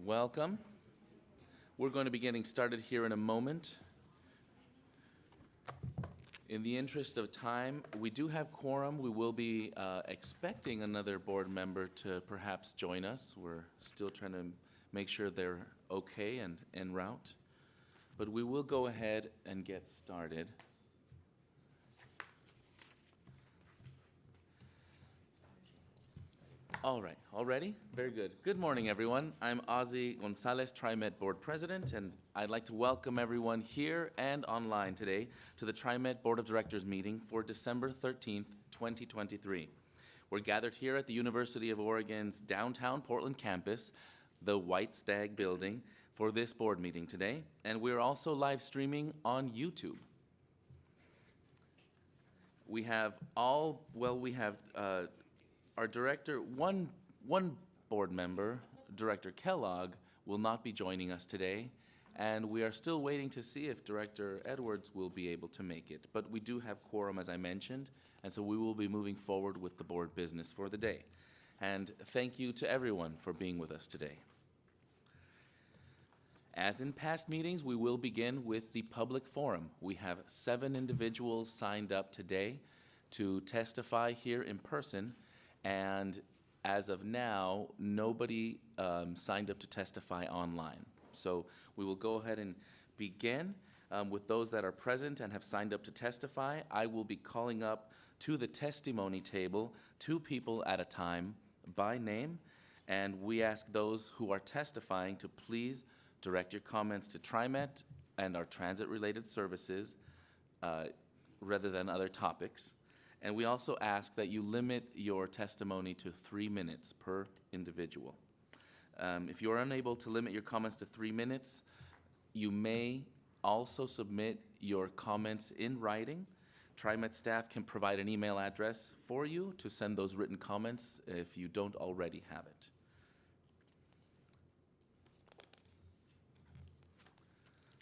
Welcome. We're going to be getting started here in a moment. In the interest of time, we do have quorum. We will be expecting another board member to perhaps join us. We're still trying to make sure they're okay and en route. But we will go ahead and get started. All right, all ready? Very good. Good morning, everyone. I'm Ozzy Gonzalez, TriMet Board President, and I'd like to welcome everyone here and online today to the TriMet Board of Directors meeting for December 13th, 2023. We're gathered here at the University of Oregon's downtown Portland campus, the White Stag building, for this board meeting today, and we're also live streaming on YouTube. We have our director, one board member, Director Kellogg, will not be joining us today, and we are still waiting to see if Director Edwards will be able to make it. But we do have quorum, as I mentioned, and so we will be moving forward with the board business for the day. And thank you to everyone for being with us today. As in past meetings, we will begin with the public forum. We have 7 individuals signed up today to testify here in person, and as of now, nobody signed up to testify online. So we will go ahead and begin with those that are present and have signed up to testify. I will be calling up to the testimony table 2 people at a time by name, and we ask those who are testifying to please direct your comments to TriMet and our transit-related services rather than other topics. And we also ask that you limit your testimony to 3 minutes per individual. If you are unable to limit your comments to 3 minutes, you may also submit your comments in writing. TriMet staff can provide an email address for you to send those written comments if you don't already have it.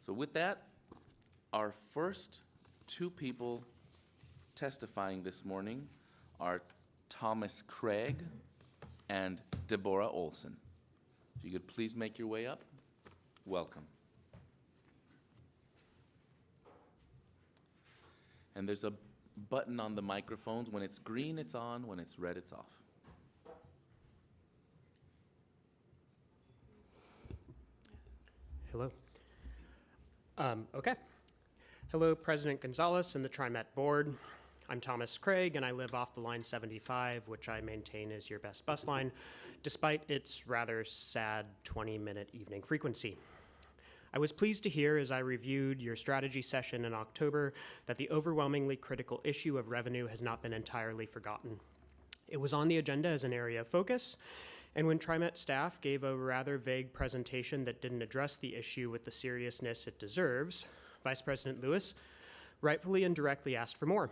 So with that, our first 2 people testifying this morning are Thomas Craig and Dvor Olen. If you could please make your way up. Welcome. And there's a button on the microphones. When it's green, it's on. When it's red, it's off. Hello. Okay. Hello, President Gonzalez and the TriMet Board. I'm Thomas Craig, and I live off the line 75, which I maintain is your best bus line, despite its rather sad 20-minute evening frequency. I was pleased to hear, as I reviewed your strategy session in October, that the overwhelmingly critical issue of revenue has not been entirely forgotten. It was on the agenda as an area of focus, and when TriMet staff gave a rather vague presentation that didn't address the issue with the seriousness it deserves, Vice President Lewis rightfully and directly asked for more.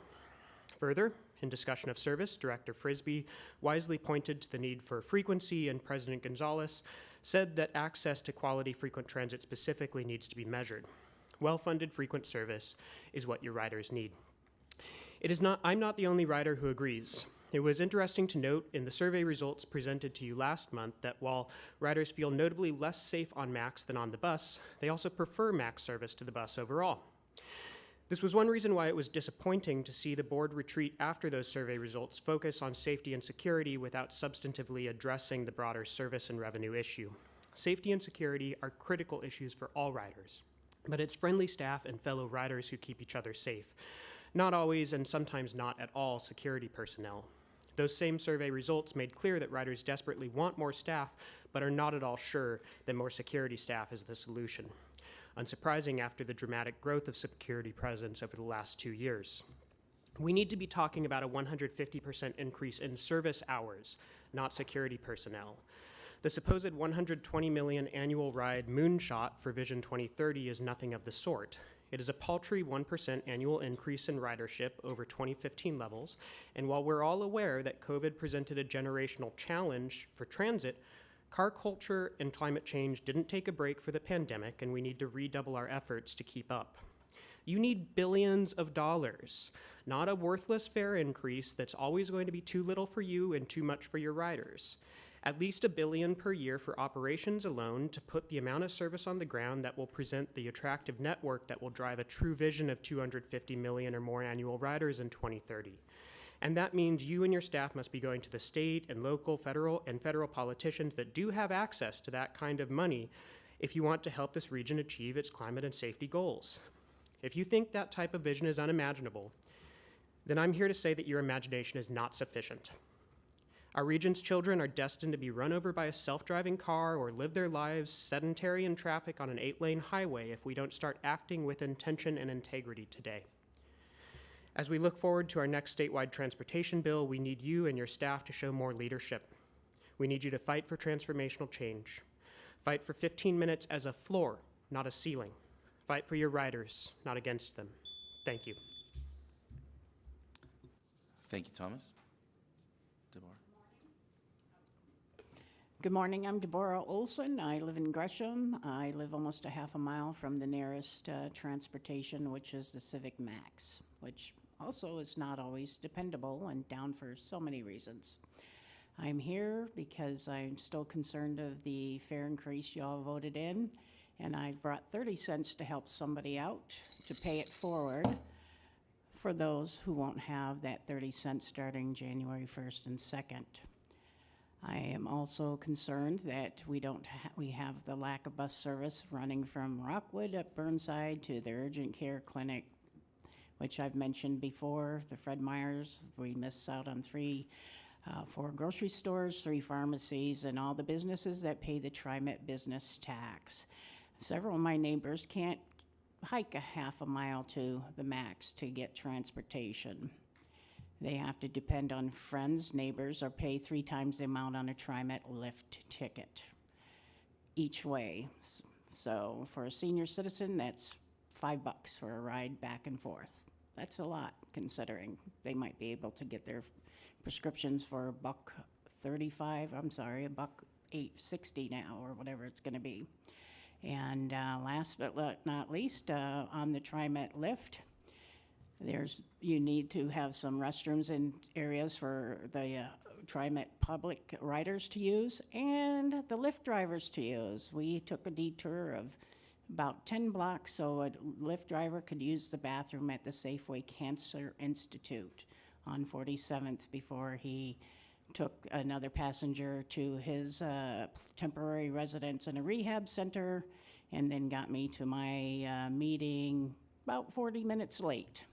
Further, in discussion of service, Director Frisbee wisely pointed to the need for frequency, and President Gonzalez said that access to quality frequent transit specifically needs to be measured. Well-funded frequent service is what your riders need. I'm not the only rider who agrees. It was interesting to note in the survey results presented to you last month that while riders feel notably less safe on MAX than on the bus, they also prefer MAX service to the bus overall. This was one reason why it was disappointing to see the board retreat after those survey results focus on safety and security without substantively addressing the broader service and revenue issue. Safety and security are critical issues for all riders, but it's friendly staff and fellow riders who keep each other safe. Not always, and sometimes not at all, security personnel. Those same survey results made clear that riders desperately want more staff, but are not at all sure that more security staff is the solution. Unsurprising after the dramatic growth of security presence over the last 2 years. We need to be talking about a 150% increase in service hours, not security personnel. The supposed 120 million annual ride moonshot for Vision 2030 is nothing of the sort. It is a paltry 1% annual increase in ridership over 2015 levels, and while we're all aware that COVID presented a generational challenge for transit, car culture and climate change didn't take a break for the pandemic, and we need to redouble our efforts to keep up. You need billions of dollars, not a worthless fare increase that's always going to be too little for you and too much for your riders. At least $1 billion per year for operations alone to put the amount of service on the ground that will present the attractive network that will drive a true vision of 250 million or more annual riders in 2030. And that means you and your staff must be going to the state and local, federal politicians that do have access to that kind of money if you want to help this region achieve its climate and safety goals. If you think that type of vision is unimaginable, then I'm here to say that your imagination is not sufficient. Our region's children are destined to be run over by a self-driving car or live their lives sedentary in traffic on an 8-lane highway if we don't start acting with intention and integrity today. As we look forward to our next statewide transportation bill, we need you and your staff to show more leadership. We need you to fight for transformational change. Fight for 15 minutes as a floor, not a ceiling. Fight for your riders, not against them. Thank you. Thank you, Thomas. Dvor. Good morning, I'm Dvor Olen. I live in Gresham. I live almost a half a mile from the nearest transportation, which is the Civic Max, which also is not always dependable and down for so many reasons. I'm here because I'm still concerned of the fare increase you all voted in, and I've brought 30 cents to help somebody out to pay it forward for those who won't have that 30 cents starting January 1st and 2nd. I am also concerned that we have the lack of bus service running from Rockwood up Burnside to the urgent care clinic, which I've mentioned before, the Fred Meyers. We miss out on 4 grocery stores, 3 pharmacies, and all the businesses that pay the TriMet business tax. Several of my neighbors can't hike a half a mile to the max to get transportation. They have to depend on friends, neighbors, or pay 3 times the amount on a TriMet lift ticket each way. So for a senior citizen, that's $5 for a ride back and forth. That's a lot, considering they might be able to get their prescriptions for $1.35. I'm sorry, $1.860 now, or whatever it's going to be. And last but not least, on the TriMet lift, you need to have some restrooms in areas for the TriMet public riders to use and the Lyft drivers to use. We took a detour of about 10 blocks so a Lyft driver could use the bathroom at the Safeway Cancer Institute on 47th before he took another passenger to his temporary residence in a rehab center and then got me to my meeting about 40 minutes late.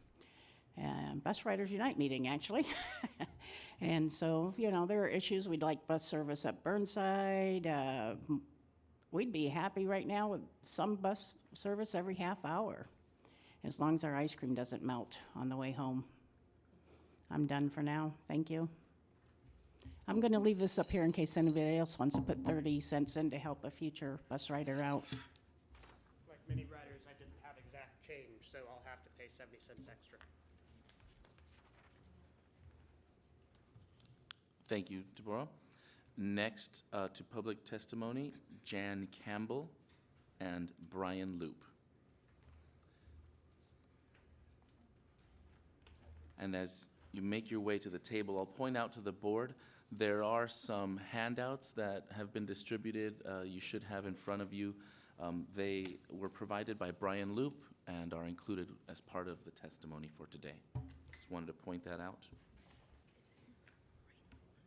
Bus Riders Unite meeting, actually. And so, there are issues. We'd like bus service up Burnside. We'd be happy right now with some bus service every half hour, as long as our ice cream doesn't melt on the way home. I'm done for now. Thank you. I'm going to leave this up here in case anybody else wants to put 30 cents in to help a future bus rider out. Like many riders, I didn't have exact change, so I'll have to pay 70 cents extra. Thank you, Dvor. Next to public testimony, Jan Campbell and Brian Loop. And as you make your way to the table, I'll point out to the board, there are some handouts that have been distributed. You should have in front of you. They were provided by Brian Loop and are included as part of the testimony for today. Just wanted to point that out.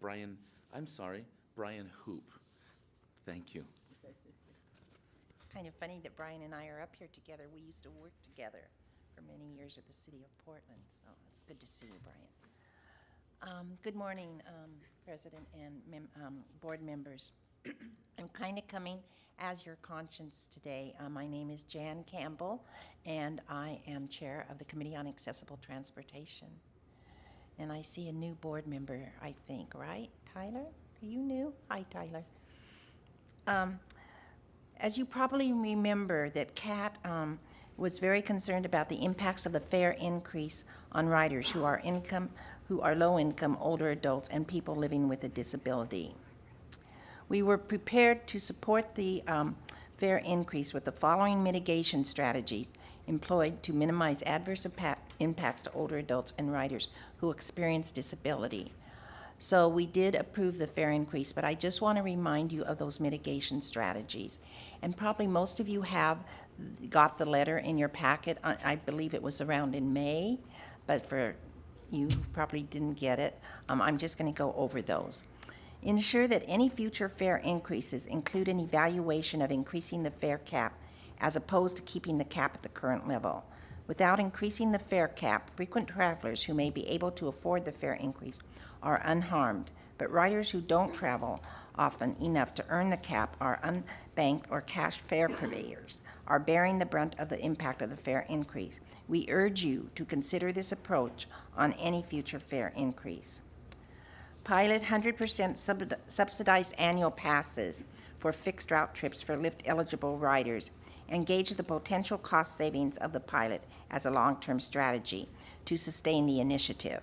Brian Hoop. Thank you. It's kind of funny that Brian and I are up here together. We used to work together for many years at the City of Portland, so it's good to see you, Brian. Good morning, President and board members. I'm kind of coming as your conscience today. My name is Jan Campbell, and I am chair of the Committee on Accessible Transportation. And I see a new board member, I think, right? Tyler? Are you new? Hi, Tyler. As you probably remember, that Kat was very concerned about the impacts of the fare increase on riders who are low-income, older adults, and people living with a disability. We were prepared to support the fare increase with the following mitigation strategies employed to minimize adverse impacts to older adults and riders who experience disability. So we did approve the fare increase, but I just want to remind you of those mitigation strategies. And probably most of you have got the letter in your packet. I believe it was around in May, but for you who probably didn't get it, I'm just going to go over those. Ensure that any future fare increases include an evaluation of increasing the fare cap as opposed to keeping the cap at the current level. Without increasing the fare cap, frequent travelers who may be able to afford the fare increase are unharmed, but riders who don't travel often enough to earn the cap are unbanked or cash fare purveyors are bearing the brunt of the impact of the fare increase. We urge you to consider this approach on any future fare increase. Pilot 100% subsidized annual passes for fixed route trips for Lyft-eligible riders and gauge the potential cost savings of the pilot as a long-term strategy to sustain the initiative.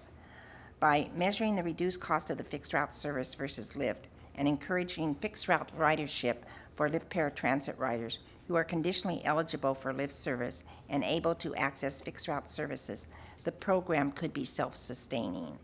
By measuring the reduced cost of the fixed route service versus Lyft and encouraging fixed route ridership for Lyft paratransit riders who are conditionally eligible for Lyft service and able to access fixed route services, the program could be self-sustaining.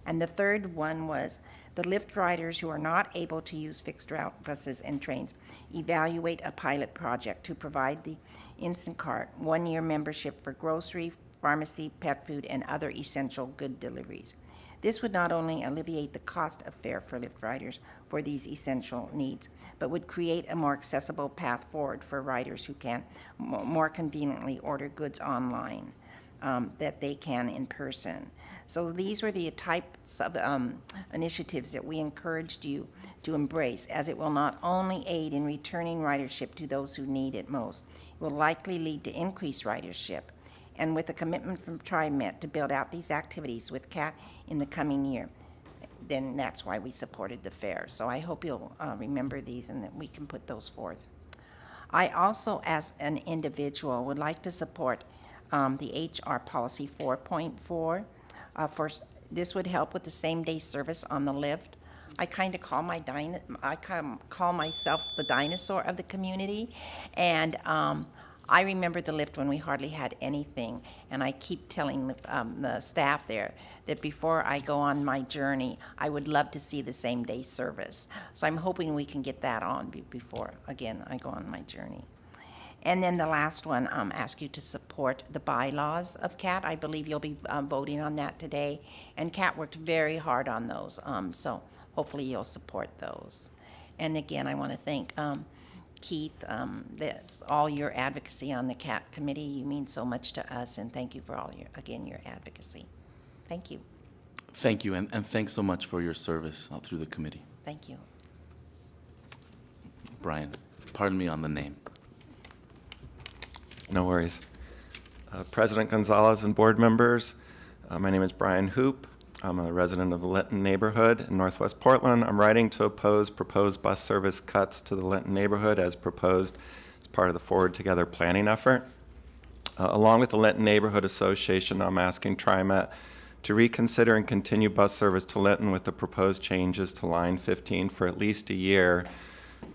And the third one was the Lyft riders who are not able to use fixed route buses and trains evaluate a pilot project to provide the Instant Cart 1-year membership for grocery, pharmacy, pet food, and other essential good deliveries. This would not only alleviate the cost of fare for Lyft riders for these essential needs, but would create a more accessible path forward for riders who can more conveniently order goods online that they can in person. So these were the types of initiatives that we encouraged you to embrace, as it will not only aid in returning ridership to those who need it most, it will likely lead to increased ridership. And with a commitment from TriMet to build out these activities with CAT in the coming year, then that's why we supported the fair. So I hope you'll remember these and that we can put those forth. I also, as an individual, would like to support the HR Policy 4.4. This would help with the same-day service on the Lyft. I kind of call call myself the dinosaur of the community, and I remember the Lyft when we hardly had anything, and I keep telling the staff there that before I go on my journey, I would love to see the same-day service. So I'm hoping we can get that on before, again, I go on my journey. And then the last one, ask you to support the bylaws of CAT. I believe you'll be voting on that today, and CAT worked very hard on those, so hopefully you'll support those. And again, I want to thank Keith, that's all your advocacy on the CAT committee. You mean so much to us, and thank you for all your advocacy. Thank you. Thank you, and thanks so much for your service through the committee. Thank you. Brian, pardon me on the name. No worries. President Gonzalez and board members, my name is Brian Hoop. I'm a resident of the Linton neighborhood in Northwest Portland. I'm writing to oppose proposed bus service cuts to the Linton neighborhood as proposed as part of the Forward Together planning effort. Along with the Linton Neighborhood Association, I'm asking TriMet to reconsider and continue bus service to Linton with the proposed changes to line 15 for at least a year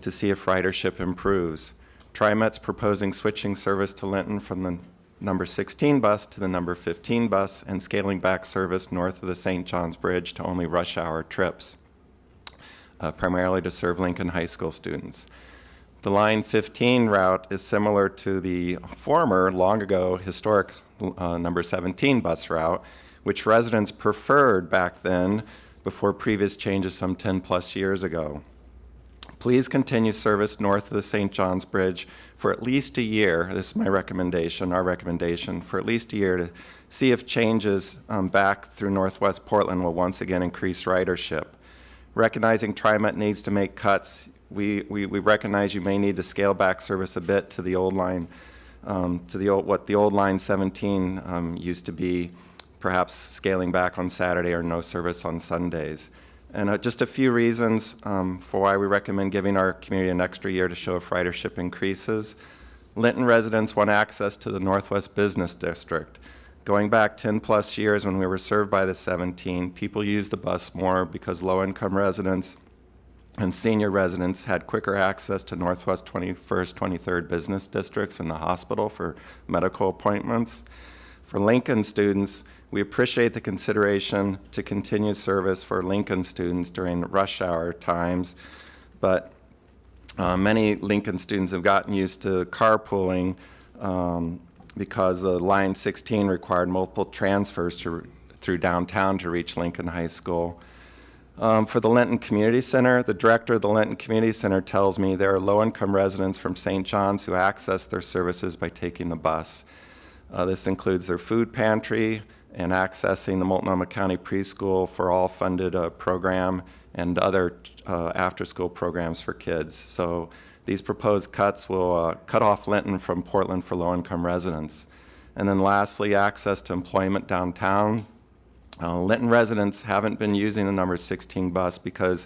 to see if ridership improves. TriMet's proposing switching service to Linton from the number 16 bus to the number 15 bus and scaling back service north of the St. John's Bridge to only rush hour trips, primarily to serve Lincoln High School students. The line 15 route is similar to the former, long ago, historic number 17 bus route, which residents preferred back then before previous changes some 10 plus years ago. Please continue service north of the St. John's Bridge for at least a year. This is my recommendation, our recommendation, for at least a year to see if changes back through Northwest Portland will once again increase ridership. Recognizing TriMet needs to make cuts, we recognize you may need to scale back service a bit to the old line, what the old line 17 used to be, perhaps scaling back on Saturday or no service on Sundays. And just a few reasons for why we recommend giving our community an extra year to show if ridership increases. Linton residents want access to the Northwest Business District. Going back 10 plus years when we were served by the 17, people used the bus more because low-income residents and senior residents had quicker access to Northwest 21st, 23rd business districts and the hospital for medical appointments. For Lincoln students, We appreciate the consideration to continue service for Lincoln students during rush hour times, but many Lincoln students have gotten used to carpooling because Line 16 required multiple transfers through downtown to reach Lincoln High School. For the Linton Community Center, the director of the Linton Community Center tells me there are low-income residents from St. John's who access their services by taking the bus. This includes their food pantry and accessing the Multnomah County Preschool for All funded program and other after-school programs for kids. So these proposed cuts will cut off Linton from Portland for low-income residents. And then lastly, access to employment downtown. Linton residents haven't been using the number 16 bus because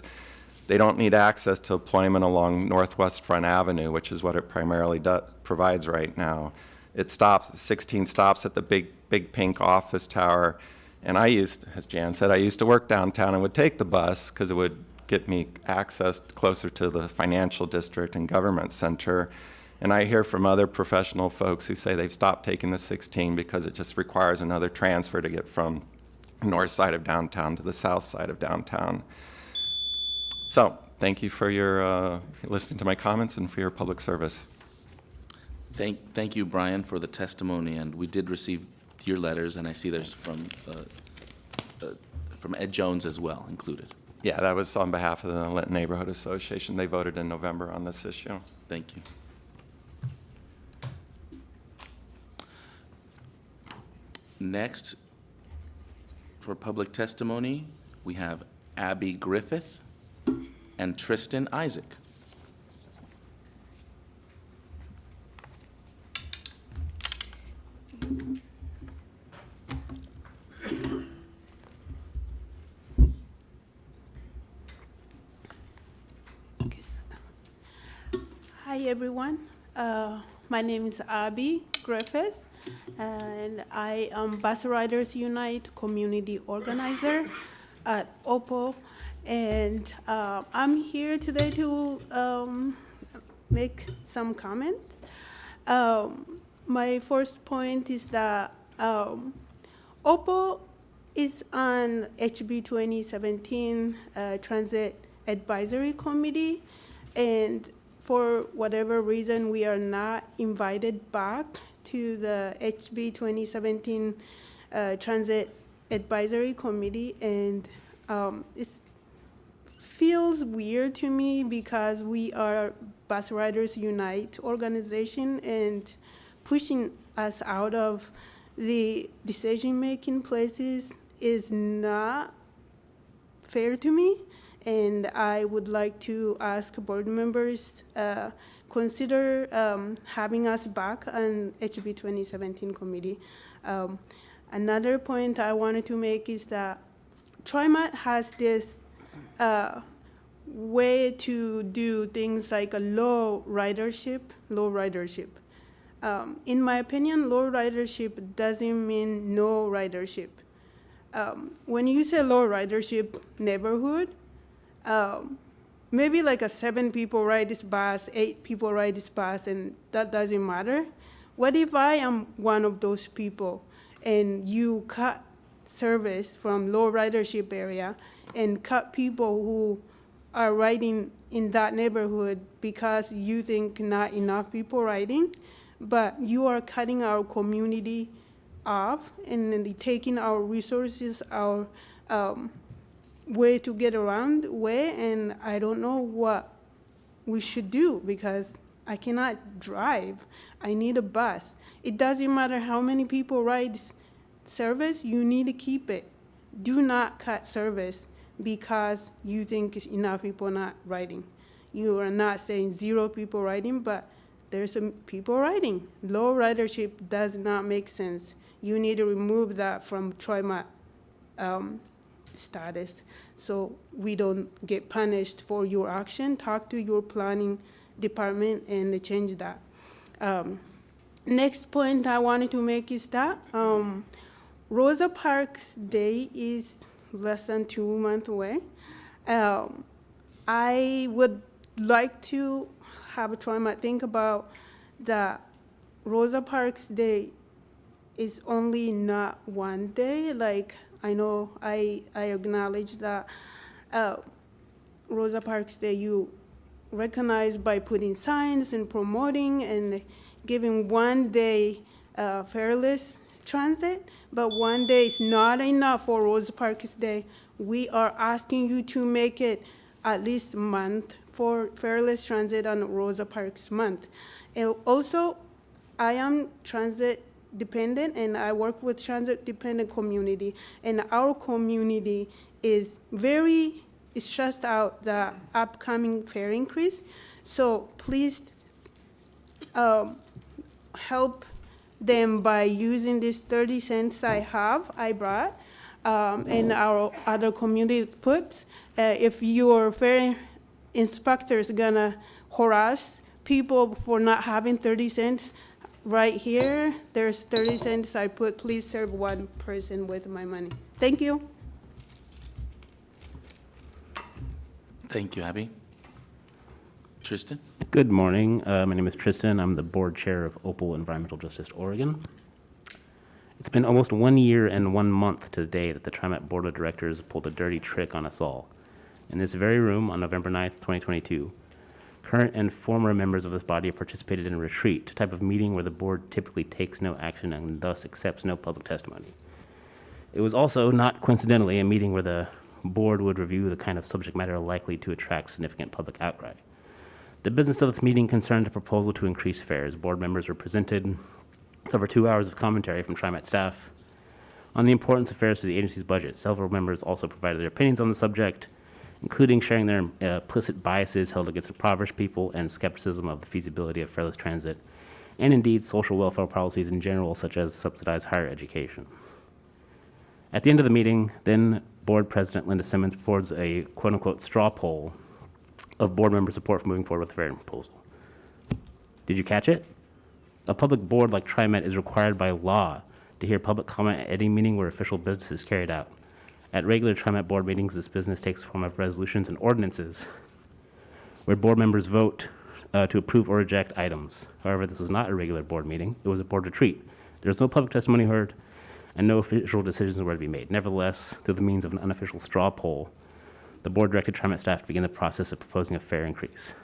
they don't need access to employment along Northwest Front Avenue, which is what it primarily provides right now. 16 stops at the big pink office tower. And as Jan said, I used to work downtown and would take the bus because it would get me access closer to the financial district and government center. And I hear from other professional folks who say they've stopped taking the 16 because it just requires another transfer to get from north side of downtown to the south side of downtown. So thank you for your listening to my comments and for your public service. Thank you, Brian, for the testimony, and we did receive your letters, and I see there's from Ed Jones as well included. Yeah, that was on behalf of the Linton Neighborhood Association. They voted in November on this issue. Thank you. Next, for public testimony, we have Abby Griffith and Tristan Isaac. Hi, everyone. My name is Abby Griffith, and I am Bus Riders Unite community organizer at OPO. And I'm here today to make some comments. My first point is that OPO is on HB 2017 Transit Advisory Committee, and for whatever reason, we are not invited back to the HB 2017 Transit Advisory Committee, and it feels weird to me because we are Bus Riders Unite organization, and pushing us out of the decision-making places is not fair to me. And I would like to ask board members consider having us back on HB 2017 committee. Another point I wanted to make is that TriMet has this way to do things like a low ridership. In my opinion, low ridership doesn't mean no ridership. When you say low ridership neighborhood, maybe like 7 people ride this bus, 8 people ride this bus, and that doesn't matter. What if I am one of those people and you cut service from low ridership area and cut people who are riding in that neighborhood because you think not enough people riding, but you are cutting our community off and then taking our resources, our way to get around way, and I don't know what we should do because I cannot drive. I need a bus. It doesn't matter how many people ride service, you need to keep it. Do not cut service because you think enough people not riding. You are not saying 0 people riding, but there's some people riding. Low ridership does not make sense. You need to remove that from TriMet status so we don't get punished for your action. Talk to your planning department and they change that. Next point I wanted to make is that Rosa Parks Day is less than 2 months away. I would like to have a TriMet think about that Rosa Parks Day it's only not one day. Like, I know I acknowledge that Rosa Parks Day you recognize by putting signs and promoting and giving one day fareless transit, but one day is not enough for Rosa Parks Day. We are asking you to make it at least a month for fareless transit on Rosa Parks month. And also, I am transit dependent and I work with transit dependent community, and our community is very stressed out the upcoming fare increase. So please help them by using this 30 cents I brought, and our other community puts. If your fare inspector is gonna harass people for not having 30 cents, right here, there's 30 cents I put. Please serve one person with my money. Thank you. Thank you, Abby. Tristan? Good morning. My name is Tristan. I'm the board chair of Opal Environmental Justice Oregon. It's been almost 1 year and 1 month to the day that the TriMet Board of Directors pulled a dirty trick on us all. In this very room on November 9th, 2022, current and former members of this body have participated in a retreat, a type of meeting where the board typically takes no action and thus accepts no public testimony. It was also, not coincidentally, a meeting where the board would review the kind of subject matter likely to attract significant public outcry. The business of this meeting concerned a proposal to increase fares. Board members were presented with over 2 hours of commentary from TriMet staff on the importance of fares to the agency's budget. Several members also provided their opinions on the subject, including sharing their implicit biases held against impoverished people and skepticism of the feasibility of fareless transit, and indeed social welfare policies in general, such as subsidized higher education. At the end of the meeting, then Board President Linda Simmons reports a quote-unquote straw poll of board member support for moving forward with the fare proposal. Did you catch it? A public board like TriMet is required by law to hear public comment at any meeting where official business is carried out. At regular TriMet board meetings, this business takes the form of resolutions and ordinances where board members vote to approve or reject items. However, this was not a regular board meeting. It was a board retreat. There was no public testimony heard, and no official decisions were to be made. Nevertheless, through the means of an unofficial straw poll, the board directed TriMet staff to begin the process of proposing a fare increase.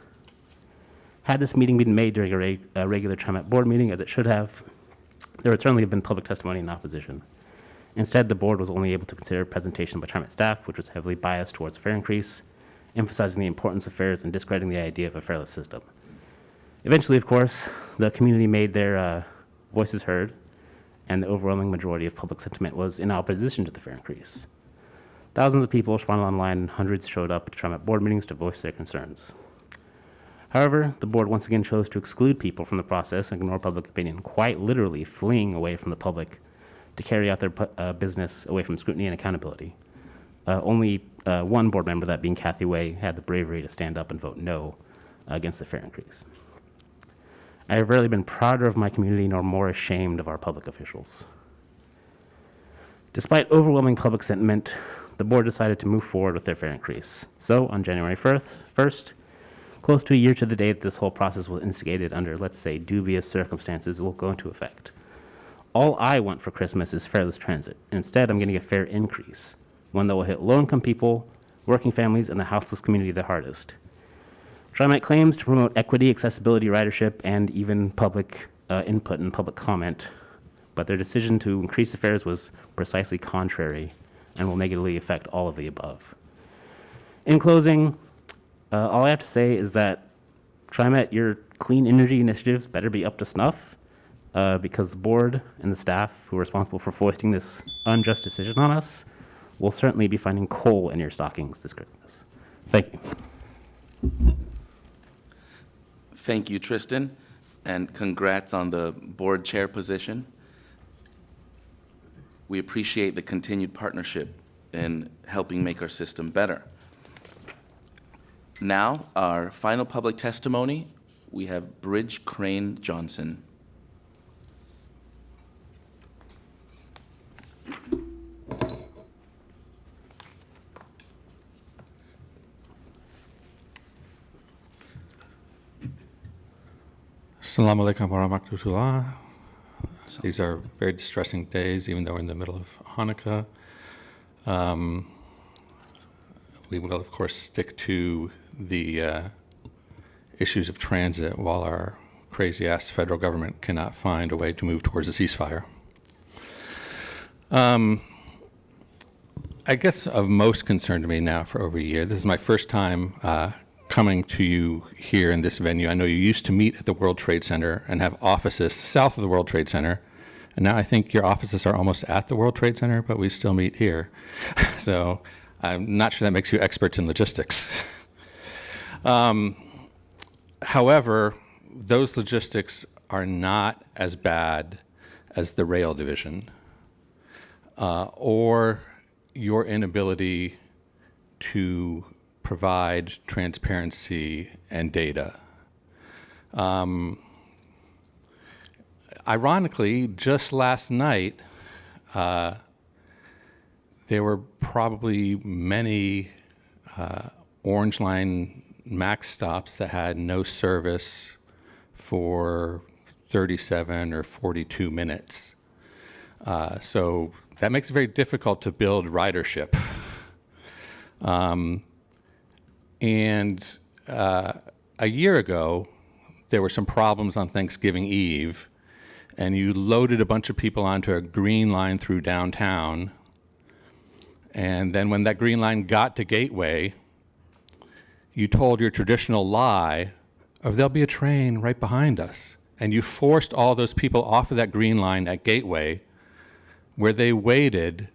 Had this meeting been made during a regular TriMet board meeting, as it should have, there would certainly have been public testimony in opposition. Instead, the board was only able to consider a presentation by TriMet staff, which was heavily biased towards a fare increase, emphasizing the importance of fares and discrediting the idea of a fareless system. Eventually, of course, the community made their voices heard, and the overwhelming majority of public sentiment was in opposition to the fare increase. Thousands of people responded online, and hundreds showed up at TriMet board meetings to voice their concerns. However, the board once again chose to exclude people from the process and ignore public opinion, quite literally fleeing away from the public to carry out their business away from scrutiny and accountability. Only one board member, that being Kathy Way, had the bravery to stand up and vote no against the fare increase. I have rarely been prouder of my community nor more ashamed of our public officials. Despite overwhelming public sentiment, the board decided to move forward with their fare increase. So on January 1st, close to a year to the day that this whole process was instigated under, let's say, dubious circumstances, it will go into effect. All I want for Christmas is fareless transit. Instead, I'm getting a fare increase, one that will hit low-income people, working families, and the houseless community the hardest. TriMet claims to promote equity, accessibility, ridership, and even public input and public comment, but their decision to increase the fares was precisely contrary and will negatively affect all of the above. In closing, all I have to say is that TriMet, your clean energy initiatives better be up to snuff, because the board and the staff who are responsible for foisting this unjust decision on us will certainly be finding coal in your stockings this Christmas. Thank you. Thank you, Tristan, and congrats on the board chair position. We appreciate the continued partnership in helping make our system better. Now, our final public testimony, we have Bridge Crane Johnson. Assalamu alaikum warahmatullah. thoughts. These are very distressing days, even though we're in the middle of Hanukkah. We will, of course, stick to the issues of transit while our crazy-ass federal government cannot find a way to move towards a ceasefire. I guess of most concern to me now for over a year, this is my first time coming to you here in this venue. I know you used to meet at the World Trade Center and have offices south of the World Trade Center, and now I think your offices are almost at the World Trade Center, but we still meet here. So I'm not sure that makes you experts in logistics. However, those logistics are not as bad as the rail division or your inability to provide transparency and data. Ironically, just last night, there were probably many Orange Line Max stops that had no service for 37 or 42 minutes. So that makes it very difficult to build ridership. And a year ago, there were some problems on Thanksgiving Eve, and you loaded a bunch of people onto a green line through downtown. And then when that green line got to Gateway, you told your traditional lie of there'll be a train right behind us. And you forced all those people off of that green line at Gateway, where they waited,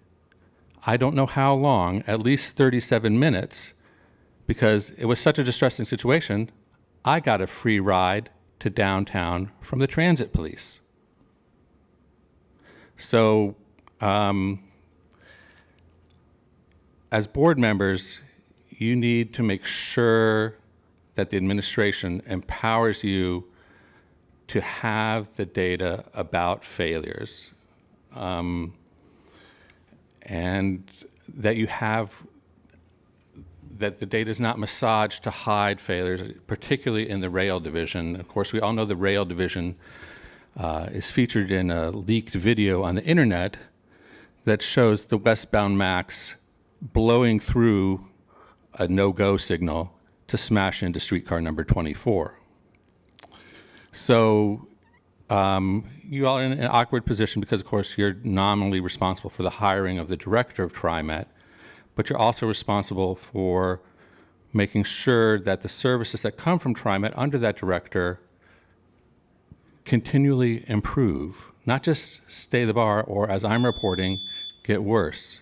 I don't know how long, at least 37 minutes, because it was such a distressing situation. I got a free ride to downtown from the transit police. So, as board members, you need to make sure that the administration empowers you to have the data about failures, and that you have, that the data is not massaged to hide failures, particularly in the rail division. Of course, we all know the rail division is featured in a leaked video on the internet that shows the westbound Max blowing through a no-go signal to smash into streetcar number 24. So you all are in an awkward position because, of course, you're nominally responsible for the hiring of the director of TriMet, but you're also responsible for making sure that the services that come from TriMet under that director continually improve, not just stay the bar or, as I'm reporting, get worse.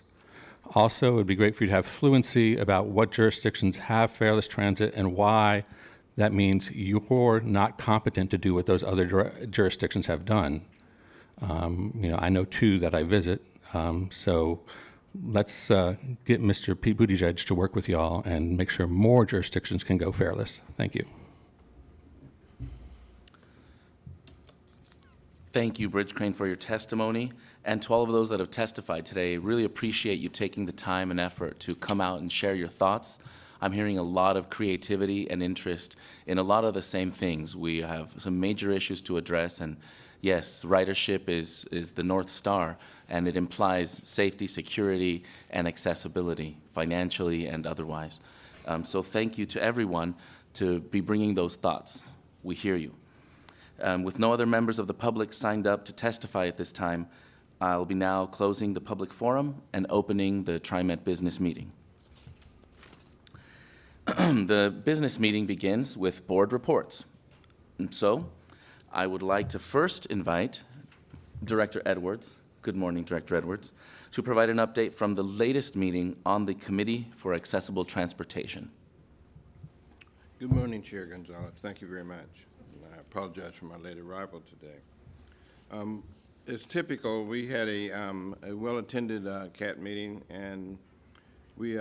Also, it would be great for you to have fluency about what jurisdictions have fareless transit and why that means you're not competent to do what those other jurisdictions have done. I know two that I visit, so let's get Mr. Pete Buttigieg to work with y'all and make sure more jurisdictions can go fareless. Thank you. Thank you, Bridge Crane, for your testimony. And to all of those that have testified today, really appreciate you taking the time and effort to come out and share your thoughts. I'm hearing a lot of creativity and interest in a lot of the same things. We have some major issues to address, and yes, ridership is the North Star, and it implies safety, security, and accessibility, financially and otherwise. So thank you to everyone to be bringing those thoughts. We hear you. With no other members of the public signed up to testify at this time, I'll be now closing the public forum and opening the TriMet business meeting. The business meeting begins with board reports. And so I would like to first invite Director Edwards, good morning, Director Edwards, to provide an update from the latest meeting on the Committee for Accessible Transportation. Good morning, Chair Gonzalez. Thank you very much. And I apologize for my late arrival today. As typical, we had a well-attended CAT meeting, and we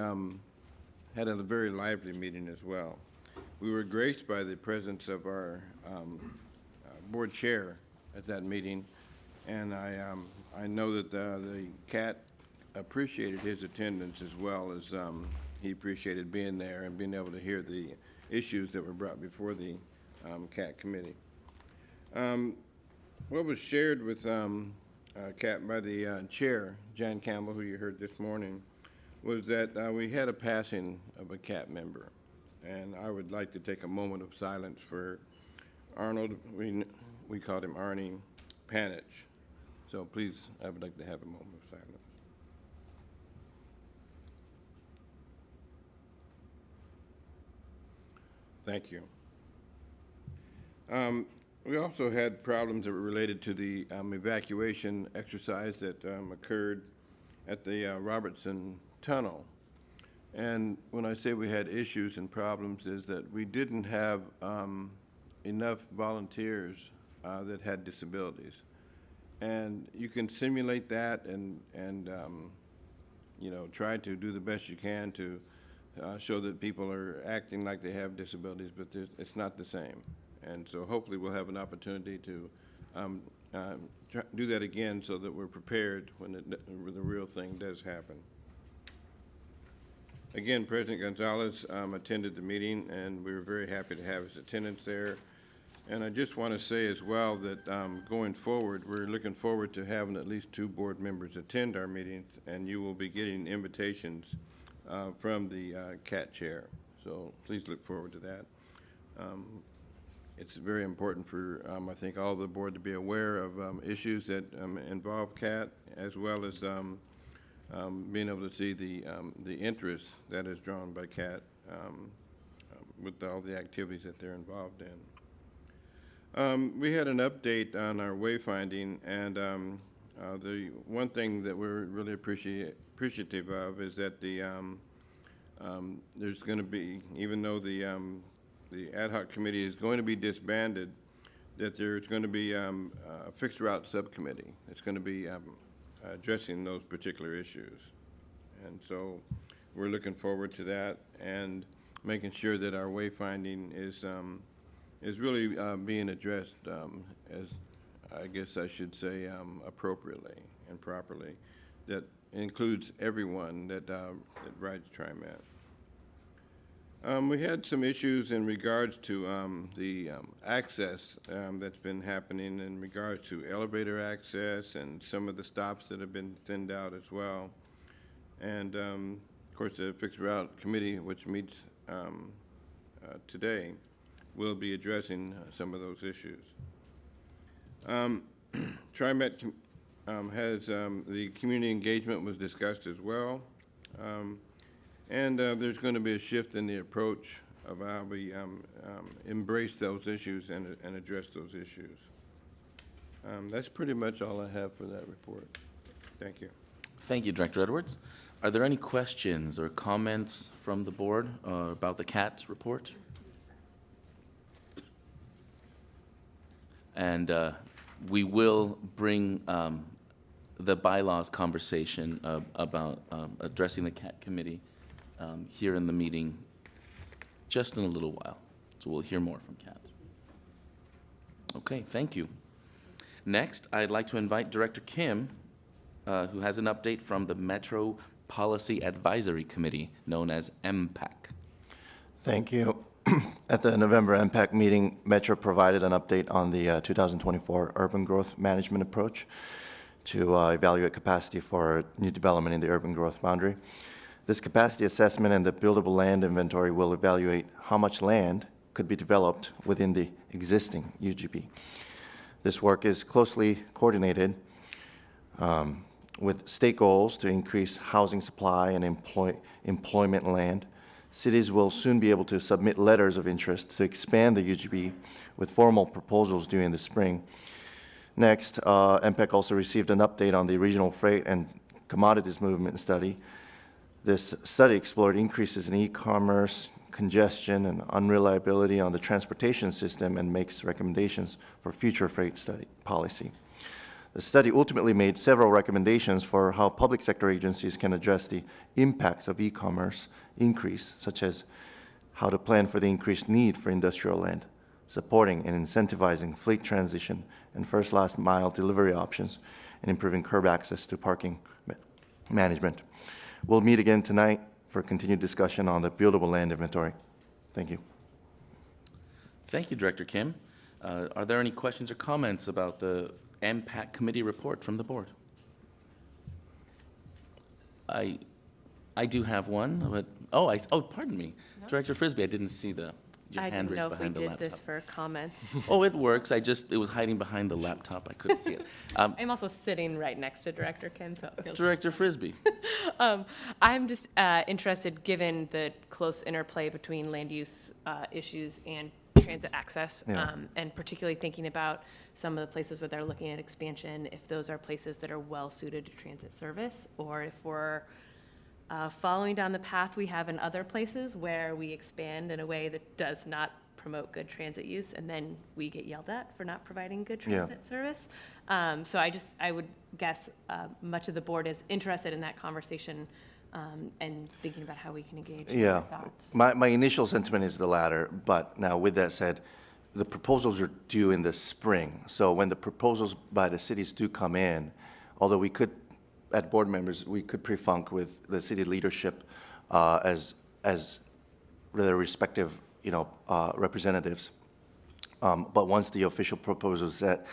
had a very lively meeting as well. We were graced by the presence of our board chair at that meeting, and I know that the CAT appreciated his attendance as well as he appreciated being there and being able to hear the issues that were brought before the CAT committee. What was shared with CAT by the chair, Jan Campbell, who you heard this morning, was that we had a passing of a CAT member. And I would like to take a moment of silence for Arnold. We called him Arnie Panich. So please, I would like to have a moment of silence. Thank you. We also had problems that were related to the evacuation exercise that occurred at the Robertson Tunnel. And when I say we had issues and problems is that we didn't have enough volunteers that had disabilities. And you can simulate that and you know, try to do the best you can to show that people are acting like they have disabilities, but it's not the same. And so hopefully we'll have an opportunity to do that again so that we're prepared when the real thing does happen. Again, President Gonzalez attended the meeting, and we were very happy to have his attendance there. And I just want to say as well that going forward, we're looking forward to having at least 2 board members attend our meetings, and you will be getting invitations from the CAT chair. So please look forward to that. It's very important for, I think, all the board to be aware of issues that involve CAT, as well as being able to see the interest that is drawn by CAT with all the activities that they're involved in. We had an update on our wayfinding, and the one thing that we're really appreciative of is that there's going to be, even though the ad hoc committee is going to be disbanded, that there's going to be a fixed route subcommittee. It's going to be addressing those particular issues. And so we're looking forward to that and making sure that our wayfinding is really being addressed as, I guess I should say, appropriately and properly. That includes everyone that rides TriMet. We had some issues in regards to the access that's been happening in regards to elevator access and some of the stops that have been thinned out as well. And of course, the Fixed Route Committee, which meets today, will be addressing some of those issues. TriMet has the community engagement was discussed as well. And there's going to be a shift in the approach of how we embrace those issues and address those issues. That's pretty much all I have for that report. Thank you. Thank you, Director Edwards. Are there any questions or comments from the board about the CAT report? And we will bring the bylaws conversation about addressing the CAT committee here in the meeting just in a little while. So we'll hear more from CAT. Okay, thank you. Next, I'd like to invite Director Kim, who has an update from the Metro Policy Advisory Committee, known as MPAC. Thank you. At the November MPAC meeting, Metro provided an update on the 2024 urban growth management approach to evaluate capacity for new development in the urban growth boundary. This capacity assessment and the buildable land inventory will evaluate how much land could be developed within the existing UGB. This work is closely coordinated with state goals to increase housing supply and employment land. Cities will soon be able to submit letters of interest to expand the UGB with formal proposals due in the spring. Next, MPEC also received an update on the regional freight and commodities movement study. This study explored increases in e-commerce, congestion, and unreliability on the transportation system and makes recommendations for future freight study policy. The study ultimately made several recommendations for how public sector agencies can address the impacts of e-commerce increase, such as how to plan for the increased need for industrial land, supporting and incentivizing fleet transition and first last mile delivery options, and improving curb access to parking management. We'll meet again tonight for continued discussion on the buildable land inventory. Thank you. Thank you, Director Kim. Are there any questions or comments about the MPAC committee report from the board? I do have one, but, pardon me. Director Frisbee, I didn't see your I hand didn't raised know if we behind the did laptop. this for comments. Oh, it works. It was hiding behind the laptop. I couldn't see it. I'm also sitting right next to Director Kim, so it feels. Director Frisbee. I'm just interested, given the close interplay between land use issues and transit access, and particularly thinking about some of the places where they're looking at expansion, if those are places that are well-suited to transit service, or if we're following down the path we have in other places where we expand in a way that does not promote good transit use, and then we get yelled at for not providing good transit service. So I would guess much of the board is interested in that conversation and thinking about how we can engage. Yeah, Thoughts. my initial sentiment is the latter, but now with that said, the proposals are due in the spring. So when the proposals by the cities do come in, although we could, at board members, we could pre-funk with the city leadership as their respective, representatives. But once the official proposal is set,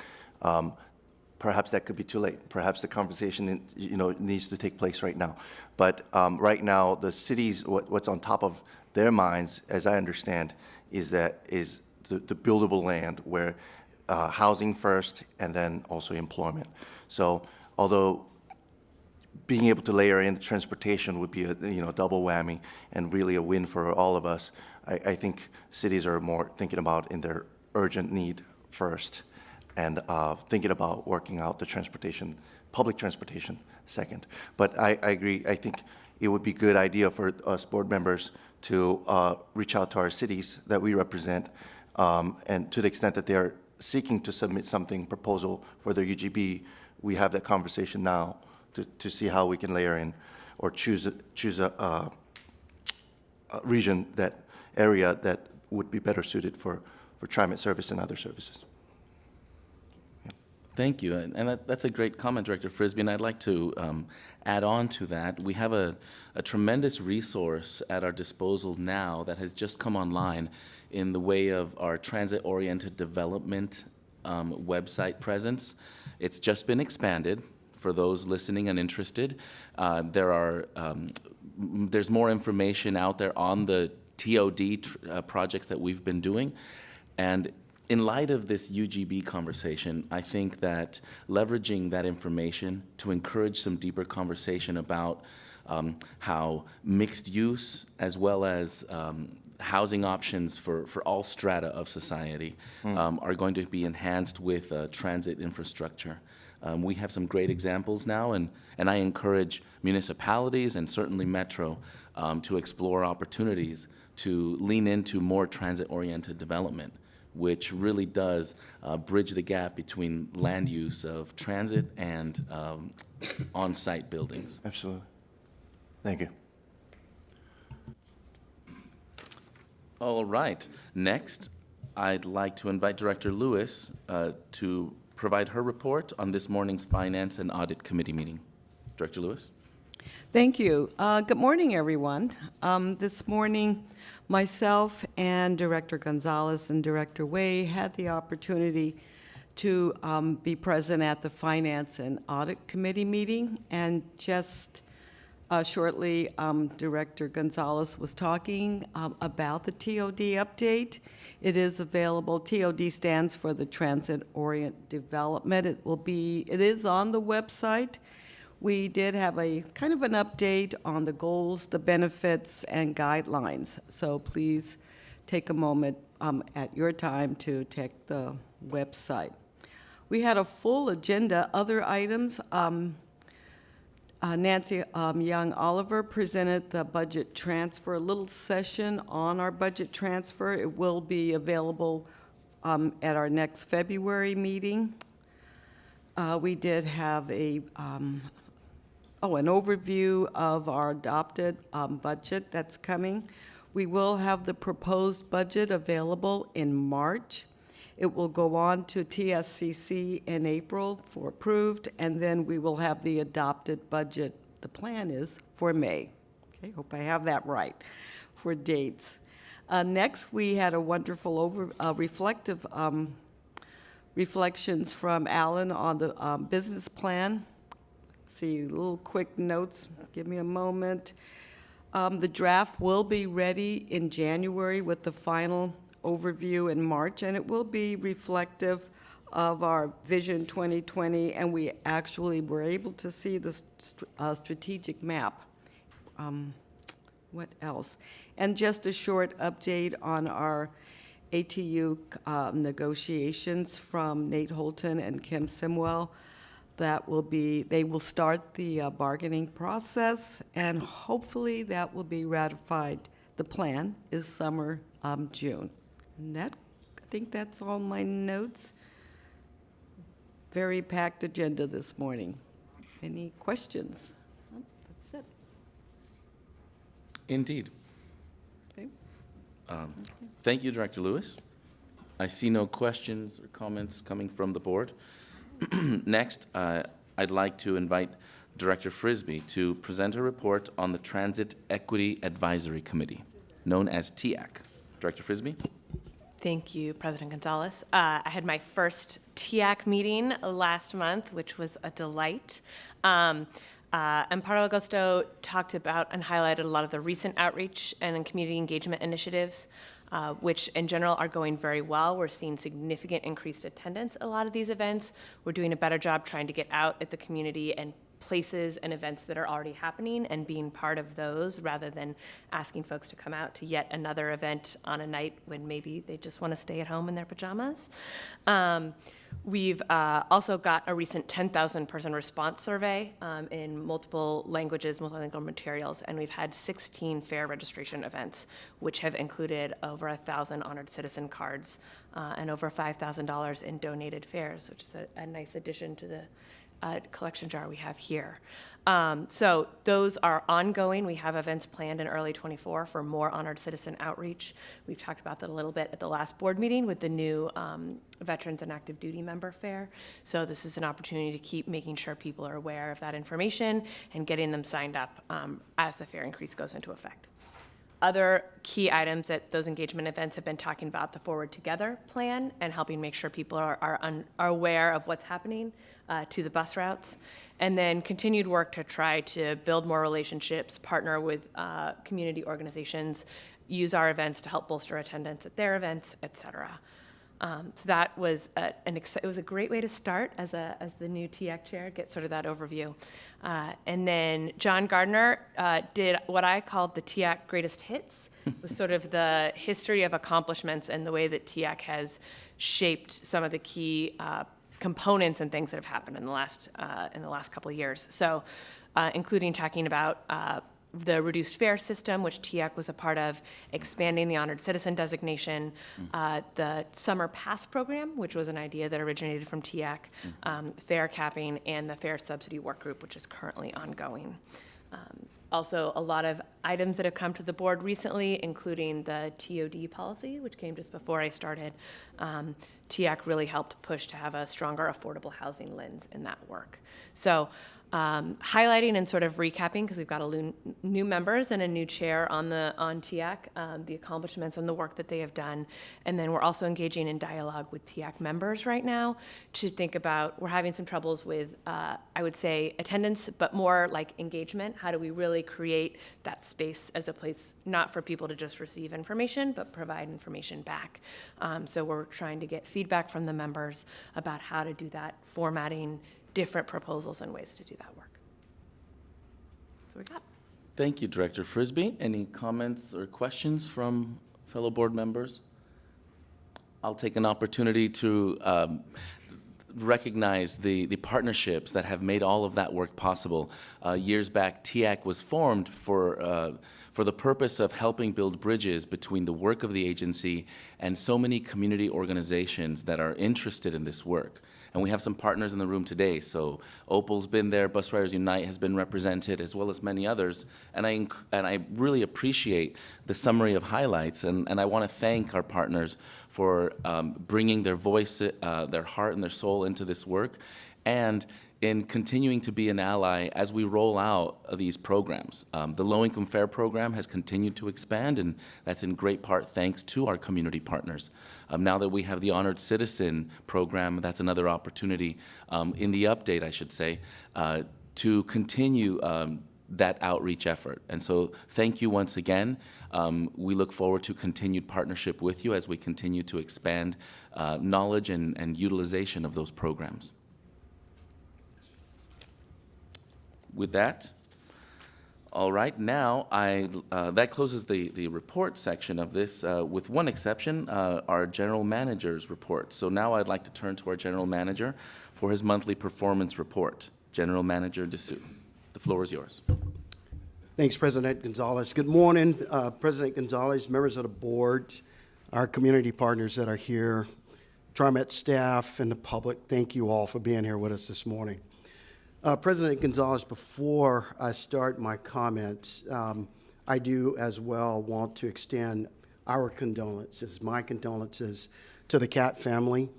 perhaps that could be too late. Perhaps the conversation, needs to take place right now. But right now, the cities, what's on top of their minds, as I understand, is the buildable land where housing first and then also employment. So although being able to layer in transportation would be a double whammy and really a win for all of us, I think cities are more thinking about in their urgent need first, and thinking about working out the transportation, public transportation second. But I agree. I think it would be a good idea for us board members to reach out to our cities that we represent, and to the extent that they're seeking to submit proposal for their UGB, we have that conversation now to see how we can layer in or choose a region, area that would be better suited for TriMet service and other services. Thank you, and that's a great comment, Director Frisbee, and I'd like to add on to that. We have a tremendous resource at our disposal now that has just come online in the way of our transit-oriented development website presence. It's just been expanded for those listening and interested. There's more information out there on the TOD projects that we've been doing, and in light of this UGB conversation, I think that leveraging that information to encourage some deeper conversation about how mixed use as well as housing options for all strata of society are going to be enhanced with transit infrastructure. We have some great examples now, and I encourage municipalities and certainly Metro to explore opportunities to lean into more transit-oriented development, which really does bridge the gap between land use of transit and on-site buildings. Absolutely. Thank you. All right. Next, I'd like to invite Director Lewis to provide her report on this morning's Finance and Audit Committee meeting. Director Lewis? Thank you. Good morning, everyone. This morning, myself and Director Gonzalez and Director Way had the opportunity to be present at the Finance and Audit Committee meeting, and just shortly, Director Gonzalez was talking about the TOD update. It is available. TOD stands for the Transit Orient Development. It is on the website. We did have a kind of an update on the goals, the benefits, and guidelines. So please take a moment at your time to check the website. We had a full agenda. Other items, Nancy Young Oliver presented the budget transfer, a little session on our budget transfer. It will be available at our next February meeting. We did have an overview of our adopted budget that's coming. We will have the proposed budget available in March. It will go on to TSCC in April for approved, and then we will have the adopted budget, the plan is, for May. Okay, hope I have that right for dates. Next, we had a wonderful reflective reflections from Alan on the business plan. Let's see, little quick notes. Give me a moment. The draft will be ready in January with the final overview in March, and it will be reflective of our Vision 2020, and we actually were able to see the strategic map. What else? And just a short update on our ATU negotiations from Nate Holton and Kim Simwell. They will start the bargaining process, and hopefully that will be ratified. The plan is summer, June. And I think that's all my notes. Very packed agenda this morning. Any questions? Oh, that's it. Indeed. Okay. Thank you, Director Lewis. I see no questions or comments coming from the board. Next, I'd like to invite Director Frisbee to present a report on the Transit Equity Advisory Committee, known as TEAC. Director Frisbee? Thank you, President Gonzalez. I had my first TEAC meeting last month, which was a delight. Amparo Augusto talked about and highlighted a lot of the recent outreach and community engagement initiatives, which in general are going very well. We're seeing significant increased attendance at a lot of these events. We're doing a better job trying to get out at the community and places and events that are already happening and being part of those rather than asking folks to come out to yet another event on a night when maybe they just want to stay at home in their pajamas. We've also got a recent 10,000 person response survey in multiple languages, multilingual materials, and we've had 16 fair registration events, which have included over 1,000 honored citizen cards and over $5,000 in donated fares, which is a nice addition to the collection jar we have here. So those are ongoing. We have events planned in early '24 for more honored citizen outreach. We've talked about that a little bit at the last board meeting with the new Veterans and Active Duty Member Fair. So this is an opportunity to keep making sure people are aware of that information and getting them signed up as the fare increase goes into effect. Other key items at those engagement events have been talking about the Forward Together plan and helping make sure people are aware of what's happening to the bus routes. And then continued work to try to build more relationships, partner with community organizations, use our events to help bolster attendance at their events, et cetera. So that was it was a great way to start as the new TEAC chair, get sort of that overview. And then John Gardner did what I called the TEAC greatest hits, was sort of the history of accomplishments and the way that TEAC has shaped some of the key components and things that have happened in the last couple of years. So, including talking about the reduced fare system, which TEAC was a part of, expanding the honored citizen designation, the summer pass program, which was an idea that originated from TEAC, fare capping, and the fare subsidy work group, which is currently ongoing. Also, a lot of items that have come to the board recently, including the TOD policy, which came just before I started. TEAC really helped push to have a stronger affordable housing lens in that work. So highlighting and sort of recapping, because we've got new members and a new chair on TEAC, the accomplishments and the work that they have done. And then we're also engaging in dialogue with TEAC members right now to think about, we're having some troubles with, I would say, attendance, but more like engagement. How do we really create that space as a place not for people to just receive information, but provide information back? So we're trying to get feedback from the members about how to do that, formatting different proposals and ways to do that work. So we got. Thank you, Director Frisbee. Any comments or questions from fellow board members? I'll take an opportunity to recognize the partnerships that have made all of that work possible. Years back, TEAC was formed for the purpose of helping build bridges between the work of the agency and so many community organizations that are interested in this work. And we have some partners in the room today. So Opal's been there, Bus Riders Unite has been represented, as well as many others. And I really appreciate the summary of highlights. And I want to thank our partners for bringing their voice, their heart, and their soul into this work. And in continuing to be an ally as we roll out these programs. The low-income fare program has continued to expand, and that's in great part thanks to our community partners. Now that we have the Honored Citizen program, that's another opportunity in the update, I should say, to continue that outreach effort. And so thank you once again. We look forward to continued partnership with you as we continue to expand knowledge and utilization of those programs. With that, all right, now that closes the report section of this, with one exception, our general manager's report. So now I'd like to turn to our general manager for his monthly performance report. General Manager Dessou, the floor is yours. Thanks, President Gonzalez. Good morning, President Gonzalez, members of the board, our community partners that are here, TriMet staff, and the public. Thank you all for being here with us this morning. President Gonzalez, before I start my comments, I do as well want to extend our condolences, my condolences to the Cat family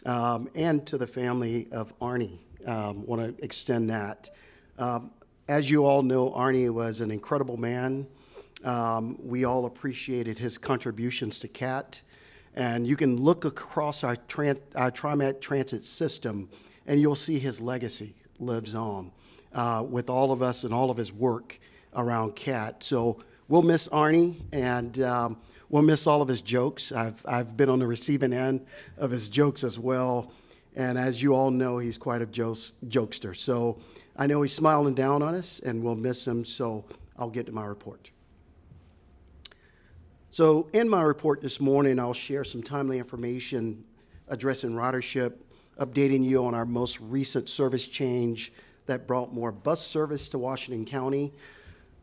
and to the family of Arnie. Want to extend that. As you all know, Arnie was an incredible man. We all appreciated his contributions to CAT. And you can look across our TriMet transit system, and you'll see his legacy lives on with all of us and all of his work around CAT. So we'll miss Arnie, and we'll miss all of his jokes. I've been on the receiving end of his jokes as well. And as you all know, he's quite a jokester. So I know he's smiling down on us, and we'll miss him. So I'll get to my report. So in my report this morning, I'll share some timely information addressing ridership, updating you on our most recent service change that brought more bus service to Washington County.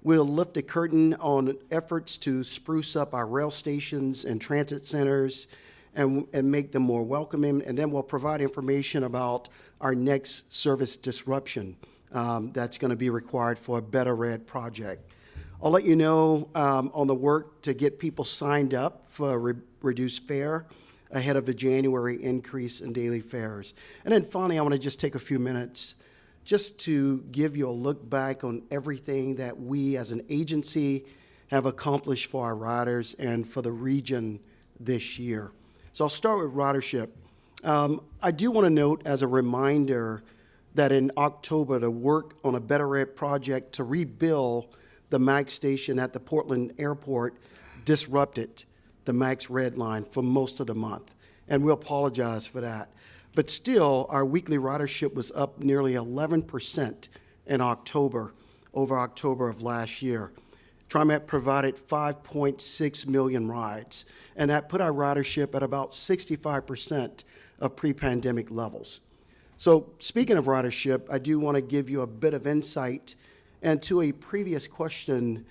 We'll lift the curtain on efforts to spruce up our rail stations and transit centers and make them more welcoming. And then we'll provide information about our next service disruption that's going to be required for a Better Red project. I'll let you know on the work to get people signed up for reduced fare ahead of the January increase in daily fares. And then finally, I want to just take a few minutes just to give you a look back on everything that we as an agency have accomplished for our riders and for the region this year. So I'll start with ridership. I do want to note as a reminder that in October, the work on a Better Red project to rebuild the MAX station at the Portland airport disrupted the MAX Red Line for most of the month, and we apologize for that. But still, our weekly ridership was up nearly 11% in October over October of last year. TriMet provided 5.6 million rides, and that put our ridership at about 65% of pre-pandemic levels. So speaking of ridership, I do want to give you a bit of insight into a previous question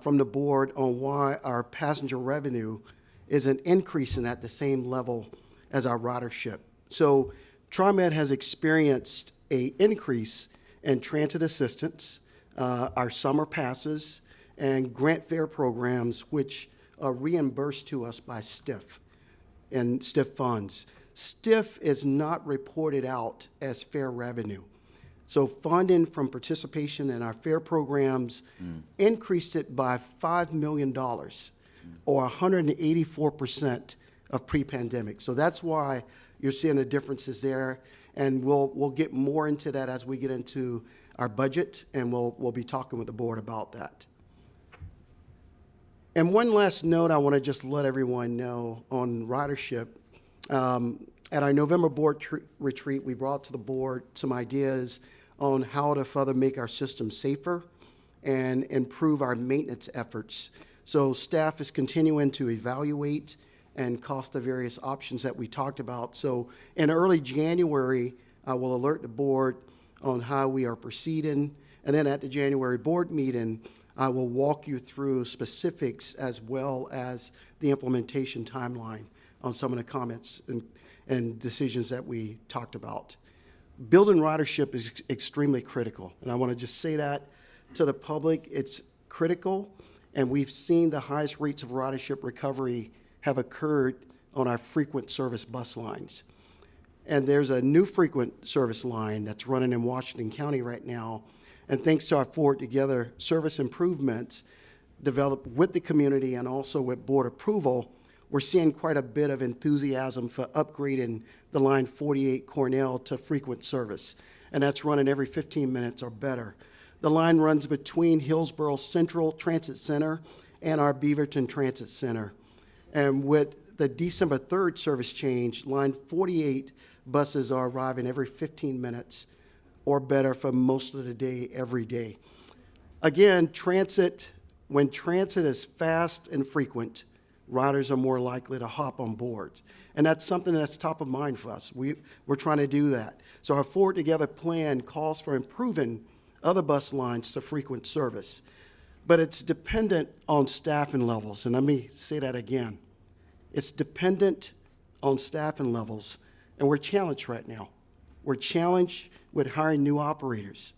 from the board on why our passenger revenue isn't increasing at the same level as our ridership. So TriMet has experienced an increase in transit assistance, our summer passes, and grant fare programs, which are reimbursed to us by STIF and STIF funds. STIF is not reported out as fare revenue. So funding from participation in our fare programs increased it by $5 million, or 184% of pre-pandemic. So that's why you're seeing the differences there, and we'll get more into that as we get into our budget, and we'll be talking with the board about that. And one last note I want to just let everyone know on ridership. At our November board retreat, we brought to the board some ideas on how to further make our system safer and improve our maintenance efforts. So staff is continuing to evaluate and cost the various options that we talked about. So in early January, I will alert the board on how we are proceeding. And then at the January board meeting, I will walk you through specifics as well as the implementation timeline on some of the comments and decisions that we talked about. Building ridership is extremely critical, and I want to just say that to the public. It's critical, and we've seen the highest rates of ridership recovery have occurred on our frequent service bus lines. And there's a new frequent service line that's running in Washington County right now. And thanks to our Forward Together service improvements developed with the community and also with board approval, we're seeing quite a bit of enthusiasm for upgrading the line 48 Cornell to frequent service. And that's running every 15 minutes or better. The line runs between Hillsborough Central Transit Center and our Beaverton Transit Center. And with the December 3rd service change, line 48 buses are arriving every 15 minutes or better for most of the day, every day. Again, when transit is fast and frequent, riders are more likely to hop on board. And that's something that's top of mind for us. We're trying to do that. So our Forward Together plan calls for improving other bus lines to frequent service. But it's dependent on staffing levels. And let me say that again. It's dependent on staffing levels. And we're challenged right now. We're challenged with hiring new operators.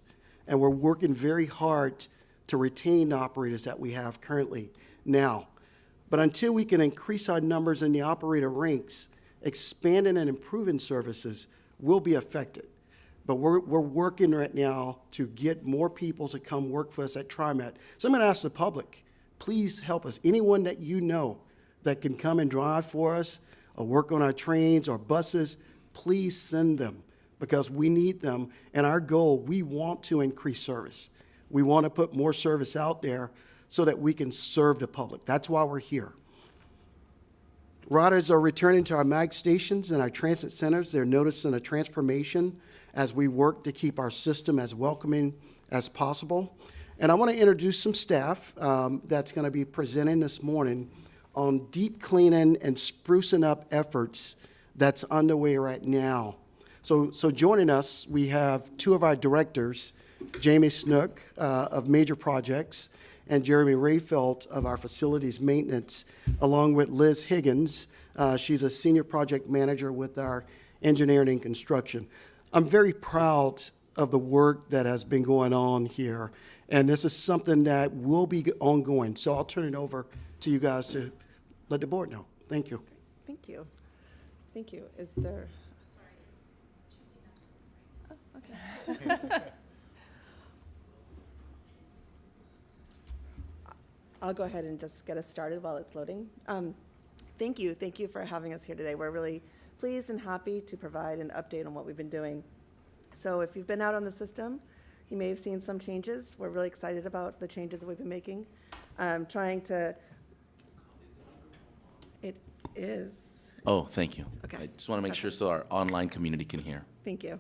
And we're working very hard to retain the operators that we have currently now. But until we can increase our numbers in the operator ranks, expanding and improving services will be affected. But we're working right now to get more people to come work for us at TriMet. So I'm going to ask the public, please help us. Anyone that you know that can come and drive for us or work on our trains or buses, please send them because we need them. And our goal, we want to increase service. We want to put more service out there so that we can serve the public. That's why we're here. Riders are returning to our MAG stations and our transit centers. They're noticing a transformation as we work to keep our system as welcoming as possible. And I want to introduce some staff that's going to be presenting this morning on deep cleaning and sprucing up efforts that's underway right now. So joining us, we have two of our directors, Jamie Snook of Major Projects and Jeremy Rayfelt of our Facilities Maintenance, along with Liz Higgins. She's a Senior Project Manager with our Engineering and Construction. I'm very proud of the work that has been going on here, and this is something that will be ongoing. So I'll turn it over to you guys to let the board know. Thank you. Thank you. Thank you. Is there? Oh, okay. I'll go ahead and just get us started while it's loading. Thank you. Thank you for having us here today. We're really pleased and happy to provide an update on what we've been doing. So if you've been out on the system, you may have seen some changes. We're really excited about the changes that we've been making. It is. Oh, thank you. Okay. I just want to make sure so our online community can hear. Thank you.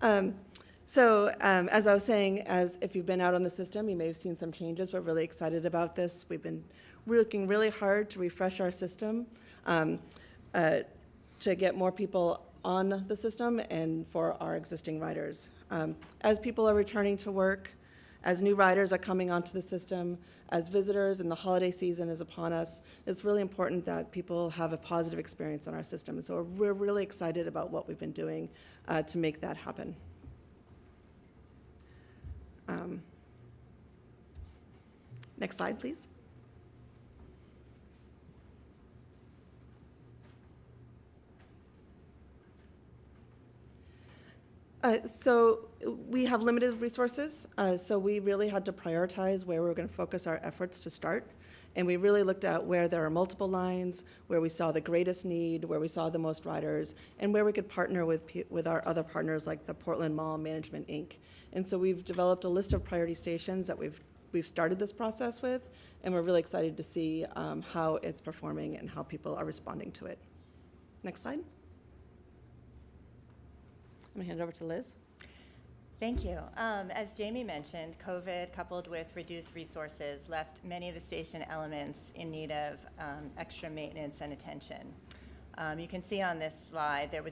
As I was saying, as if you've been out on the system, you may have seen some changes. We're really excited about this. We've been working really hard to refresh our system, to get more people on the system and for our existing riders. As people are returning to work, as new riders are coming onto the system, as visitors and the holiday season is upon us, it's really important that people have a positive experience on our system. And so we're really excited about what we've been doing to make that happen. Next slide, please. So we have limited resources, so we really had to prioritize where we were going to focus our efforts to start. And we really looked at where there are multiple lines, where we saw the greatest need, where we saw the most riders, and where we could partner with our other partners like the Portland Mall Management, Inc. And so we've developed a list of priority stations that we've started this process with, and we're really excited to see how it's performing and how people are responding to it. Next slide. I'm going to hand it over to Liz. Thank you. As Jamie mentioned, COVID coupled with reduced resources left many of the station elements in need of extra maintenance and attention. You can see on this slide there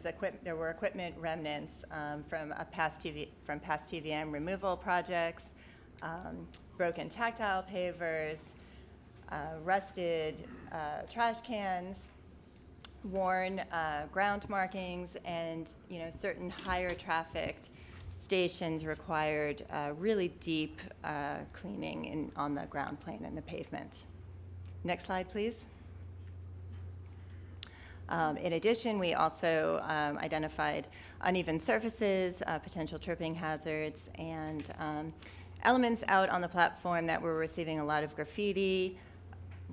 were equipment remnants from past TVM removal projects, broken tactile pavers, rusted trash cans, worn ground markings, and certain higher trafficked stations required really deep cleaning on the ground plane and the pavement. Next slide, please. In addition, we also identified uneven surfaces, potential tripping hazards, and elements out on the platform that were receiving a lot of graffiti.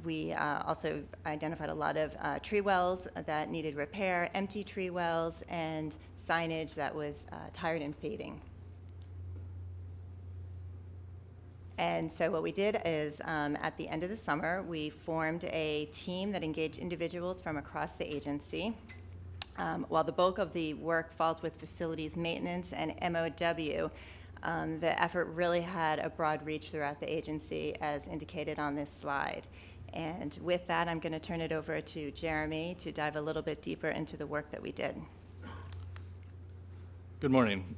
We also identified a lot of tree wells that needed repair, empty tree wells, and signage that was tired and fading. And so what we did is, at the end of the summer, we formed a team that engaged individuals from across the agency. While the bulk of the work falls with facilities maintenance and MOW, the effort really had a broad reach throughout the agency, as indicated on this slide. And with that, I'm going to turn it over to Jeremy to dive a little bit deeper into the work that we did. Good morning.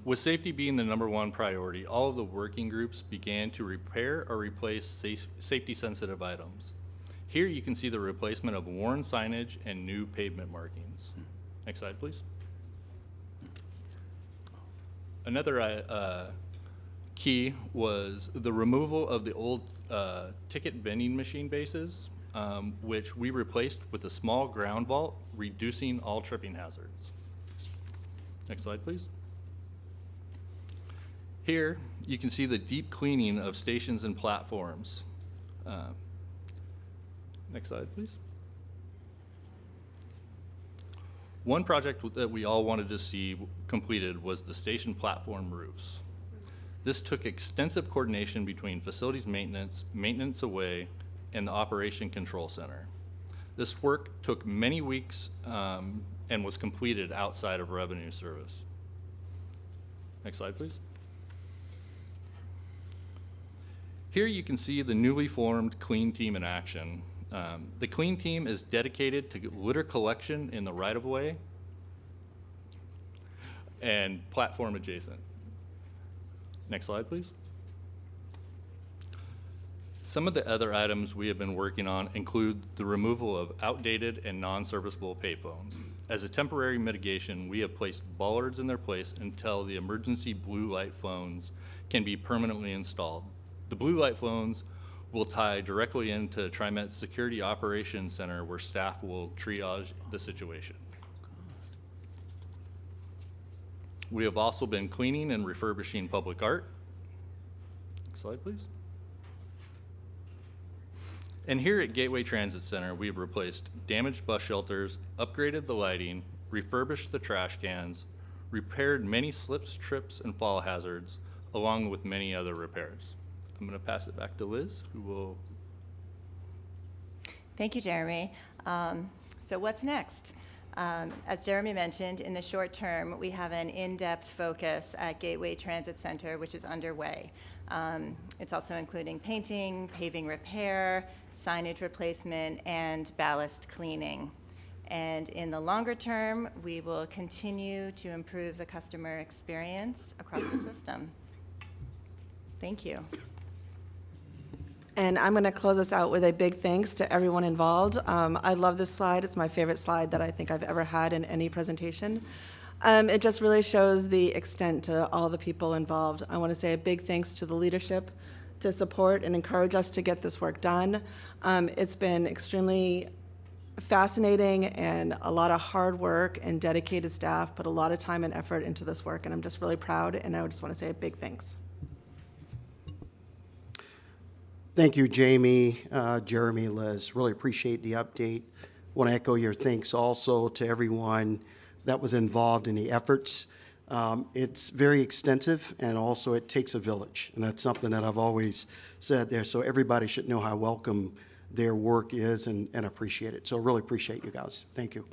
With safety being the #1 priority, all of the working groups began to repair or replace safety-sensitive items. Here you can see the replacement of worn signage and new pavement markings. Next slide, please. Another key was the removal of the old ticket vending machine bases, which we replaced with a small ground vault, reducing all tripping hazards. Next slide, please. Here, you can see the deep cleaning of stations and platforms. Next slide, please. One project that we all wanted to see completed was the station platform roofs. This took extensive coordination between facilities maintenance, maintenance away, and the operation control center. This work took many weeks and was completed outside of revenue service. Next slide, please. Here you can see the newly formed clean team in action. The clean team is dedicated to litter collection in the right-of-way and platform adjacent. Next slide, please. Some of the other items we have been working on include the removal of outdated and non-serviceable payphones. As a temporary mitigation, we have placed bollards in their place until the emergency blue light phones can be permanently installed. The blue light phones will tie directly into TriMet's Security Operations Center, where staff will triage the situation. We have also been cleaning and refurbishing public art. Next slide, please. And here at Gateway Transit Center, we've replaced damaged bus shelters, upgraded the lighting, refurbished the trash cans, repaired many slips, trips, and fall hazards, along with many other repairs. I'm going to pass it back to Liz, who will. Thank you, Jeremy. So what's next? As Jeremy mentioned, in the short term, we have an in-depth focus at Gateway Transit Center, which is underway. It's also including painting, paving repair, signage replacement, and ballast cleaning. And in the longer term, we will continue to improve the customer experience across the system. Thank you. And I'm going to close us out with a big thanks to everyone involved. I love this slide. It's my favorite slide that I think I've ever had in any presentation. It just really shows the extent to all the people involved. I want to say a big thanks to the leadership to support and encourage us to get this work done. It's been extremely fascinating and a lot of hard work, and dedicated staff put a lot of time and effort into this work, and I'm just really proud, and I just want to say a big thanks. Thank you, Jamie, Jeremy, Liz. Really appreciate the update. Want to echo your thanks also to everyone that was involved in the efforts. It's very extensive, and also it takes a village, and that's something that I've always said there. So everybody should know how welcome their work is and appreciate it. So really appreciate you guys. Thank you.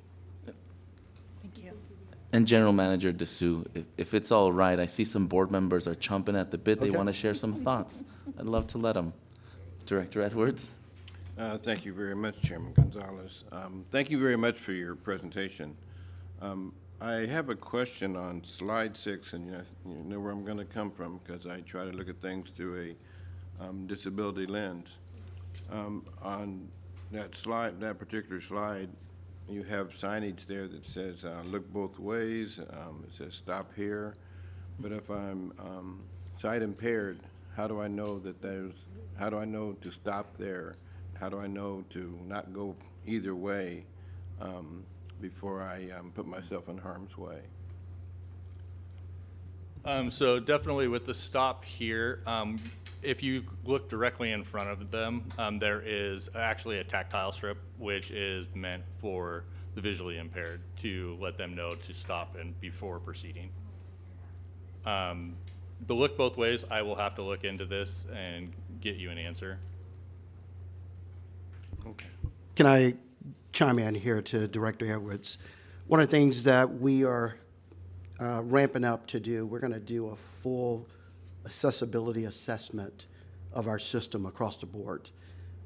Thank you. And General Manager Dessou, if it's all right, I see some board members are chomping at the bit. They Okay. want to share some thoughts. I'd love to let them. Director Edwards. Thank you very much, Chairman Gonzalez. Thank you very much for your presentation. I have a question on slide 6, and you know where I'm going to come from, because I try to look at things through a disability lens. On that slide, that particular slide, you have signage there that says look both ways. It says stop here. But if I'm sight impaired, how do I know that how do I know to stop there? How do I know to not go either way before I put myself in harm's way. So definitely with the stop here, if you look directly in front of them, there is actually a tactile strip which is meant for the visually impaired to let them know to stop and before proceeding. The look both ways, I will have to look into this and get you an answer. Okay. Can I chime in here to Director Edwards? One of the things that we are ramping up to do, we're going to do a full accessibility assessment of our system across the board.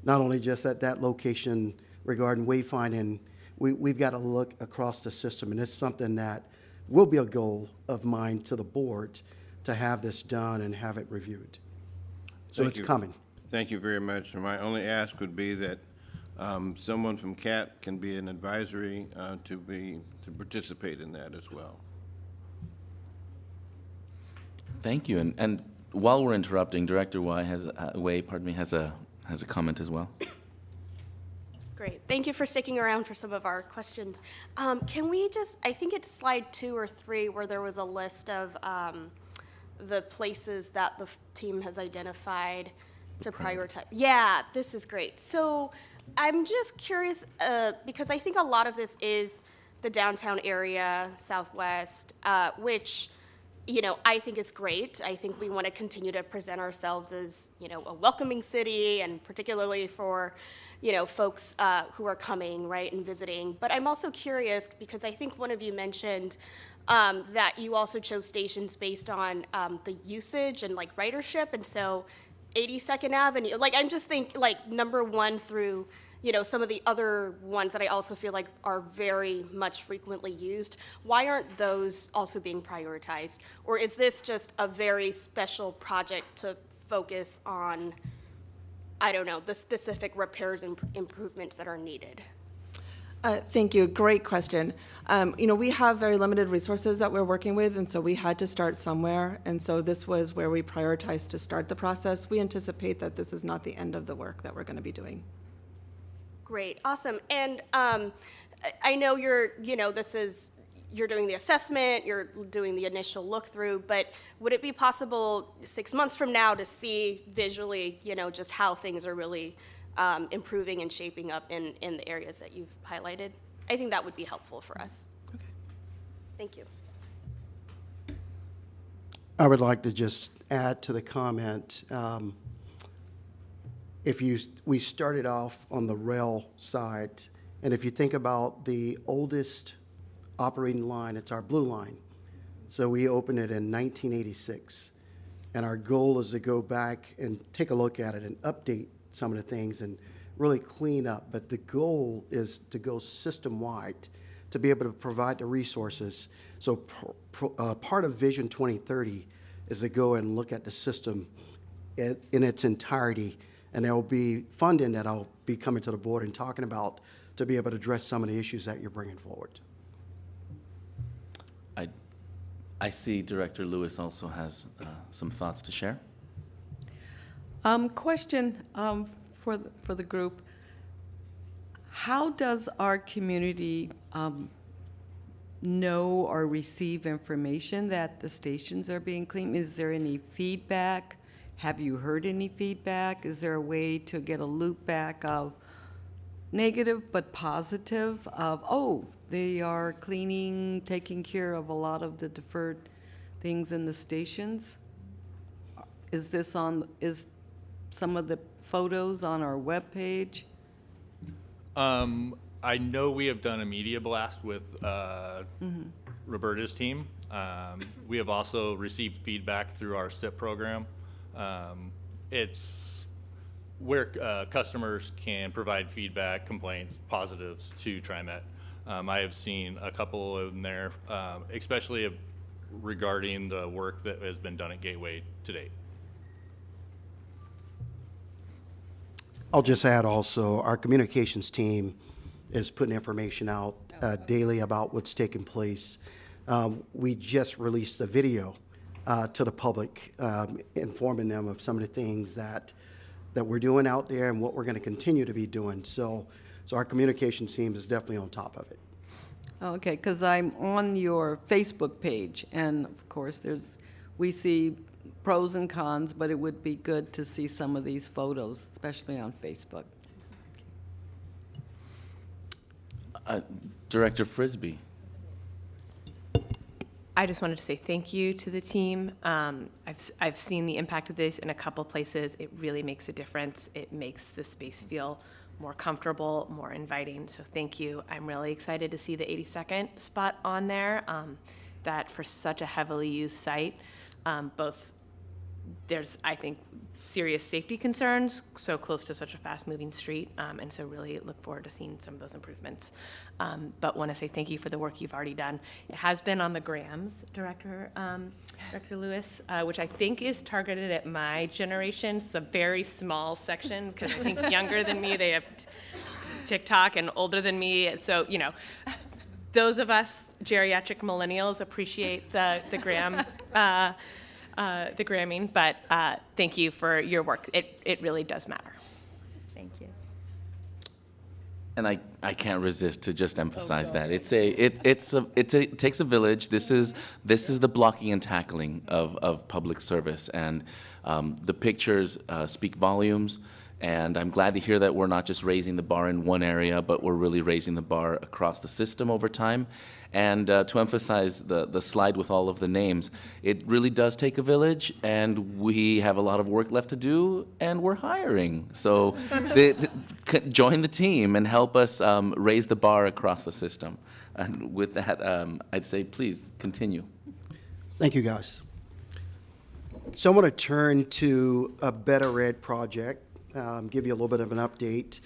Not only just at that location regarding wayfinding, we've got to look across the system, and it's something that will be a goal of mine to the board to have this done and have it reviewed. So Thank it's you. coming. Thank you very much. And my only ask would be that someone from CAT can be an advisory to participate in that as well. Thank you. And while we're interrupting, Director Wei has a comment as well. Great. Thank you for sticking around for some of our questions. Can we just, I think it's slide 2 or 3 where there was a list of the places that the team has identified to prioritize. Yeah, this is great. So I'm just curious, because I think a lot of this is the downtown area, Southwest, which, you know, I think is great. I think we want to continue to present ourselves as, you know, a welcoming city, and particularly for, you know, folks who are coming, right, and visiting. But I'm also curious, because I think one of you mentioned that you also chose stations based on the usage and, like, ridership, and so 82nd Avenue, like, I'm just thinking, like, number 1 through, you know, some of the other ones that I also feel like are very much frequently used. Why aren't those also being prioritized? Or is this just a very special project to focus on, I don't know, the specific repairs and improvements that are needed? Thank you. Great question. You know, we have very limited resources that we're working with, and so we had to start somewhere. And so this was where we prioritized to start the process. We anticipate that this is not the end of the work that we're going to be doing. Great, awesome. And I know you're doing the assessment, you're doing the initial look through, but would it be possible 6 months from now to see visually, you know, just how things are really improving and shaping up in the areas that you've highlighted? I think that would be helpful for us. Okay. Thank you. I would like to just add to the comment. We started off on the rail side, and if you think about the oldest operating line, it's our blue line. So we opened it in 1986, and our goal is to go back and take a look at it and update some of the things and really clean up. But the goal is to go system-wide to be able to provide the resources. So part of Vision 2030 is to go and look at the system in its entirety. And there will be funding that I'll be coming to the board and talking about to be able to address some of the issues that you're bringing forward. I see Director Lewis also has some thoughts to share. Question for the group. How does our community know or receive information that the stations are being cleaned? Is there any feedback? Have you heard any feedback? Is there a way to get a loop back of negative but positive of, oh, they are cleaning, taking care of a lot of the deferred things in the stations? Is some of the photos on our webpage? I know we have done a media blast with Roberta's team. We have also received feedback through our SIP program. It's where customers can provide feedback, complaints, positives to TriMet. I have seen a couple of them there, especially regarding the work that has been done at Gateway to date. I'll just add also, our communications team is putting information out daily about what's taking place. We just released a video to the public, informing them of some of the things that we're doing out there and what we're going to continue to be doing. So So our communications team is definitely on top of it. Okay, because I'm on your Facebook page, and of course, we see pros and cons, but it would be good to see some of these photos, especially on Facebook. Director Frisbee. I just wanted to say thank you to the team. I've seen the impact of this in a couple places. It really makes a difference. It makes the space feel more comfortable, more inviting. So thank you. I'm really excited to see the 82nd spot on there. That for such a heavily used site, both there's, I think, serious safety concerns so close to such a fast-moving street, and so really look forward to seeing some of those improvements. But want to say thank you for the work you've already done. It has been on the grams, Director Lewis, which I think is targeted at my generation. It's a very small section because I think younger than me, they have TikTok, and older than me, so, you know, those of us geriatric millennials appreciate the gram. The Gramming, but thank you for your work. It really does matter. Thank you. And I can't resist to just emphasize that it takes a village. This is the blocking and tackling of public service, and the pictures speak volumes. And I'm glad to hear that we're not just raising the bar in one area, but we're really raising the bar across the system over time. And to emphasize the slide with all of the names, it really does take a village, and we have a lot of work left to do, and we're hiring. So join the team and help us raise the bar across the system. And with that, I'd say please continue. Thank you, guys. So I want to turn to a Better Ed project, give you a little bit of an update.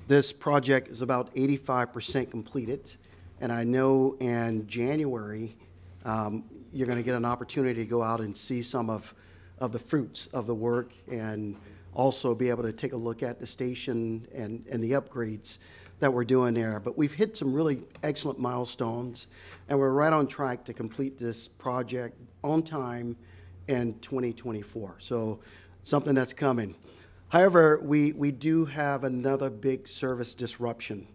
This project is about 85% completed. And I know in January, you're going to get an opportunity to go out and see some of the fruits of the work, and also be able to take a look at the station and the upgrades that we're doing there. But we've hit some really excellent milestones, and we're right on track to complete this project on time in 2024. So something that's coming. However, we do have another big service disruption.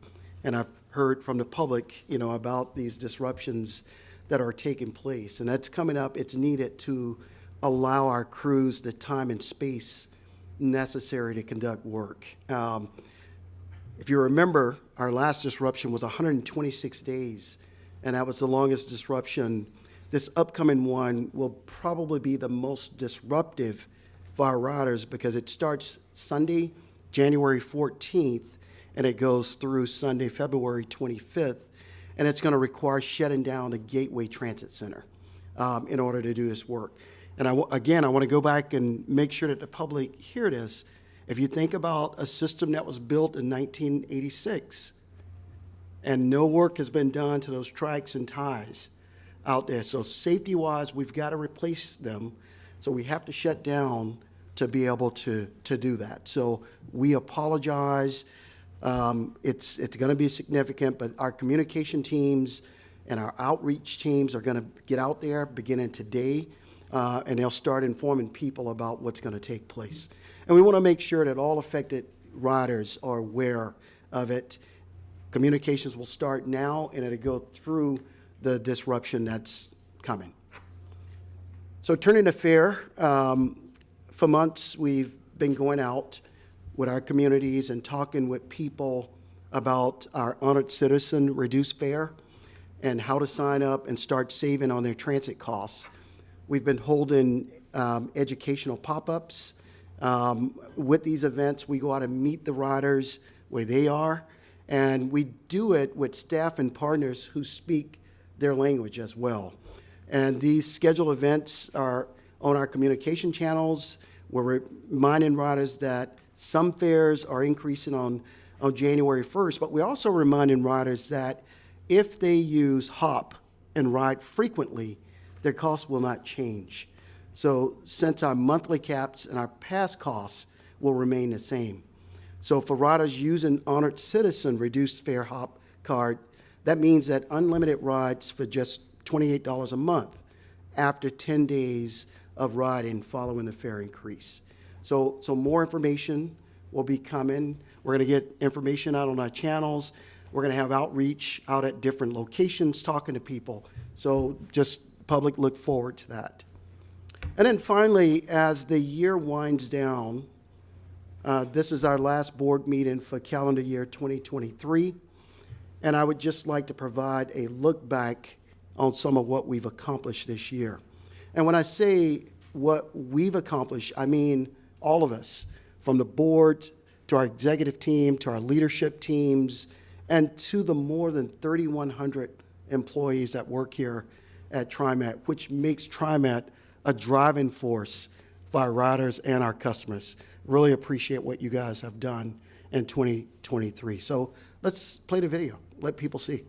And I've heard from the public, you know, about these disruptions that are taking place. And that's coming up. It's needed to allow our crews the time and space necessary to conduct work. If you remember, our last disruption was 126 days, and that was the longest disruption. This upcoming one will probably be the most disruptive for our riders because it starts Sunday, January 14th, and it goes through Sunday, February 25th, and it's going to require shutting down the Gateway Transit Center in order to do this work. And again, I want to go back and make sure that the public hear this. If you think about a system that was built in 1986, and no work has been done to those tracks and ties out there, so safety-wise, we've got to replace them, so we have to shut down to be able to do that. So we apologize. It's going to be significant, but our communication teams and our outreach teams are going to get out there beginning today, and they'll start informing people about what's going to take place. And we want to make sure that all affected riders are aware of it. Communications will start now, and it'll go through the disruption that's coming. So turning to fare, for months we've been going out with our communities and talking with people about our honored citizen reduced fare and how to sign up and start saving on their transit costs. We've been holding educational pop-ups. With these events, we go out and meet the riders where they are, and we do it with staff and partners who speak their language as well. And these scheduled events are on our communication channels. We're reminding riders that some fares are increasing on January 1st, but we're also reminding riders that if they use HOP and ride frequently, their costs will not change. So since our monthly caps and our past costs will remain the same. So for riders using Honored Citizen reduced fare HOP card, that means that unlimited rides for just $28 a month after 10 days of riding following the fare increase. So more information will be coming. We're going to get information out on our channels. We're going to have outreach out at different locations talking to people. So just public look forward to that. And then finally, as the year winds down, this is our last board meeting for calendar year 2023. And I would just like to provide a look back on some of what we've accomplished this year. And when I say what we've accomplished, I mean all of us, from the board to our executive team, to our leadership teams, and to the more than 3,100 employees that work here at TriMet, which makes TriMet a driving force for our riders and our customers. Really appreciate what you guys have done in 2023. So let's play the video, let people see.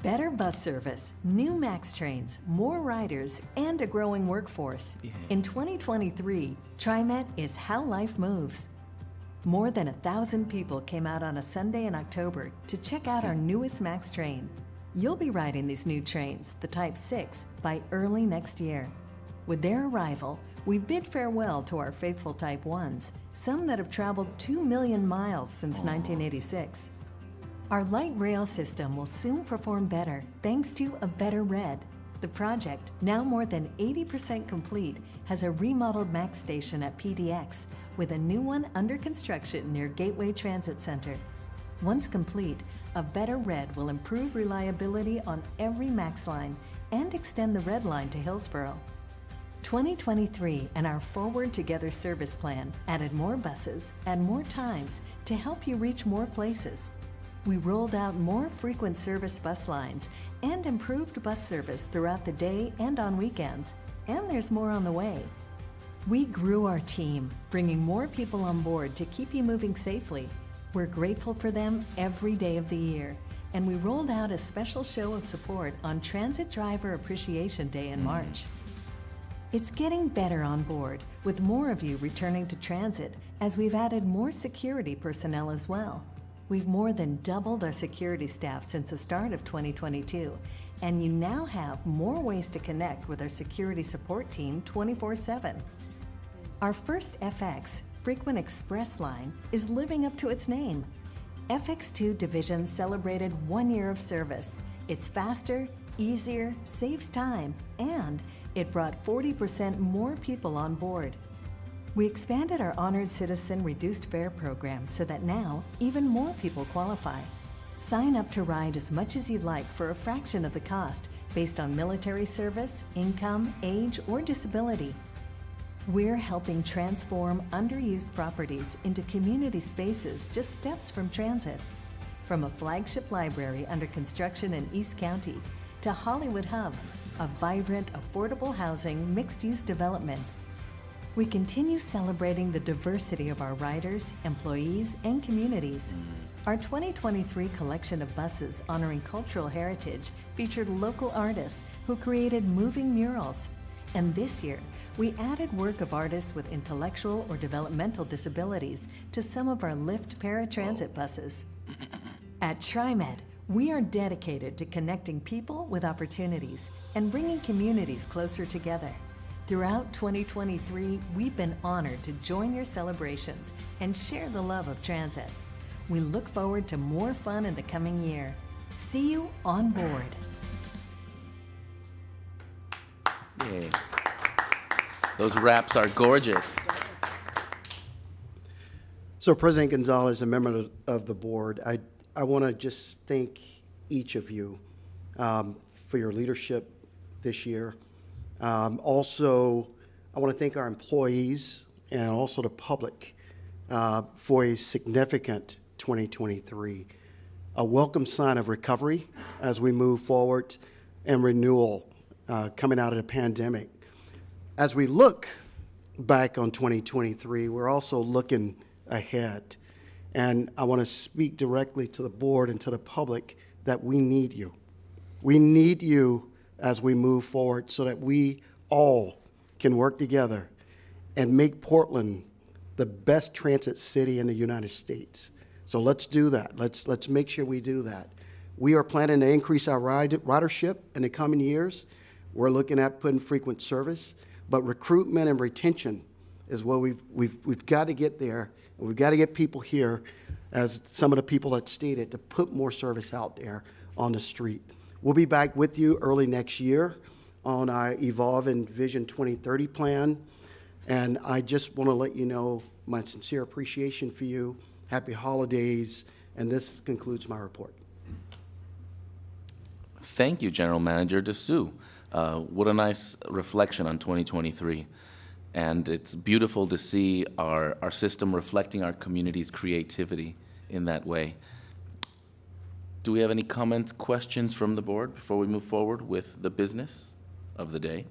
Better bus service, new MAX trains, more riders, and a growing workforce. In 2023, TriMet is how life moves. More than 1,000 people came out on a Sunday in October to check out our newest MAX train. You'll be riding these new trains, the Type 6, by early next year. With their arrival, we bid farewell to our faithful Type 1s, some that have traveled 2 million miles since 1986. Our light rail system will soon perform better thanks to a better red. The project, now more than 80% complete, has a remodeled MAX station at PDX with a new one under construction near Gateway Transit Center. Once complete, a better red will improve reliability on every MAX line and extend the red line to Hillsborough. 2023 and our Forward Together service plan added more buses and more times to help you reach more places. We rolled out more frequent service bus lines and improved bus service throughout the day and on weekends, and there's more on the way. We grew our team, bringing more people on board to keep you moving safely. We're grateful for them every day of the year, and we rolled out a special show of support on Transit Driver Appreciation Day in March. It's getting better on board, with more of you returning to transit as we've added more security personnel as well. We've more than doubled our security staff since the start of 2022, and you now have more ways to connect with our security support team 24/7. Our first FX, Frequent Express line, is living up to its name. FX2 Division celebrated 1 year of service. It's faster, easier, saves time, and it brought 40% more people on board. We expanded our Honored Citizen Reduced Fare program so that now even more people qualify. Sign up to ride as much as you'd like for a fraction of the cost based on military service, income, age, or disability. We're helping transform underused properties into community spaces just steps from transit. From a flagship library under construction in East County to Hollywood Hub, a vibrant, affordable housing mixed-use development. We continue celebrating the diversity of our riders, employees, and communities. Our 2023 collection of buses honoring cultural heritage featured local artists who created moving murals. And this year, we added work of artists with intellectual or developmental disabilities to some of our Lyft paratransit buses. At TriMet, we are dedicated to connecting people with opportunities and bringing communities closer together. Throughout 2023, we've been honored to join your celebrations and share the love of transit. We look forward to more fun in the coming year. See you on board. Yay. Those raps are gorgeous. So President Gonzalez, a member of the board, I want to just thank each of you for your leadership this year. Also, I want to thank our employees and also the public for a significant 2023, a welcome sign of recovery as we move forward and renewal coming out of the pandemic. As we look back on 2023, we're also looking ahead. And I want to speak directly to the board and to the public that we need you. We need you as we move forward so that we all can work together and make Portland the best transit city in the United States. So let's do that. Let's make sure we do that. We are planning to increase our ridership in the coming years. We're looking at putting frequent service, but recruitment and retention is what we've got to get there. And we've got to get people here as some of the people had stated, to put more service out there on the street. We'll be back with you early next year on our Evolve and Vision 2030 plan. And I just want to let you know my sincere appreciation for you. Happy holidays. And this concludes my report. Thank you, General Manager Dessou. What a nice reflection on 2023. And it's beautiful to see our system reflecting our community's creativity in that way. Do we have any comments, questions from the board before we move forward with the business of the day?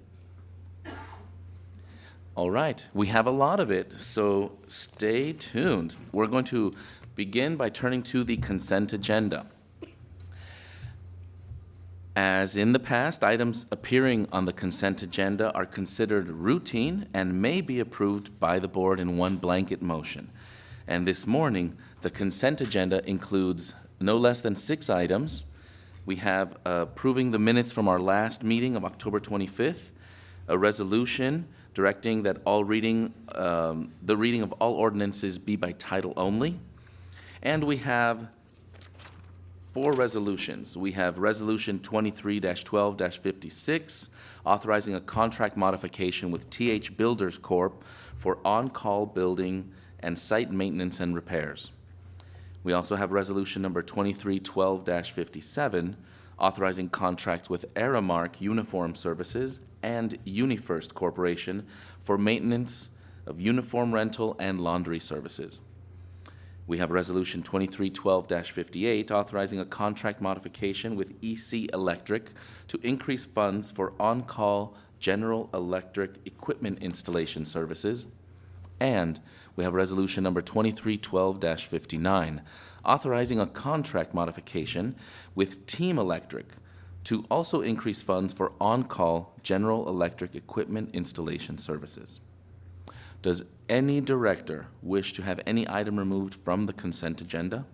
All right, we have a lot of it, so stay tuned. We're going to begin by turning to the consent agenda. As in the past, items appearing on the consent agenda are considered routine and may be approved by the board in one blanket motion. And this morning, the consent agenda includes no less than 6 items. We have approving the minutes from our last meeting of October 25th, a resolution directing that the reading of all ordinances be by title only, and we have 4 resolutions. We have Resolution 23-12-56, authorizing a contract modification with TH Builders Corp. For on-call building and site maintenance and repairs. We also have Resolution number 23-12-57, authorizing contracts with Aramark Uniform Services and UniFirst Corporation for maintenance of uniform rental and laundry services. We have Resolution 23-12-58, authorizing a contract modification with EC Electric to increase funds for on-call general electric equipment installation services. And we have Resolution number 23-12-59, authorizing a contract modification with Team Electric to also increase funds for on-call general electric equipment installation services. Does any director wish to have any item removed from the consent agenda?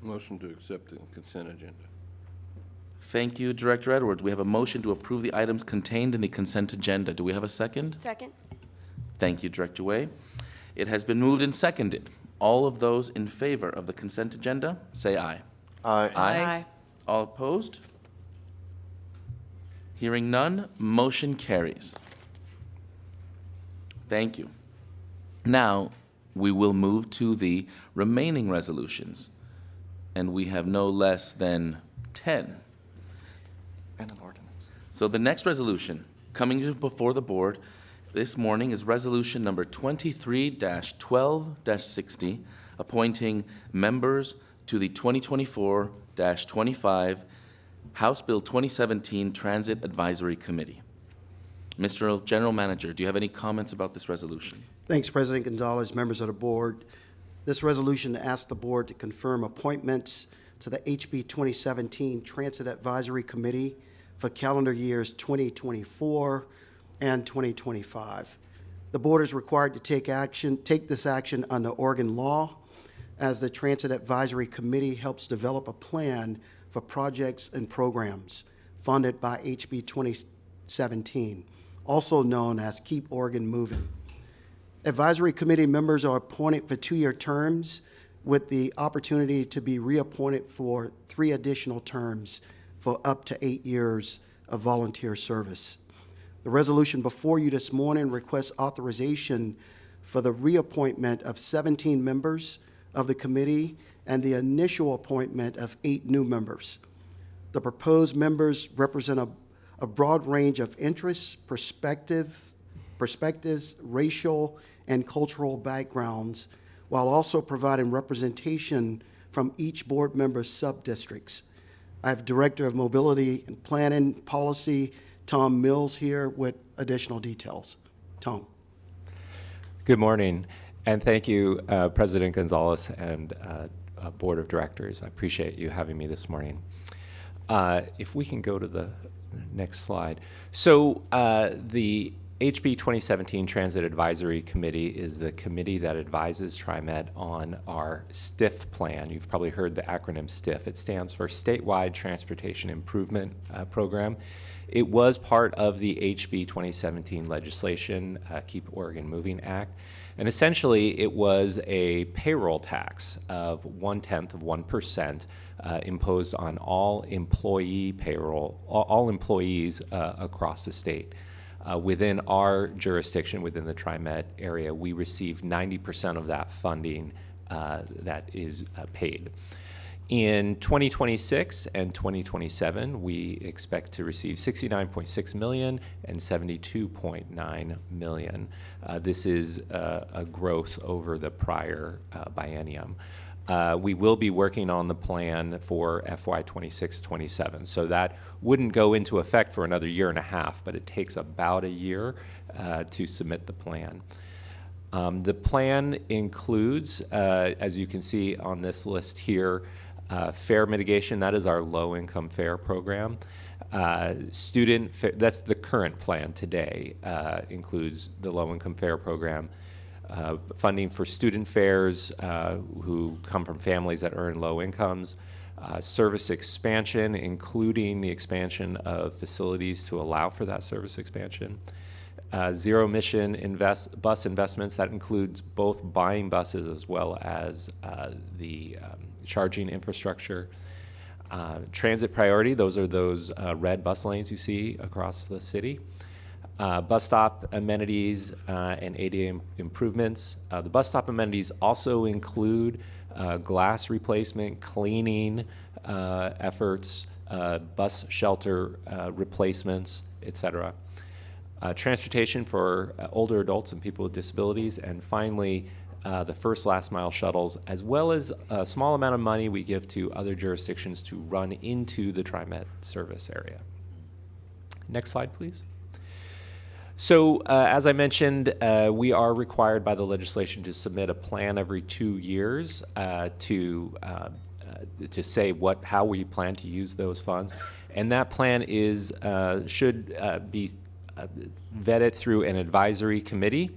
Motion to accept the consent agenda. Thank you, Director Edwards. We have a motion to approve the items contained in the consent agenda. Do we have a second? Second. Thank you, Director Way. It has been moved and seconded. All of those in favor of the consent agenda, say aye. Aye. Aye. All opposed? Hearing none, motion carries. Thank you. Now, we will move to the remaining resolutions, and we have no less than 10. And an ordinance. So the next resolution coming before the board this morning is Resolution number 23-12-60, appointing members to the 2024-25 House Bill 2017 Transit Advisory Committee. Mr. General Manager, do you have any comments about this resolution? Thanks, President Gonzalez, members of the board. This resolution asks the board to confirm appointments to the HB 2017 Transit Advisory Committee for calendar years 2024 and 2025. The board is required to take this action under Oregon law, as the Transit Advisory Committee helps develop a plan for projects and programs funded by HB 2017, also known as Keep Oregon Moving. Advisory committee members are appointed for 2-year terms with the opportunity to be reappointed for 3 additional terms for up to 8 years of volunteer service. The resolution before you this morning requests authorization for the reappointment of 17 members of the committee and the initial appointment of 8 new members. The proposed members represent a broad range of interests, perspectives, racial and cultural backgrounds, while also providing representation from each board member's sub-districts. I have Director of Mobility and Planning Policy, Tom Mills, here with additional details. Tom. Good morning, and thank you, President Gonzalez and Board of Directors. I appreciate you having me this morning. If we can go to the next slide. So the HB 2017 Transit Advisory Committee is the committee that advises TriMet on our STIF plan. You've probably heard the acronym STIF. It stands for Statewide Transportation Improvement Program. It was part of the HB 2017 legislation, Keep Oregon Moving Act. And essentially, it was a payroll tax of 1/10% imposed on all employee payroll, all employees across the state. Within our jurisdiction, within the TriMet area, we receive 90% of that funding that is paid. In 2026 and 2027, we expect to receive $69.6 million and $72.9 million. This is a growth over the prior biennium. We will be working on the plan for FY 26-27. So that wouldn't go into effect for another year and a half, but it takes about a year to submit the plan. The plan includes, as you can see on this list here, fare mitigation. That is our low-income fare program. That's the current plan today, includes the low-income fare program. Funding for student fares who come from families that earn low incomes, service expansion, including the expansion of facilities to allow for that service expansion, zero-emission bus investments. That includes both buying buses as well as the charging infrastructure. Transit priority, those are those red bus lanes you see across the city. Bus stop amenities and ADA improvements. The bus stop amenities also include glass replacement, cleaning efforts, bus shelter replacements, etc. Transportation for older adults and people with disabilities, and finally, the first last mile shuttles, as well as a small amount of money we give to other jurisdictions to run into the TriMet service area. Next slide, please. So as I mentioned, we are required by the legislation to submit a plan every 2 years to say how we plan to use those funds. And that plan should be vetted through an advisory committee.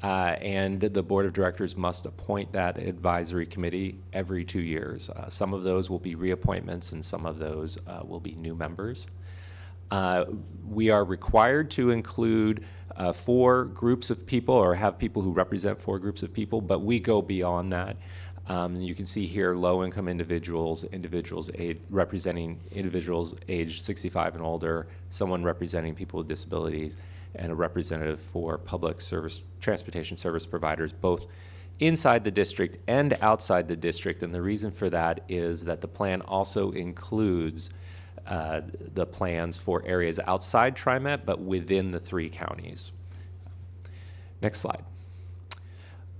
And the board of directors must appoint that advisory committee every 2 years. Some of those will be reappointments and some of those will be new members. We are required to include 4 groups of people or have people who represent 4 groups of people, but we go beyond that. You can see here low-income individuals, representing individuals aged 65 and older, someone representing people with disabilities, and a representative for public service transportation service providers, both inside the district and outside the district. And the reason for that is that the plan also includes the plans for areas outside TriMet, but within the 3 counties. Next slide.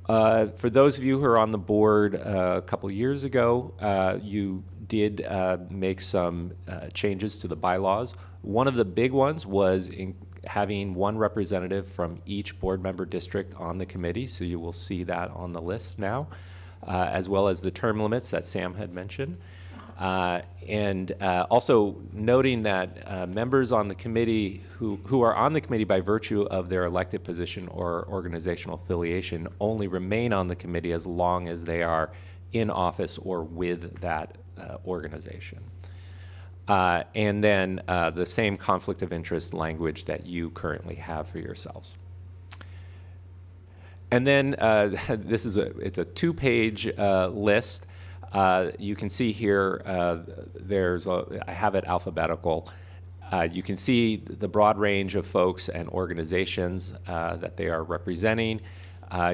For those of you who are on the board a couple years ago, you did make some changes to the bylaws. One of the big ones was having 1 representative from each board member district on the committee, so you will see that on the list now, as well as the term limits that Sam had mentioned. And also noting that members on the committee who are on the committee by virtue of their elected position or organizational affiliation only remain on the committee as long as they are in office or with that organization. And then the same conflict of interest language that you currently have for yourselves. And then it's a 2-page list. You can see here, I have it alphabetical. You can see the broad range of folks and organizations that they are representing.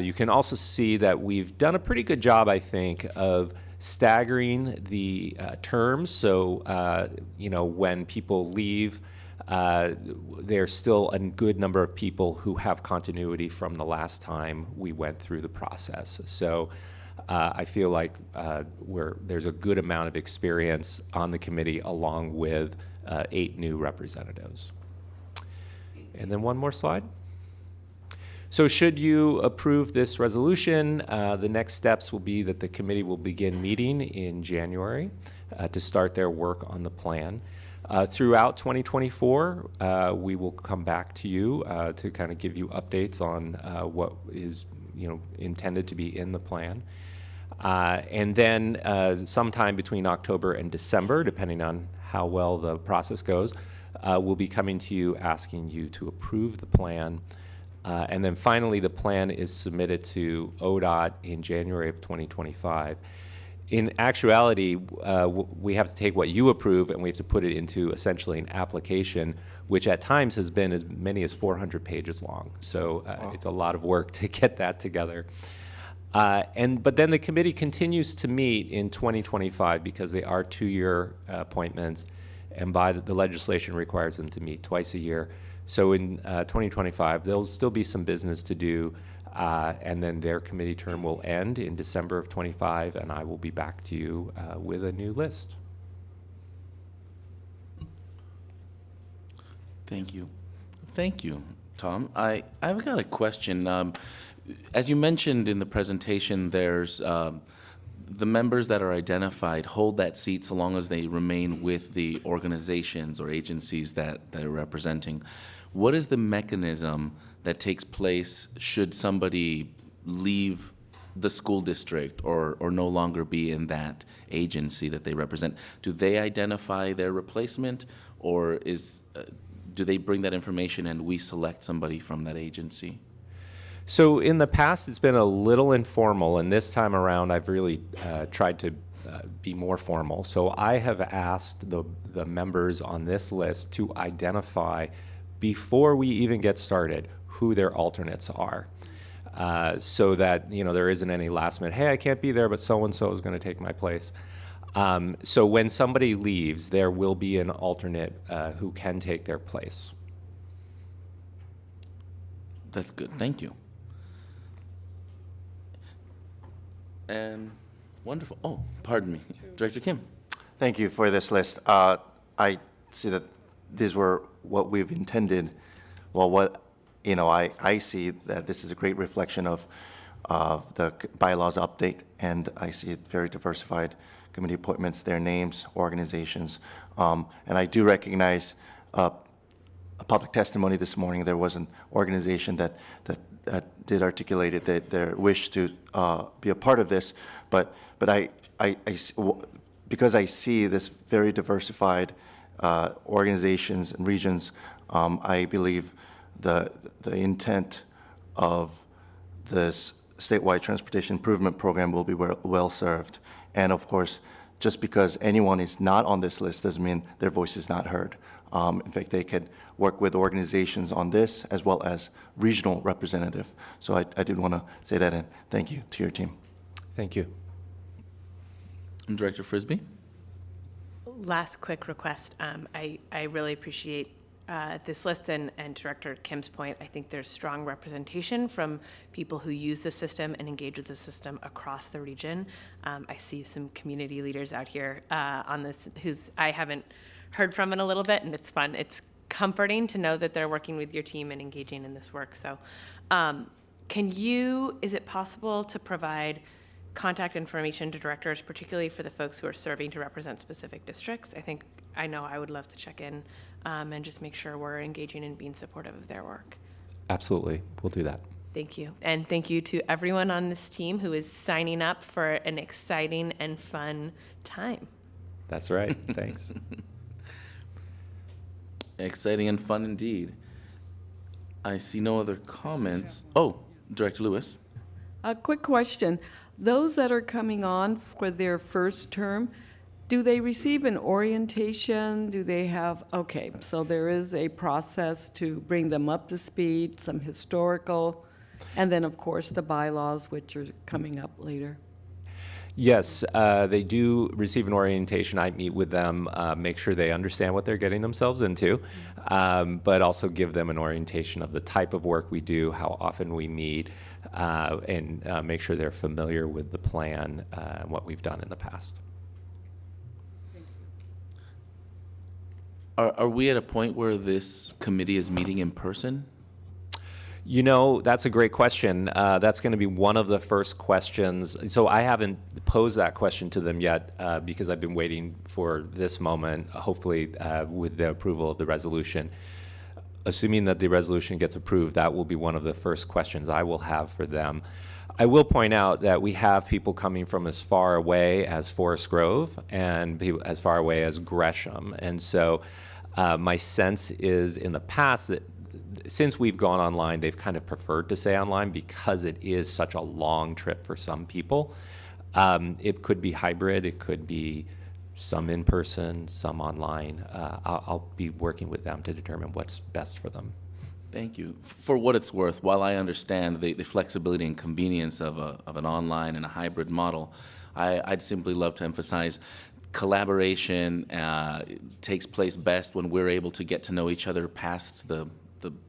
You can also see that we've done a pretty good job, I think, of staggering the terms. So, when people leave, there's still a good number of people who have continuity from the last time we went through the process. So I feel like there's a good amount of experience on the committee along with 8 new representatives. And then one more slide. So should you approve this resolution, the next steps will be that the committee will begin meeting in January to start their work on the plan. Throughout 2024, we will come back to you to kind of give you updates on what is intended to be in the plan. And then sometime between October and December, depending on how well the process goes, we'll be coming to you asking you to approve the plan. And then finally, the plan is submitted to ODOT in January of 2025. In actuality, we have to take what you approve and we have to put it into essentially an application, which at times has been as many as 400 pages long. So it's a lot of work to get that together. But then the committee continues to meet in 2025 because they are 2-year appointments, and by the legislation requires them to meet twice a year. So in 2025, there'll still be some business to do, and then their committee term will end in December of 25, and I will be back to you with a new list. Thank you. Thank you, Tom. I've got a question. As you mentioned in the presentation, there's the members that are identified hold that seat so long as they remain with the organizations or agencies that they're representing. What is the mechanism that takes place should somebody leave the school district or no longer be in that agency that they represent? Do they identify their replacement, or do they bring that information and we select somebody from that agency? So in the past, it's been a little informal, and this time around, I've really tried to be more formal. So I have asked the members on this list to identify, before we even get started, who their alternates are, so that there isn't any last minute, hey, I can't be there, but so-and-so is going to take my place. So when somebody leaves, there will be an alternate who can take their place. That's good. Thank you. And wonderful. Oh, pardon me. Director Kim. Thank you for this list. I see that these were what we've intended. Well, I see that this is a great reflection of the bylaws update, and I see it very diversified committee appointments, their names, organizations. And I do recognize a public testimony this morning. There was an organization that did articulate it, their wish to be a part of this, but because I see this very diversified organizations and regions, I believe the intent of this statewide transportation improvement program will be well served. And of course, just because anyone is not on this list doesn't mean their voice is not heard. In fact, they could work with organizations on this as well as regional representative. So I did want to say that, and thank you to your team. Thank you. And Director Frisbee? Last quick request. I really appreciate this list, and Director Kim's point. I think there's strong representation from people who use the system and engage with the system across the region. I see some community leaders out here on this who's I haven't heard from in a little bit, and it's fun. It's comforting to know that they're working with your team and engaging in this work. So is it possible to provide contact information to directors, particularly for the folks who are serving to represent specific districts? I know I would love to check in and just make sure we're engaging and being supportive of their work. Absolutely. We'll do that. Thank you. And thank you to everyone on this team who is signing up for an exciting and fun time. That's right. Thanks. Exciting and fun indeed. I see no other comments. Oh, Director Lewis. A quick question. Those that are coming on for their first term, do they receive an orientation? Do they have, okay, so there is a process to bring them up to speed, some historical, and then of course the bylaws, which are coming up later. Yes, they do receive an orientation. I meet with them, make sure they understand what they're getting themselves into, but also give them an orientation of the type of work we do, how often we meet, and make sure they're familiar with the plan and what we've done in the past. Are we at a point where this committee is meeting in person? You know, that's a great question. That's going to be one of the first questions. So I haven't posed that question to them yet because I've been waiting for this moment, hopefully with the approval of the resolution. Assuming that the resolution gets approved, that will be one of the first questions I will have for them. I will point out that we have people coming from as far away as Forest Grove and people as far away as Gresham. And so my sense is in the past that since we've gone online, they've kind of preferred to stay online because it is such a long trip for some people. It could be hybrid, it could be some in person, some online. I'll be working with them to determine what's best for them. Thank you. For what it's worth, while I understand the flexibility and convenience of an online and a hybrid model, I'd simply love to emphasize collaboration takes place best when we're able to get to know each other past the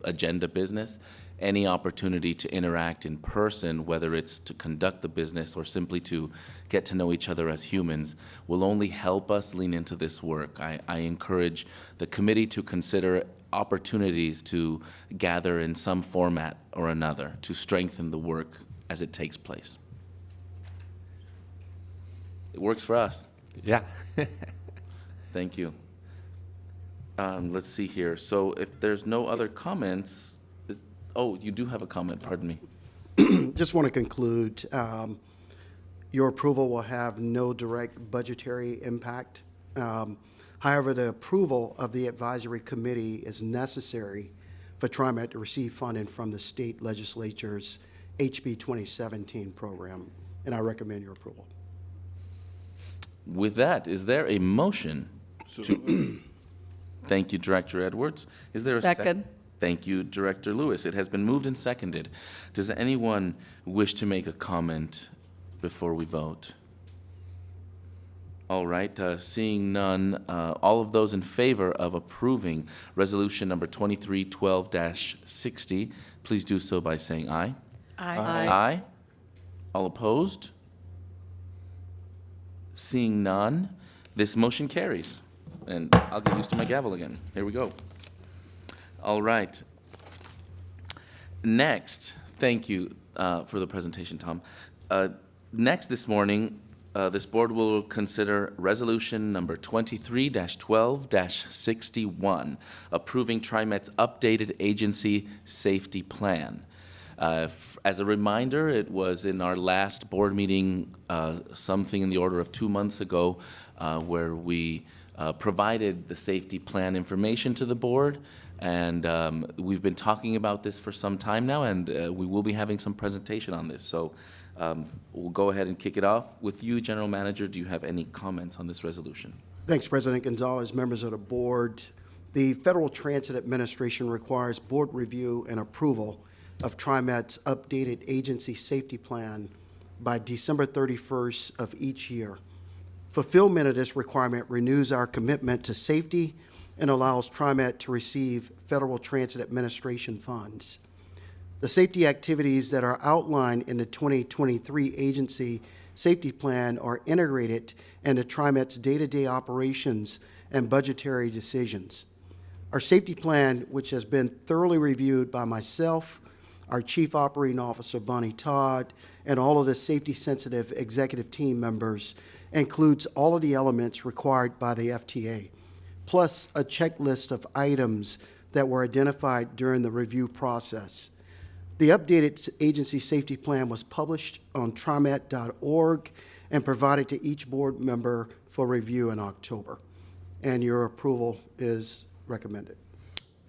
agenda business. Any opportunity to interact in person, whether it's to conduct the business or simply to get to know each other as humans, will only help us lean into this work. I encourage the committee to consider opportunities to gather in some format or another to strengthen the work as it takes place. It works for us. Yeah. Thank you. Let's see here. So if there's no other comments, oh, you do have a comment, pardon me. Just want to conclude, your approval will have no direct budgetary impact. However, the approval of the advisory committee is necessary for TriMet to receive funding from the state legislature's HB 2017 program, and I recommend your approval. With that, is there a motion? Thank you, Director Edwards. Is there a Second. Thank you, Director Lewis. It has been moved and seconded. Does anyone wish to make a comment before we vote? All right, seeing none, all of those in favor of approving resolution number 2312-60, please do so by saying aye. Aye. Aye. All opposed? Seeing none, this motion carries. And I'll get used to my gavel again. Here we go. All right. Next, thank you for the presentation, Tom. Next this morning, this board will consider resolution number 23-12-61, approving TriMet's updated agency safety plan. As a reminder, it was in our last board meeting, something in the order of 2 months ago, where we provided the safety plan information to the board, and we've been talking about this for some time now, and we will be having some presentation on this. So we'll go ahead and kick it off with you, General Manager. Do you have any comments on this resolution? Thanks, President Gonzalez, members of the board. The Federal Transit Administration requires board review and approval of TriMet's updated agency safety plan by December 31st of each year. Fulfillment of this requirement renews our commitment to safety and allows TriMet to receive Federal Transit Administration funds. The safety activities that are outlined in the 2023 agency safety plan are integrated into TriMet's day-to-day operations and budgetary decisions. Our safety plan, which has been thoroughly reviewed by myself, our Chief Operating Officer, Bonnie Todd, and all of the safety-sensitive executive team members, includes all of the elements required by the FTA, plus a checklist of items that were identified during the review process. The updated agency safety plan was published on TriMet.org and provided to each board member for review in October. And your approval is recommended.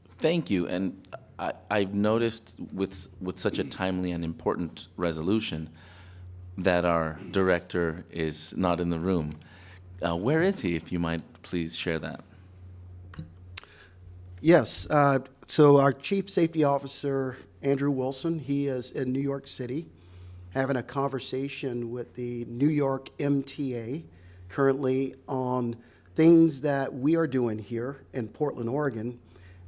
Thank you. And I've noticed with such a timely and important resolution that our director is not in the room. Where is he, if you might please share that? Yes, so our Chief Safety Officer, Andrew Wilson, he is in New York City having a conversation with the New York MTA currently on things that we are doing here in Portland, Oregon,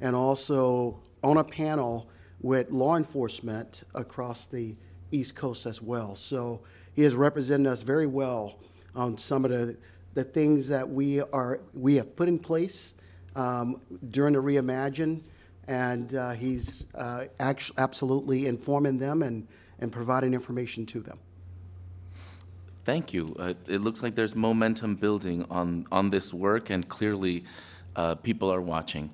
and also on a panel with law enforcement across the East Coast as well. So he has represented us very well on some of the things that we have put in place during the Reimagine, and he's absolutely informing them and providing information to them. Thank you. It looks like there's momentum building on this work, and clearly people are watching.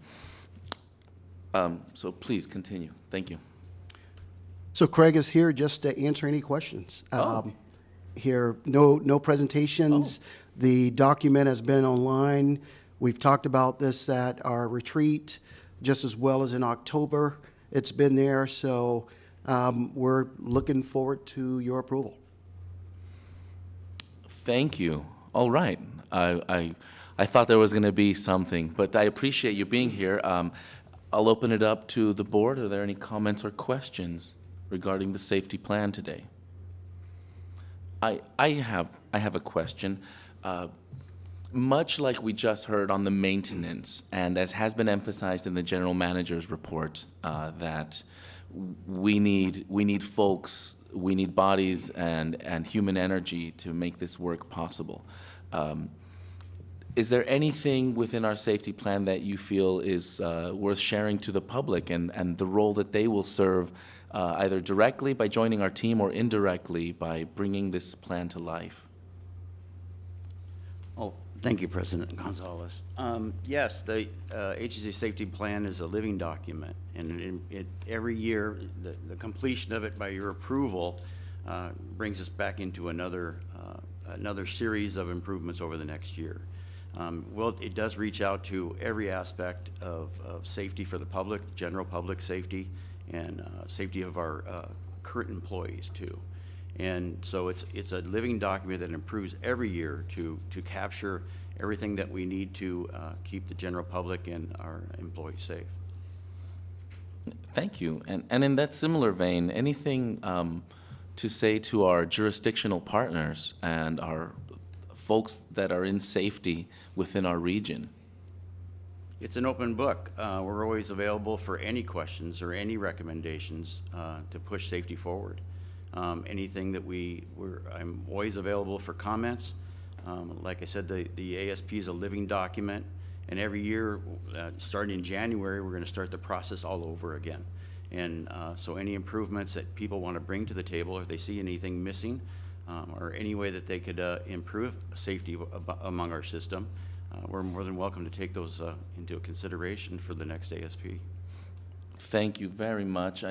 So please continue. Thank you. So Craig is here just to answer any questions. Here, no presentations. The document has been online. We've talked about this at our retreat, just as well as in October. It's been there, so we're looking forward to your approval. Thank you. All right. I thought there was going to be something, but I appreciate you being here. I'll open it up to the board. Are there any comments or questions regarding the safety plan today? I have a question. Much like we just heard on the maintenance, and as has been emphasized in the general manager's report, that we need folks, we need bodies and human energy to make this work possible. Is there anything within our safety plan that you feel is worth sharing to the public, and the role that they will serve either directly by joining our team or indirectly by bringing this plan to life? Oh, thank you, President Gonzalez. Yes, the agency safety plan is a living document, and every year, the completion of it by your approval brings us back into another series of improvements over the next year. Well, it does reach out to every aspect of safety for the public, general public safety, and safety of our current employees too. And so it's a living document that improves every year to capture everything that we need to keep the general public and our employees safe. Thank you. And in that similar vein, anything to say to our jurisdictional partners and our folks that are in safety within our region? It's an open book. We're always available for any questions or any recommendations to push safety forward. Anything that I'm always available for comments. Like I said, the ASP is a living document, and every year, starting in January, we're going to start the process all over again. And so any improvements that people want to bring to the table, if they see anything missing, or any way that they could improve safety among our system, we're more than welcome to take those into consideration for the next ASP. Thank you very much.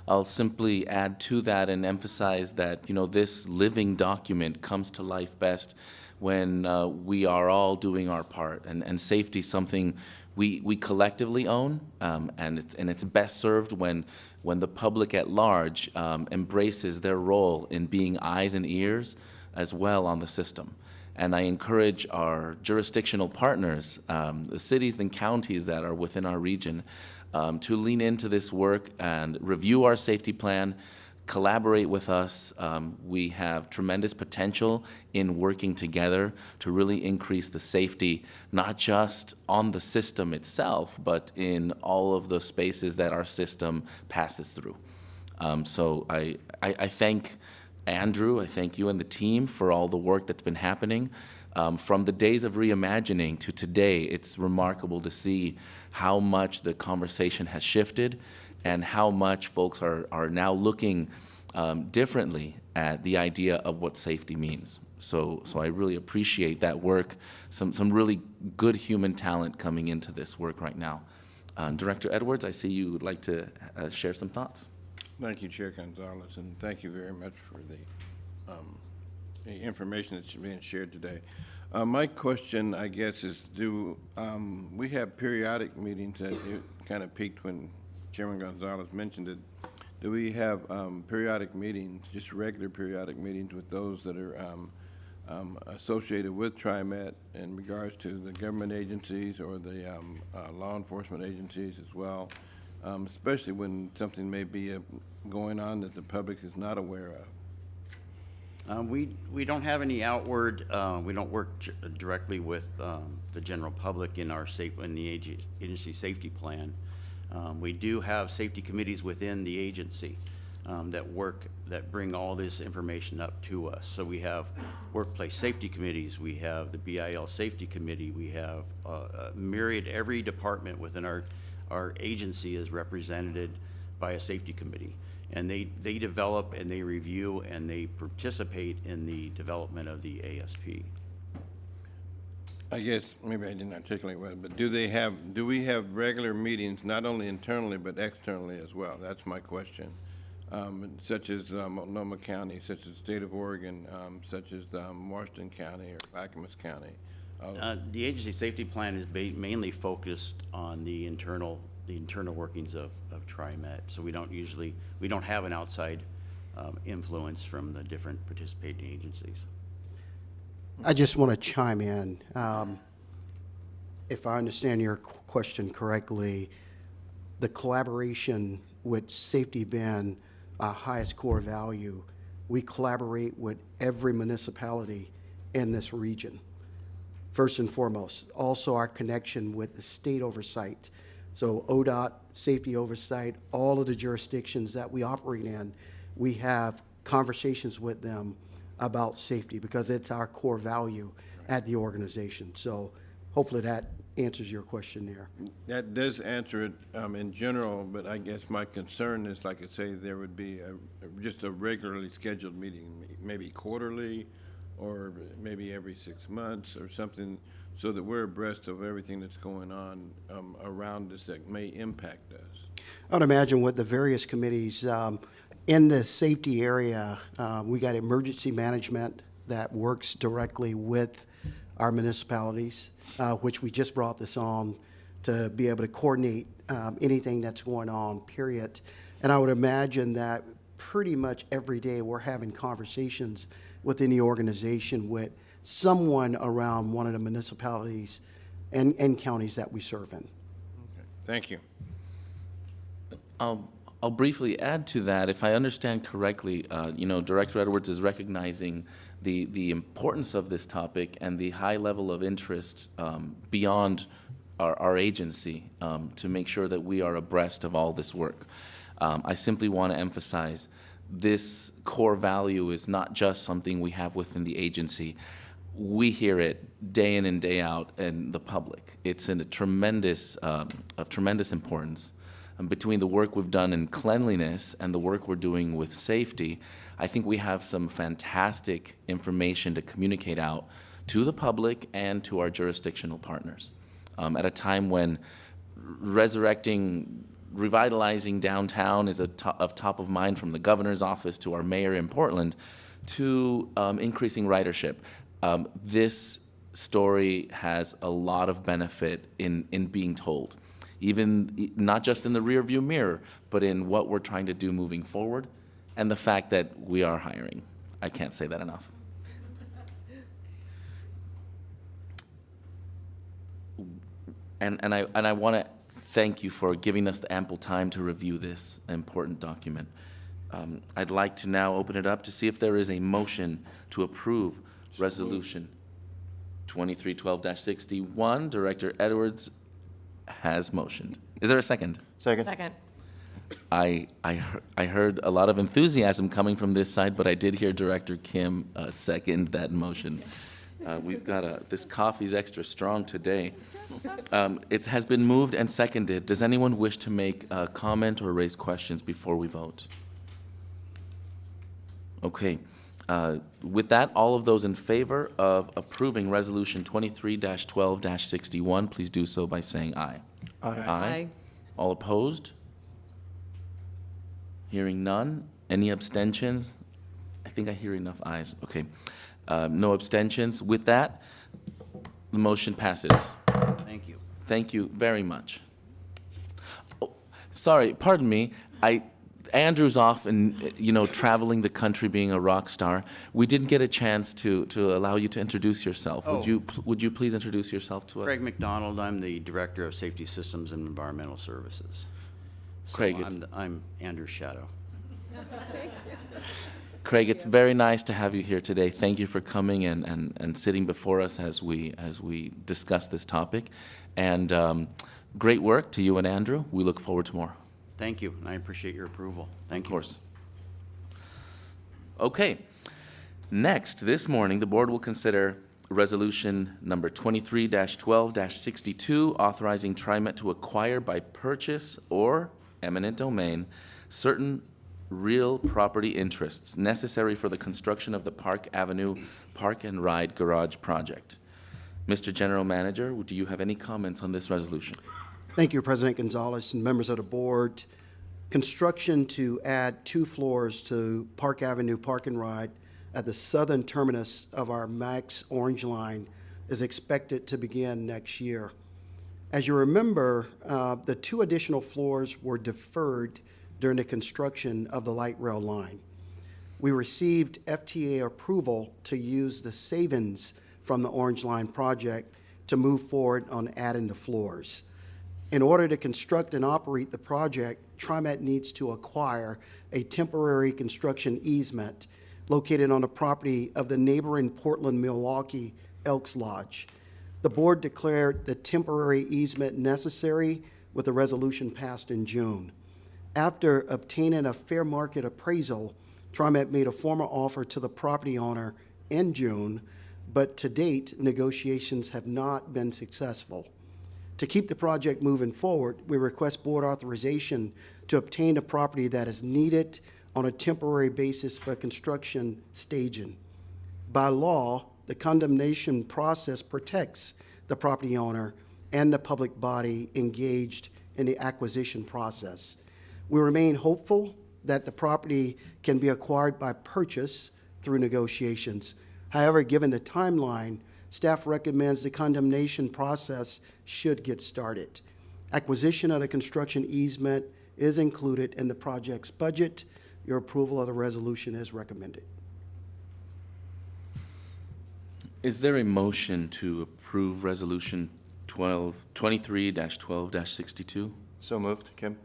I'll simply add to that and emphasize that, this living document comes to life best when we are all doing our part, and safety is something we collectively own, and it's best served when the public at large embraces their role in being eyes and ears as well on the system. And I encourage our jurisdictional partners, the cities and counties that are within our region, to lean into this work and review our safety plan, collaborate with us. We have tremendous potential in working together to really increase the safety, not just on the system itself, but in all of the spaces that our system passes through. So I thank Andrew, I thank you and the team for all the work that's been happening. From the days of reimagining to today, it's remarkable to see how much the conversation has shifted and how much folks are now looking differently at the idea of what safety means. So I really appreciate that work, some really good human talent coming into this work right now. Director Edwards, I see you would like to share some thoughts. Thank you, Chair Gonzalez, and thank you very much for the information that's being shared today. My question, I guess, is we have periodic meetings that it kind of peaked when Chairman Gonzalez mentioned it. Do we have periodic meetings, just regular periodic meetings with those that are associated with TriMet in regards to the government agencies or the law enforcement agencies as well, especially when something may be going on that the public is not aware of? We don't have any outward, we don't work directly with the general public in the agency safety plan. We do have safety committees within the agency that bring all this information up to us. So we have workplace safety committees, we have the BIL safety committee, we have myriad, every department within our our agency is represented by a safety committee. And they develop and they review and they participate in the development of the ASP. I guess maybe I didn't articulate well, but do we have regular meetings, not only internally but externally as well? That's my question. Such as Multnomah County, such as the state of Oregon, such as Washington County or Clackamas County. The agency safety plan is mainly focused on the internal workings of TriMet. So we don't have an outside influence from the different participating agencies. I just want to chime in. If I understand your question correctly, the collaboration with safety being our highest core value, we collaborate with every municipality in this region, first and foremost. Also our connection with the state oversight. So ODOT, safety oversight, all of the jurisdictions that we operate in, we have conversations with them about safety because it's our core value at the organization. So hopefully that answers your question there. That does answer it in general, but I guess my concern is, like I say, there would be just a regularly scheduled meeting, maybe quarterly or maybe every 6 months or something, so that we're abreast of everything that's going on around us that may impact us. I would imagine with the various committees, in the safety area, we got emergency management that works directly with our municipalities, which we just brought this on to be able to coordinate anything that's going on, period. And I would imagine that pretty much every day we're having conversations within the organization with someone around one of the municipalities and counties that we serve in. Okay. Thank you. I'll briefly add to that. If I understand correctly, Director Edwards is recognizing the importance of this topic and the high level of interest beyond our agency to make sure that we are abreast of all this work. I simply want to emphasize this core value is not just something we have within the agency. We hear it day in and day out in the public. It's of tremendous importance. Between the work we've done in cleanliness and the work we're doing with safety, I think we have some fantastic information to communicate out to the public and to our jurisdictional partners. At a time when revitalizing downtown is of top of mind, from the governor's office to our mayor in Portland to increasing ridership. This story has a lot of benefit in being told, even not just in the rearview mirror, but in what we're trying to do moving forward, and the fact that we are hiring. I can't say that enough. And I want to thank you for giving us the ample time to review this important document. I'd like to now open it up to see if there is a motion to approve Resolution 2312-61. Director Edwards has motioned. Is there a second? Second. Second. I heard a lot of enthusiasm coming from this side, but I did hear Director Kim second that motion. We've got this coffee's extra strong today. It has been moved and seconded. Does anyone wish to make a comment or raise questions before we vote? Okay. With that, all of those in favor of approving Resolution 23-12-61, please do so by saying aye. Aye. Aye. All opposed? Hearing none. Any abstentions? I think I hear enough ayes. Okay. No abstentions. With that, the motion passes. Thank you. Thank you very much. Oh, sorry, pardon me. Andrew's off and, traveling the country being a rock star. We didn't get a chance to allow you to introduce yourself. Oh. Would you please introduce yourself to us? Craig McDonald, I'm the Director of Safety Systems and Environmental Services. So Craig, I'm Andrew's shadow. Craig, it's very nice to have you here today. Thank you for coming and sitting before us as we discuss this topic. And great work to you and Andrew. We look forward to more. Thank you, and I appreciate your approval. Thank you. Of course. Okay. Next, this morning, the board will consider Resolution number 23-12-62, authorizing TriMet to acquire by purchase or eminent domain certain real property interests necessary for the construction of the Park Avenue Park and Ride Garage project. Mr. General Manager, do you have any comments on this resolution? Thank you, President Gonzalez and members of the board. Construction to add 2 floors to Park Avenue Park and Ride at the southern terminus of our MAX Orange Line is expected to begin next year. As you remember, the 2 additional floors were deferred during the construction of the light rail line. We received FTA approval to use the savings from the Orange Line project to move forward on adding the floors. In order to construct and operate the project, TriMet needs to acquire a temporary construction easement located on the property of the neighboring Portland, Milwaukee Elks Lodge. The board declared the temporary easement necessary with a resolution passed in June. After obtaining a fair market appraisal, TriMet made a formal offer to the property owner in June, but to date, negotiations have not been successful. To keep the project moving forward, we request board authorization to obtain a property that is needed on a temporary basis for construction staging. By law, the condemnation process protects the property owner and the public body engaged in the acquisition process. We remain hopeful that the property can be acquired by purchase through negotiations. However, given the timeline, staff recommends the condemnation process should get started. Acquisition of the construction easement is included in the project's budget. Your approval of the resolution is recommended. Is there a motion to approve Resolution 23-12-62? So moved. Kim?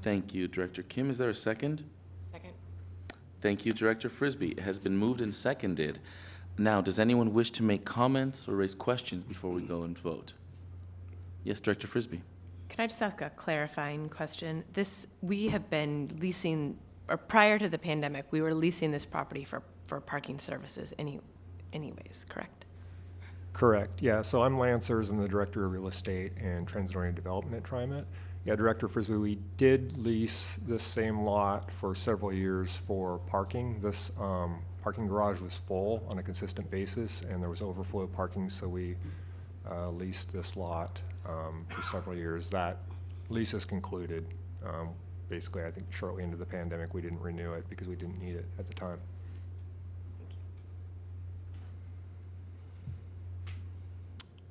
Thank you, Director Kim. Is there a second? Second. Thank you, Director Frisbee. It has been moved and seconded. Now, does anyone wish to make comments or raise questions before we go and vote? Yes, Director Frisbee. Can I just ask a clarifying question? We have been leasing, or prior to the pandemic, we were leasing this property for parking services anyways, correct? Correct, yeah. So I'm Lance Sears, I'm the Director of Real Estate and Transit-Oriented Development at TriMet. Yeah, Director Frisbee, we did lease this same lot for several years for parking. This parking garage was full on a consistent basis, and there was overflow parking, so we leased this lot for several years. That lease is concluded. Basically, I think shortly into the pandemic, we didn't renew it because we didn't need it at the time.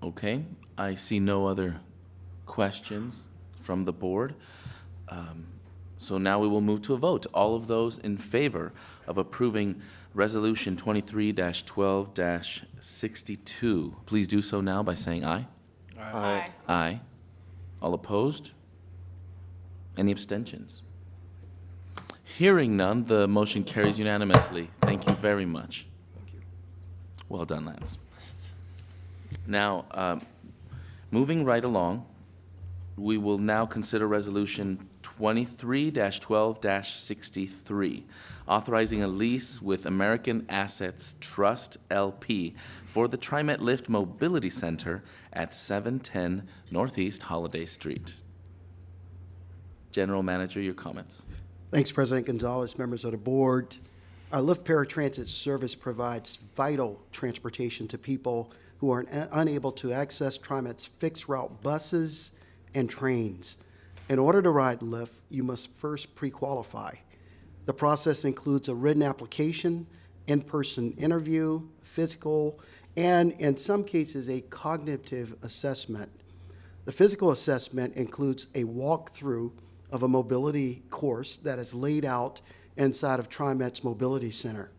Okay, I see no other questions from the board. So now we will move to a vote. All of those in favor of approving Resolution 23-12-62, please do so now by saying aye. Aye. Aye. All opposed? Any abstentions? Hearing none, the motion carries unanimously. Thank you very much. Thank you. Well done, Lance. Now, moving right along, we will now consider Resolution 23-12-63, authorizing a lease with American Assets Trust LP for the TriMet Lift Mobility Center at 710 Northeast Holiday Street. General Manager, your comments. Thanks, President Gonzalez, members of the board. Our Lyft Paratransit service provides vital transportation to people who are unable to access TriMet's fixed route buses and trains. In order to ride Lyft, you must first pre-qualify. The process includes a written application, in-person interview, physical, and in some cases, a cognitive assessment. The physical assessment includes a walkthrough of a mobility course that is laid out inside of TriMet's Mobility Center.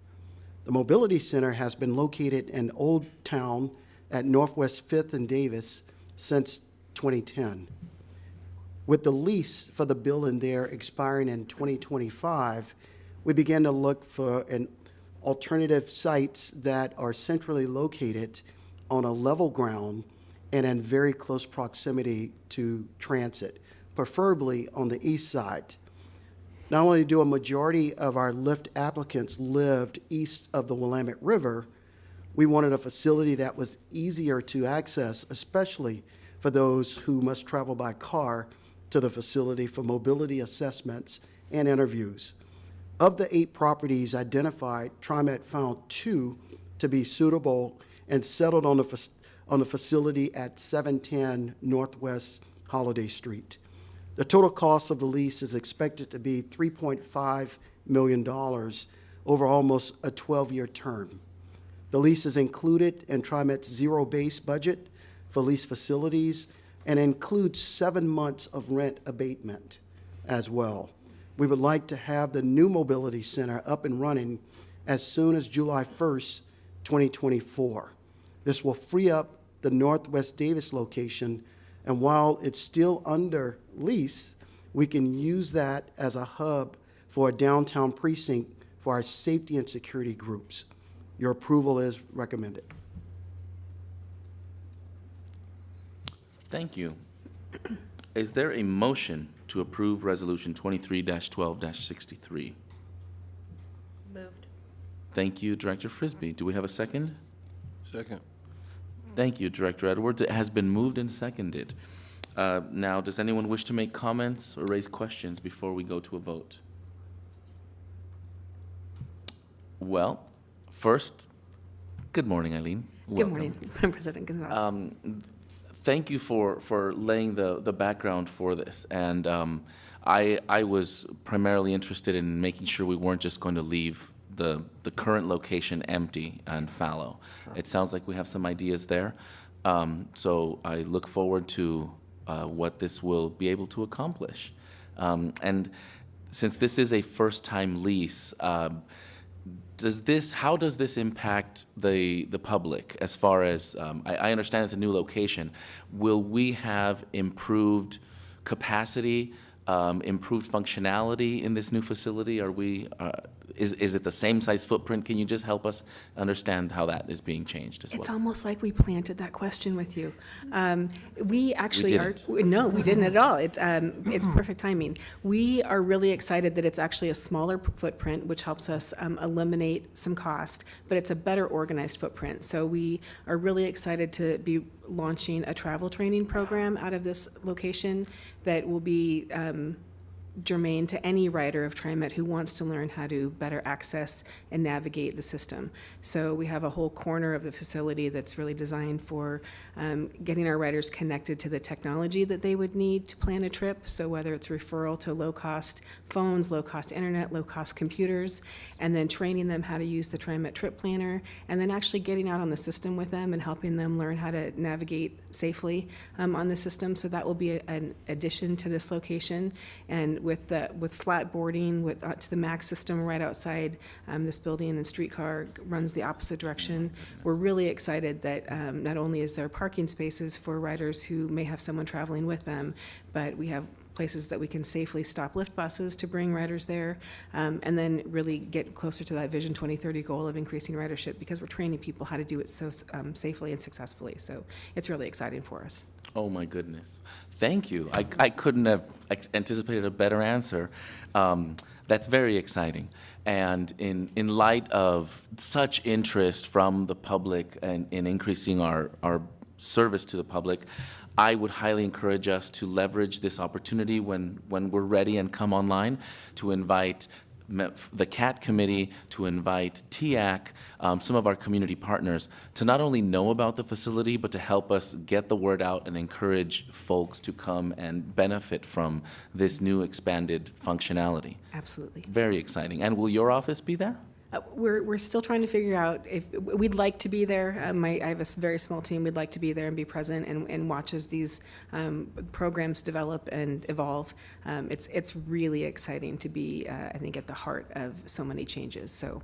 The Mobility Center has been located in Old Town at Northwest 5th and Davis since 2010. With the lease for the building there expiring in 2025, we began to look for alternative sites that are centrally located on a level ground and in very close proximity to transit, preferably on the east side. Not only do a majority of our Lyft applicants lived east of the Willamette River, We wanted a facility that was easier to access, especially for those who must travel by car to the facility for mobility assessments and interviews. Of the 8 properties identified, TriMet found 2 to be suitable and settled on the facility at 710 Northwest Holiday Street. The total cost of the lease is expected to be $3.5 million over almost a 12-year term. The lease is included in TriMet's zero-base budget for lease facilities and includes 7 months of rent abatement as well. We would like to have the new mobility center up and running as soon as July 1st, 2024. This will free up the Northwest Davis location, and while it's still under lease, we can use that as a hub for a downtown precinct for our safety and security groups. Your approval is recommended. Thank you. Is there a motion to approve Resolution 23-12-63? Moved. Thank you, Director Frisbee. Do we have a second? Second. Thank you, Director Edwards. It has been moved and seconded. Now, does anyone wish to make comments or raise questions before we go to a vote? Well, first, good morning, Eileen. Good morning, President Gonzalez. Thank you for laying the background for this. And I was primarily interested in making sure we weren't just going to leave the current location empty and fallow. Sure. It sounds like we have some ideas there. So I look forward to what this will be able to accomplish. And since this is a first-time lease, how does this impact the public as far as, I understand it's a new location. Will we have improved capacity, improved functionality in this new facility? Are we, is it the same size footprint? Can you just help us understand how that is being changed as well? It's almost like we planted that question with you. We actually didn't. No, we didn't at all. It's perfect timing. We are really excited that it's actually a smaller footprint, which helps us eliminate some cost, but it's a better organized footprint. So we are really excited to be launching a travel training program out of this location that will be germane to any rider of TriMet who wants to learn how to better access and navigate the system. So we have a whole corner of the facility that's really designed for getting our riders connected to the technology that they would need to plan a trip. So whether it's referral to low-cost phones, low-cost internet, low-cost computers, and then training them how to use the TriMet trip planner, and then actually getting out on the system with them and helping them learn how to navigate safely on the system. So that will be an addition to this location. And with flat boarding to the MAX system right outside this building, and streetcar runs the opposite direction. We're really excited that not only is there parking spaces for riders who may have someone traveling with them, but we have places that we can safely stop lift buses to bring riders there, and then really get closer to that Vision 2030 goal of increasing ridership, because we're training people how to do it so safely and successfully. So it's really exciting for us. Oh my goodness. Thank you. I couldn't have anticipated a better answer. That's very exciting. And in light of such interest from the public and in increasing our service to the public, I would highly encourage us to leverage this opportunity when we're ready and come online to invite the CAT committee, to invite TIAC, some of our community partners, to not only know about the facility, but to help us get the word out and encourage folks to come and benefit from this new expanded functionality. Absolutely. Very exciting. And will your office be there? We're still trying to figure out if we'd like to be there. I have a very small team. We'd like to be there and be present and watch as these programs develop and evolve. It's really exciting to be, I think, at the heart of so many changes. So.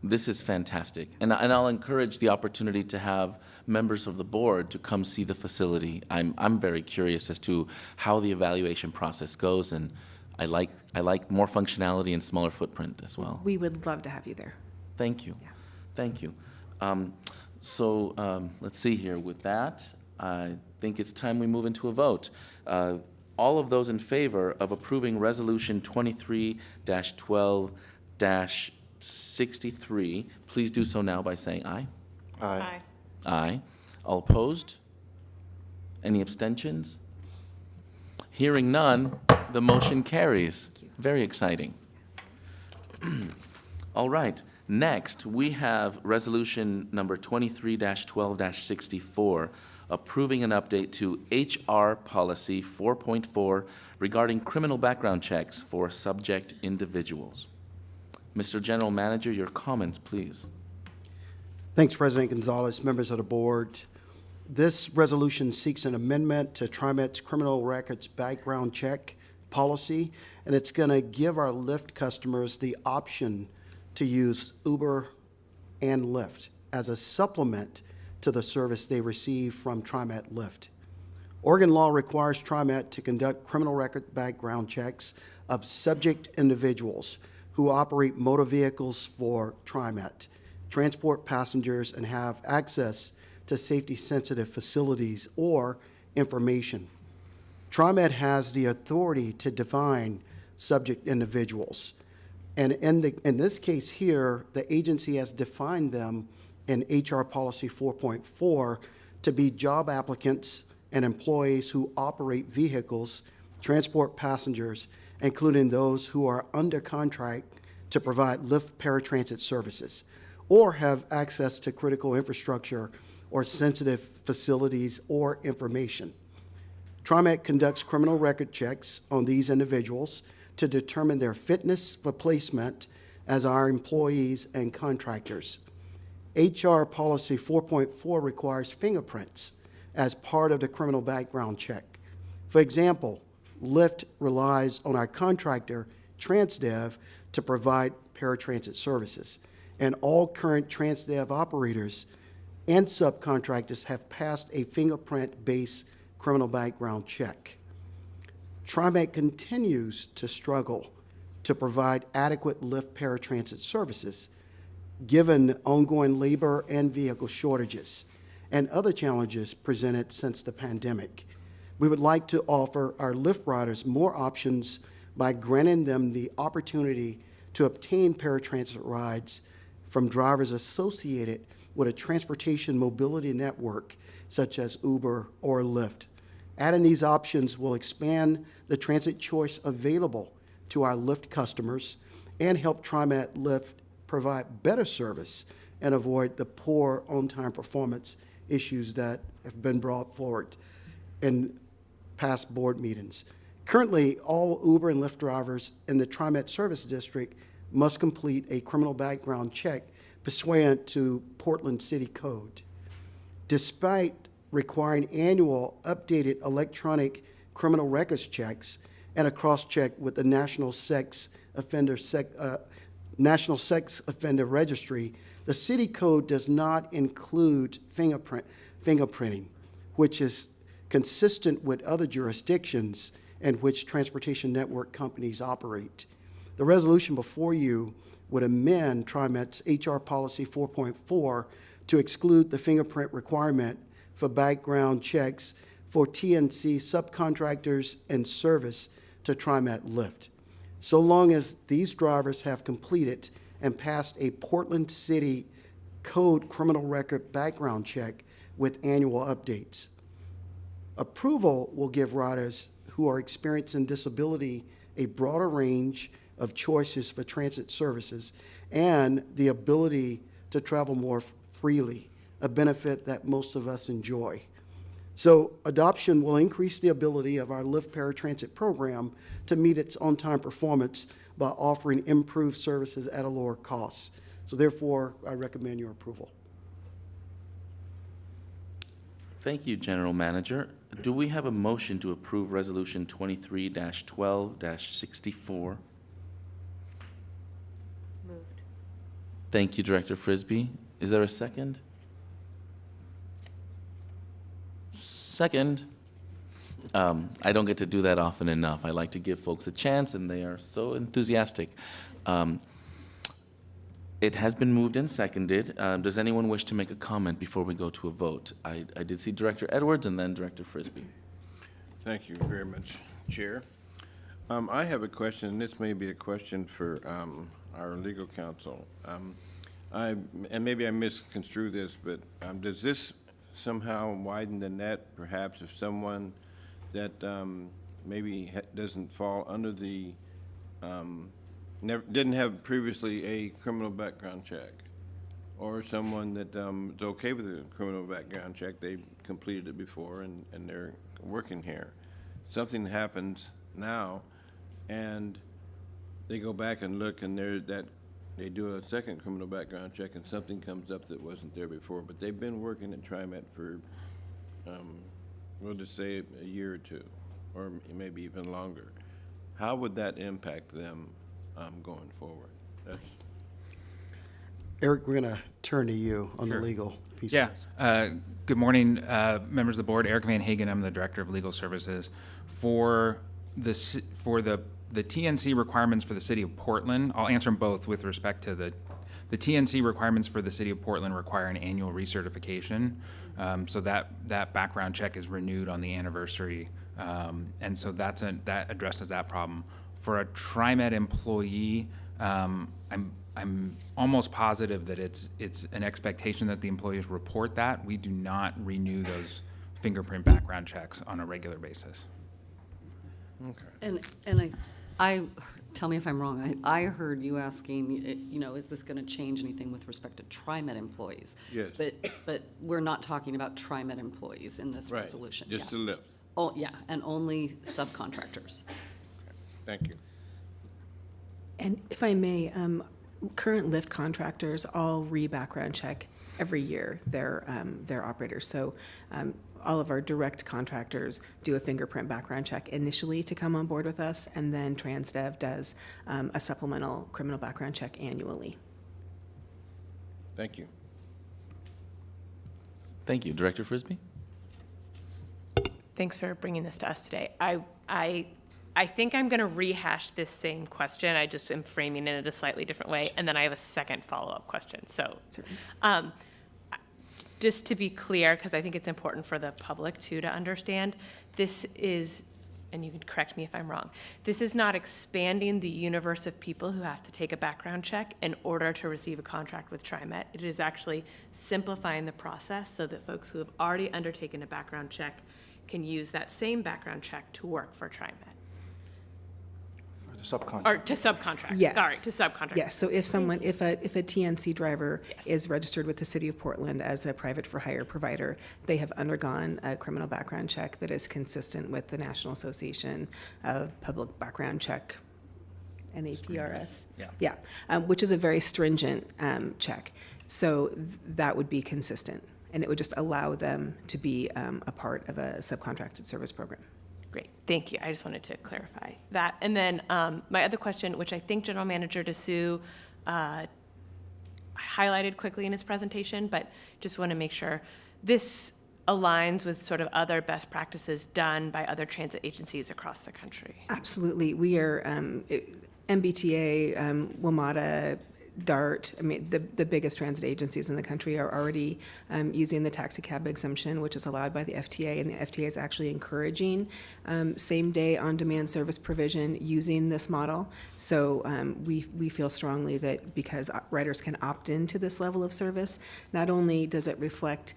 This is fantastic. And I'll encourage the opportunity to have members of the board to come see the facility. I'm very curious as to how the evaluation process goes, and I like more functionality and smaller footprint as well. We would love to have you there. Thank you. Yeah. Thank you. Let's see here. With that, I think it's time we move into a vote. All of those in favor of approving Resolution 23-12- 63, please do so now by saying aye. Aye. Aye. All opposed? Any abstentions? Hearing none, the motion carries. Very exciting. All right. Next, we have resolution number 23-12-64, approving an update to HR Policy 4.4 regarding criminal background checks for subject individuals. Mr. General Manager, your comments, please. Thanks, President Gonzalez, members of the board. This resolution seeks an amendment to TriMet's criminal records background check policy, and it's going to give our Lyft customers the option to use Uber and Lyft as a supplement to the service they receive from TriMet Lyft. Oregon law requires TriMet to conduct criminal record background checks of subject individuals who operate motor vehicles for TriMet, transport passengers, and have access to safety-sensitive facilities or information. TriMet has the authority to define subject individuals. And in this case here, the agency has defined them in HR Policy 4.4 to be job applicants and employees who operate vehicles, transport passengers, including those who are under contract to provide Lyft paratransit services, or have access to critical infrastructure or sensitive facilities or information. TriMet conducts criminal record checks on these individuals to determine their fitness for placement as our employees and contractors. HR Policy 4.4 requires fingerprints as part of the criminal background check. For example, Lyft relies on our contractor, TransDev, to provide paratransit services, and all current TransDev operators and subcontractors have passed a fingerprint-based criminal background check. TriMet continues to struggle to provide adequate Lyft paratransit services, given ongoing labor and vehicle shortages and other challenges presented since the pandemic. We would like to offer our Lyft riders more options by granting them the opportunity to obtain paratransit rides from drivers associated with a transportation mobility network such as Uber or Lyft. Adding these options will expand the transit choice available to our Lyft customers and help TriMet Lyft provide better service and avoid the poor on-time performance issues that have been brought forward in past board meetings. Currently, all Uber and Lyft drivers in the TriMet Service District must complete a criminal background check pursuant to Portland City Code. Despite requiring annual updated electronic criminal records checks and a cross-check with the National Sex Offender Registry, the city code does not include fingerprinting, which is consistent with other jurisdictions in which transportation network companies operate. The resolution before you would amend TriMet's HR Policy 4.4 to exclude the fingerprint requirement for background checks for TNC subcontractors and service to TriMet Lyft, so long as these drivers have completed and passed a Portland City Code criminal record background check with annual updates. Approval will give riders who are experiencing disability a broader range of choices for transit services and the ability to travel more freely, a benefit that most of us enjoy. So adoption will increase the ability of our Lyft paratransit program to meet its on-time performance by offering improved services at a lower cost. So therefore, I recommend your approval. Thank you, General Manager. Do we have a motion to approve Resolution 23-12-64? Moved. Thank you, Director Frisbee. Is there a second? Second. I don't get to do that often enough. I like to give folks a chance, and they are so enthusiastic. It has been moved and seconded. Does anyone wish to make a comment before we go to a vote? I did see Director Edwards and then Director Frisbee. Thank you very much, Chair. I have a question, and this may be a question for our legal counsel. And maybe I misconstrue this, but does this somehow widen the net, perhaps, if someone that maybe doesn't fall under the, didn't have previously a criminal background check, or someone that is okay with a criminal background check, they completed it before and they're working here. Something happens now, and they go back and look, and they do a second criminal background check, and something comes up that wasn't there before, but they've been working at TriMet for, we'll just say a year or two, or maybe even longer. How would that impact them going forward? Eric, we're going to turn to you on the legal piece. Yeah. of this. Good morning, members of the board. Eric Van Hagen. I'm the Director of Legal Services. For the TNC requirements for the City of Portland, I'll answer them both with respect to the TNC requirements for the City of Portland require an annual recertification. So that background check is renewed on the anniversary. And so that addresses that problem. For a TriMet employee, I'm almost positive that it's an expectation that the employees report that. We do not renew those fingerprint background checks on a regular basis. Okay. And I tell me if I'm wrong. I heard you asking, is this going to change anything with respect to TriMet employees? Yes. But we're not talking about TriMet employees in this resolution. Just the lift. Oh, yeah, and only subcontractors. Thank you. And if I may, current lift contractors all re-background check every year their operators. So all of our direct contractors do a fingerprint background check initially to come on board with us, and then TransDev does a supplemental criminal background check annually. Thank you. Thank you. Director Frisbee? Thanks for bringing this to us today. I think I'm going to rehash this same question. I just am framing it in a slightly different way, and then I have a second follow-up question. So, just to be clear, because I think it's important for the public too to understand, this is, and you can correct me if I'm wrong, this is not expanding the universe of people who have to take a background check in order to receive a contract with TriMet. It is actually simplifying the process so that folks who have already undertaken a background check can use that same background check to work for TriMet. Subcontract. Or to subcontract. Yes. Sorry, to subcontract. Yes, so if a TNC driver is registered with the City of Portland as a private for hire provider, they have undergone a criminal background check that is consistent with the National Association of Public Background Check, NAPRS. Yeah, which is a very stringent check. So that would be consistent, and it would just allow them to be a part of a subcontracted service program. Great, thank you. I just wanted to clarify that. And then my other question, which I think General Manager Dessou highlighted quickly in his presentation, but just want to make sure this aligns with sort of other best practices done by other transit agencies across the country. Absolutely. We are MBTA, WMATA, DART, I mean, the biggest transit agencies in the country are already using the taxi cab exemption, which is allowed by the FTA, and the FTA is actually encouraging same-day on-demand service provision using this model. So we feel strongly that because riders can opt into this level of service, not only does it reflect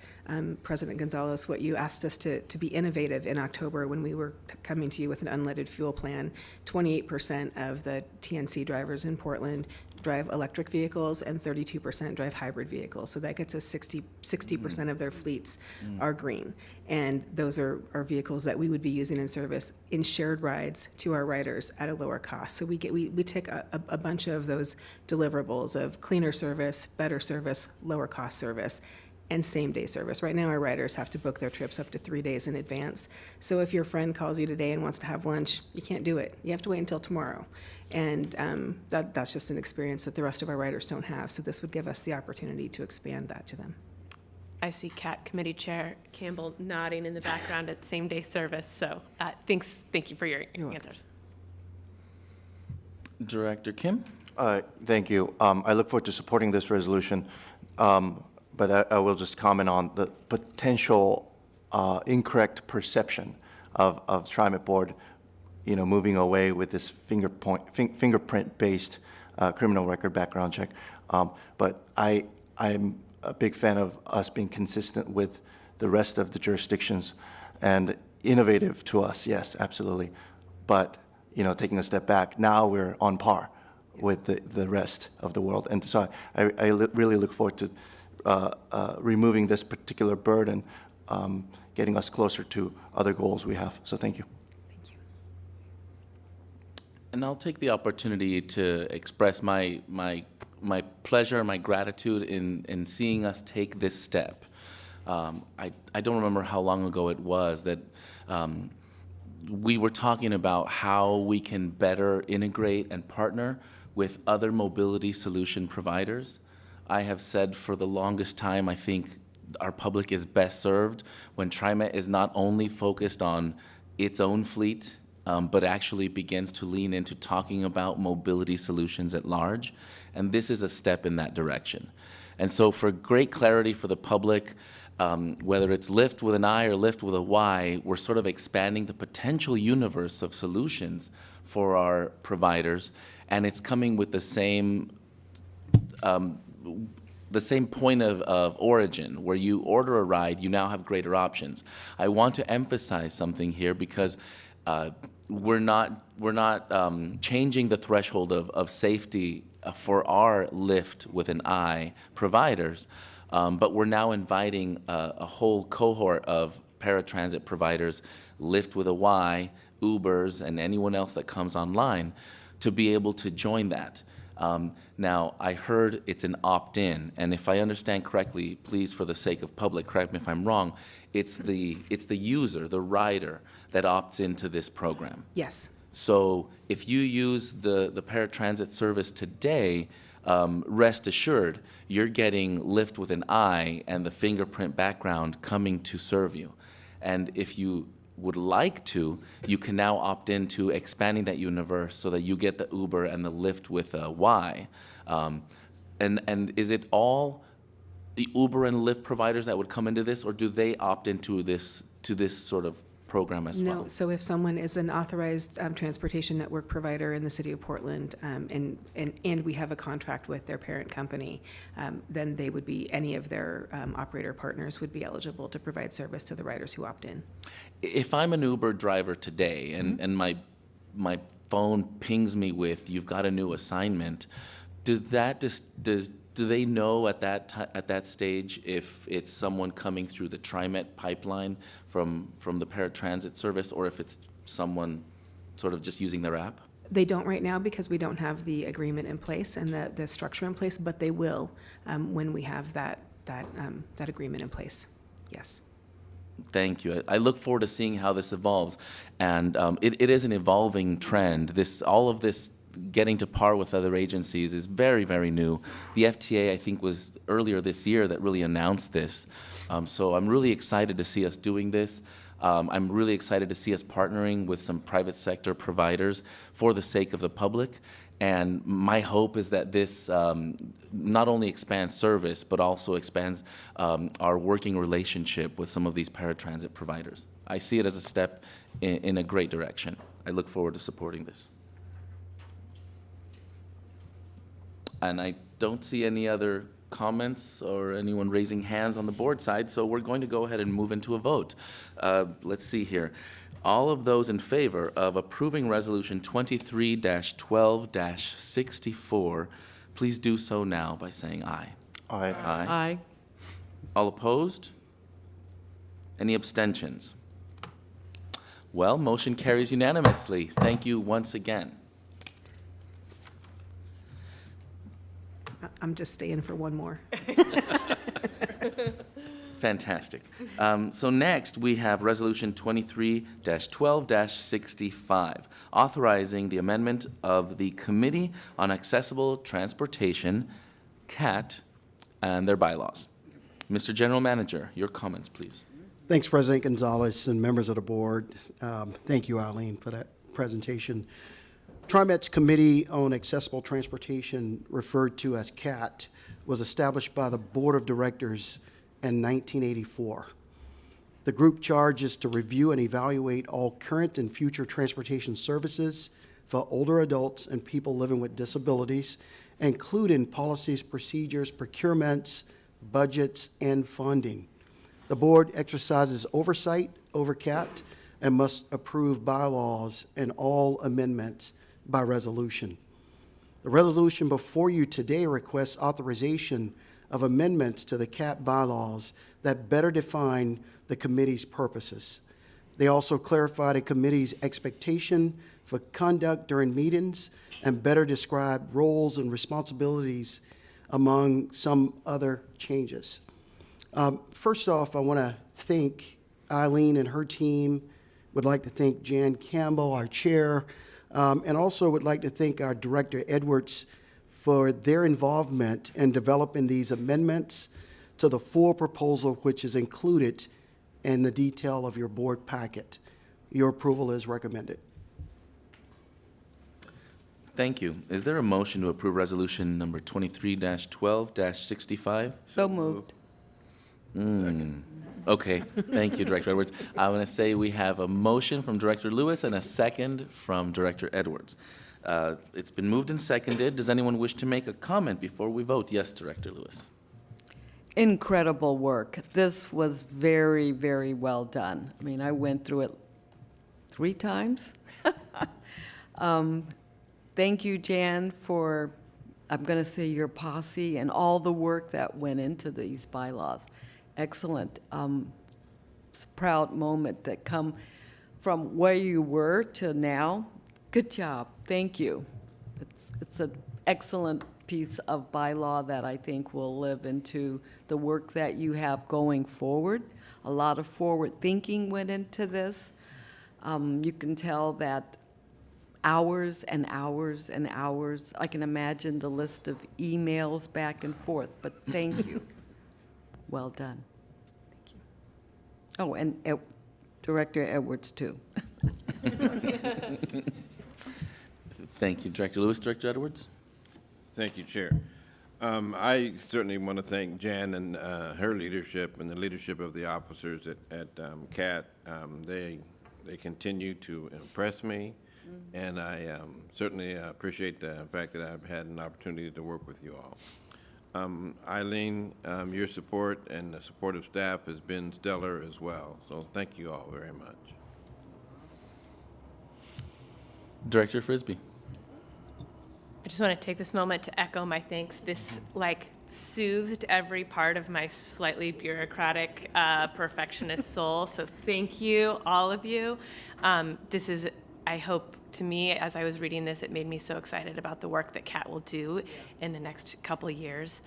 President Gonzalez, what you asked us to be innovative in October when we were coming to you with an unleaded fuel plan. 28% of the TNC drivers in Portland drive electric vehicles, and 32% drive hybrid vehicles. So that gets us 60% of their fleets are green. And those are vehicles that we would be using in service in shared rides to our riders at a lower cost. So we take a bunch of those deliverables of cleaner service, better service, lower cost service, and same-day service. Right now, our riders have to book their trips up to 3 days in advance. So if your friend calls you today and wants to have lunch, you can't do it. You have to wait until tomorrow. And that's just an experience that the rest of our riders don't have. So this would give us the opportunity to expand that to them. I see CAT Committee Chair Campbell nodding in the background at same-day service. So thank you for your answers. Director Kim? Thank you. I look forward to supporting this resolution. But I will just comment on the potential incorrect perception of TriMet Board, moving away with this fingerprint-based criminal record background check. But I'm a big fan of us being consistent with the rest of the jurisdictions and innovative to us, yes, absolutely. But, taking a step back, now we're on par with the rest of the world. And so I really look forward to removing this particular burden, getting us closer to other goals we have. So thank you. And I'll take the opportunity to express my pleasure, my gratitude in seeing us take this step. I don't remember how long ago it was that we were talking about how we can better integrate and partner with other mobility solution providers. I have said for the longest time, I think our public is best served when TriMet is not only focused on its own fleet, but actually begins to lean into talking about mobility solutions at large. And this is a step in that direction. And so for great clarity for the public, whether it's Lyft with an I or Lyft with a Y, we're sort of expanding the potential universe of solutions for our providers, and it's coming with the same point of origin. Where you order a ride, you now have greater options. I want to emphasize something here because we're not changing the threshold of safety for our Lyft with an I providers, but we're now inviting a whole cohort of paratransit providers, Lyft with a Y, Ubers, and anyone else that comes online to be able to join that. Now, I heard it's an opt-in, and if I understand correctly, please, for the sake of public, correct me if I'm wrong, it's the user, the rider, that opts into this program. Yes. So if you use the paratransit service today, rest assured, you're getting Lyft with an I and the fingerprint background coming to serve you. And if you would like to, you can now opt into expanding that universe so that you get the Uber and the Lyft with a Y. And is it all the Uber and Lyft providers that would come into this, or do they opt into this sort of program as well? No, so if someone is an authorized transportation network provider in the city of Portland, and we have a contract with their parent company, then they would be, any of their operator partners would be eligible to provide service to the riders who opt in. If I'm an Uber driver today and my phone pings me with, you've got a new assignment, do they know at that stage if it's someone coming through the TriMet pipeline from the paratransit service, or if it's someone sort of just using their app? They don't right now because we don't have the agreement in place and the structure in place, but they will when we have that agreement in place. Yes. Thank you. I look forward to seeing how this evolves, and it is an evolving trend. All of this getting to par with other agencies is very, very new. The FTA, I think, was earlier this year that really announced this. So I'm really excited to see us doing this. I'm really excited to see us partnering with some private sector providers for the sake of the public. And my hope is that this not only expands service, but also expands our working relationship with some of these paratransit providers. I see it as a step in a great direction. I look forward to supporting this. And I don't see any other comments or anyone raising hands on the board side, so we're going to go ahead and move into a vote. Let's see here. All of those in favor of approving Resolution 23-12-64, please do so now by saying aye. Aye. Aye. Aye. All opposed? Any abstentions? Well, motion carries unanimously. Thank you once again. I'm just staying for one more. Fantastic. So next, we have Resolution 23-12-65, authorizing the amendment of the Committee on Accessible Transportation, CAT, and their bylaws. Mr. General Manager, your comments, please. Thanks, President Gonzalez and members of the board. Thank you, Arlene, for that presentation. TriMet's Committee on Accessible Transportation, referred to as CAT, was established by the Board of Directors in 1984. The group charge is to review and evaluate all current and future transportation services for older adults and people living with disabilities, including policies, procedures, procurements, budgets, and funding. The board exercises oversight over CAT and must approve bylaws and all amendments by resolution. The resolution before you today requests authorization of amendments to the CAT bylaws that better define the committee's purposes. They also clarify the committee's expectation for conduct during meetings and better describe roles and responsibilities, among some other changes. First off, I want to thank Eileen and her team. Would like to thank Jan Campbell, our chair, and also would like to thank our Director Edwards for their involvement in developing these amendments to the full proposal, which is included in the detail of your board packet. Your approval is recommended. Thank you. Is there a motion to approve resolution number 23-12-65? So moved. Okay, thank you, Director Edwards. I want to say we have a motion from Director Lewis and a second from Director Edwards. It's been moved and seconded. Does anyone wish to make a comment before we vote? Yes, Director Lewis. Incredible work. This was very, very well done. I mean, I went through it 3 times. Thank you, Jan, for, I'm going to say, your posse and all the work that went into these bylaws. Excellent. It's a proud moment that come from where you were to now. Good job. Thank you. It's an excellent piece of bylaw that I think will live into the work that you have going forward. A lot of forward thinking went into this. You can tell that hours and hours and hours. I can imagine the list of emails back and forth, but thank you. Well done. Thank you. Oh, and Director Edwards, too. Thank you, Director Lewis. Director Edwards? Thank you, Chair. I certainly want to thank Jan and her leadership and the leadership of the officers at CAT. They continue to impress me, and I certainly appreciate the fact that I've had an opportunity to work with you all. Eileen, your support and the support of staff has been stellar as well, so thank you all very much. Director Frisbee. I just want to take this moment to echo my thanks. This soothed every part of my slightly bureaucratic, perfectionist soul. So thank you, all of you. This is, I hope, to me, as I was reading this, it made me so excited about the work that CAT will do in the next couple of years.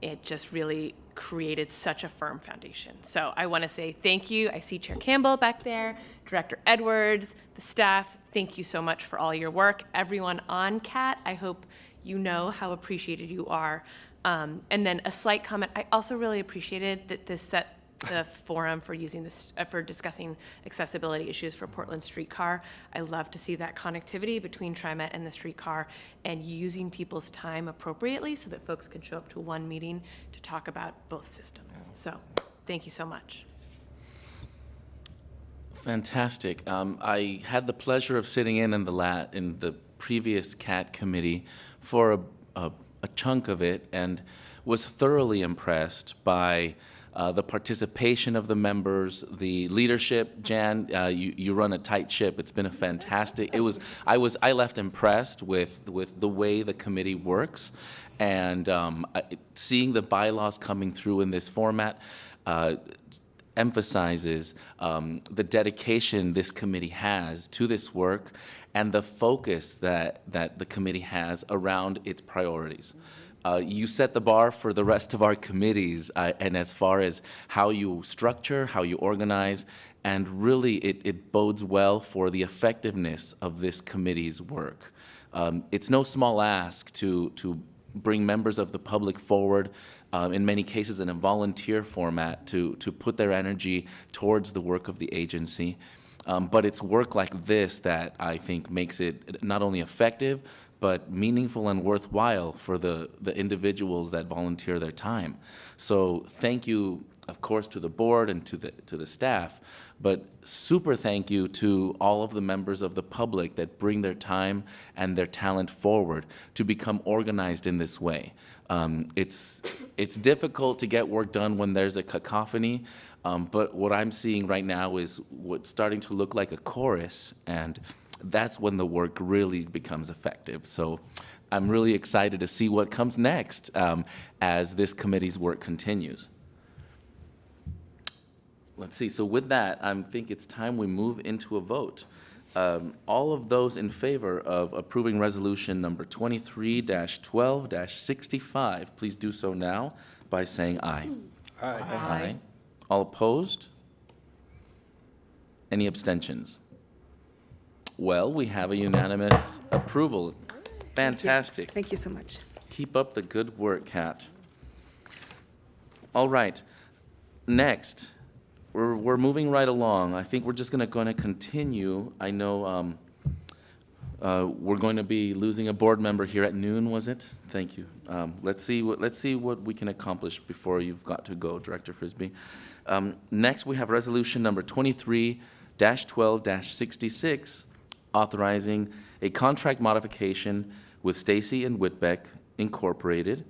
It just really created such a firm foundation. So I want to say thank you. I see Chair Campbell back there, Director Edwards, the staff. Thank you so much for all your work. Everyone on CAT, I hope you know how appreciated you are. And then a slight comment, I also really appreciated that this set the forum for using this, for discussing accessibility issues for Portland streetcar. I love to see that connectivity between TriMet and the streetcar and using people's time appropriately so that folks can show up to one meeting to talk about both systems. So thank you so much. Fantastic. I had the pleasure of sitting in the previous CAT committee for a chunk of it and was thoroughly impressed by the participation of the members, the leadership. Jan, you run a tight ship. It's been a fantastic. I left impressed with the way the committee works, and seeing the bylaws coming through in this format emphasizes the dedication this committee has to this work and the focus that the committee has around its priorities. You set the bar for the rest of our committees, and as far as how you structure, how you organize, and really it bodes well for the effectiveness of this committee's work. It's no small ask to bring members of the public forward, in many cases in a volunteer format, to put their energy towards the work of the agency. But it's work like this that I think makes it not only effective, but meaningful and worthwhile for the individuals that volunteer their time. So thank you, of course, to the board and to the staff, but super thank you to all of the members of the public that bring their time and their talent forward to become organized in this way. It's difficult to get work done when there's a cacophony, but what I'm seeing right now is what's starting to look like a chorus, and that's when the work really becomes effective. So I'm really excited to see what comes next as this committee's work continues. Let's see, so with that, I think it's time we move into a vote. All of those in favor of approving resolution number 23-12-65, please do so now by saying aye. Aye. Aye. All opposed? Any abstentions? Well, we have a unanimous approval. Fantastic. Thank you so much. Keep up the good work, Kat. All right. Next, we're moving right along. I think we're just going to continue. I know we're going to be losing a board member here at noon, was it? Thank you. Let's see what we can accomplish before you've got to go, Director Frisbee. Next, we have resolution number 23-12-66, authorizing a contract modification with Stacy and Whitbeck Incorporated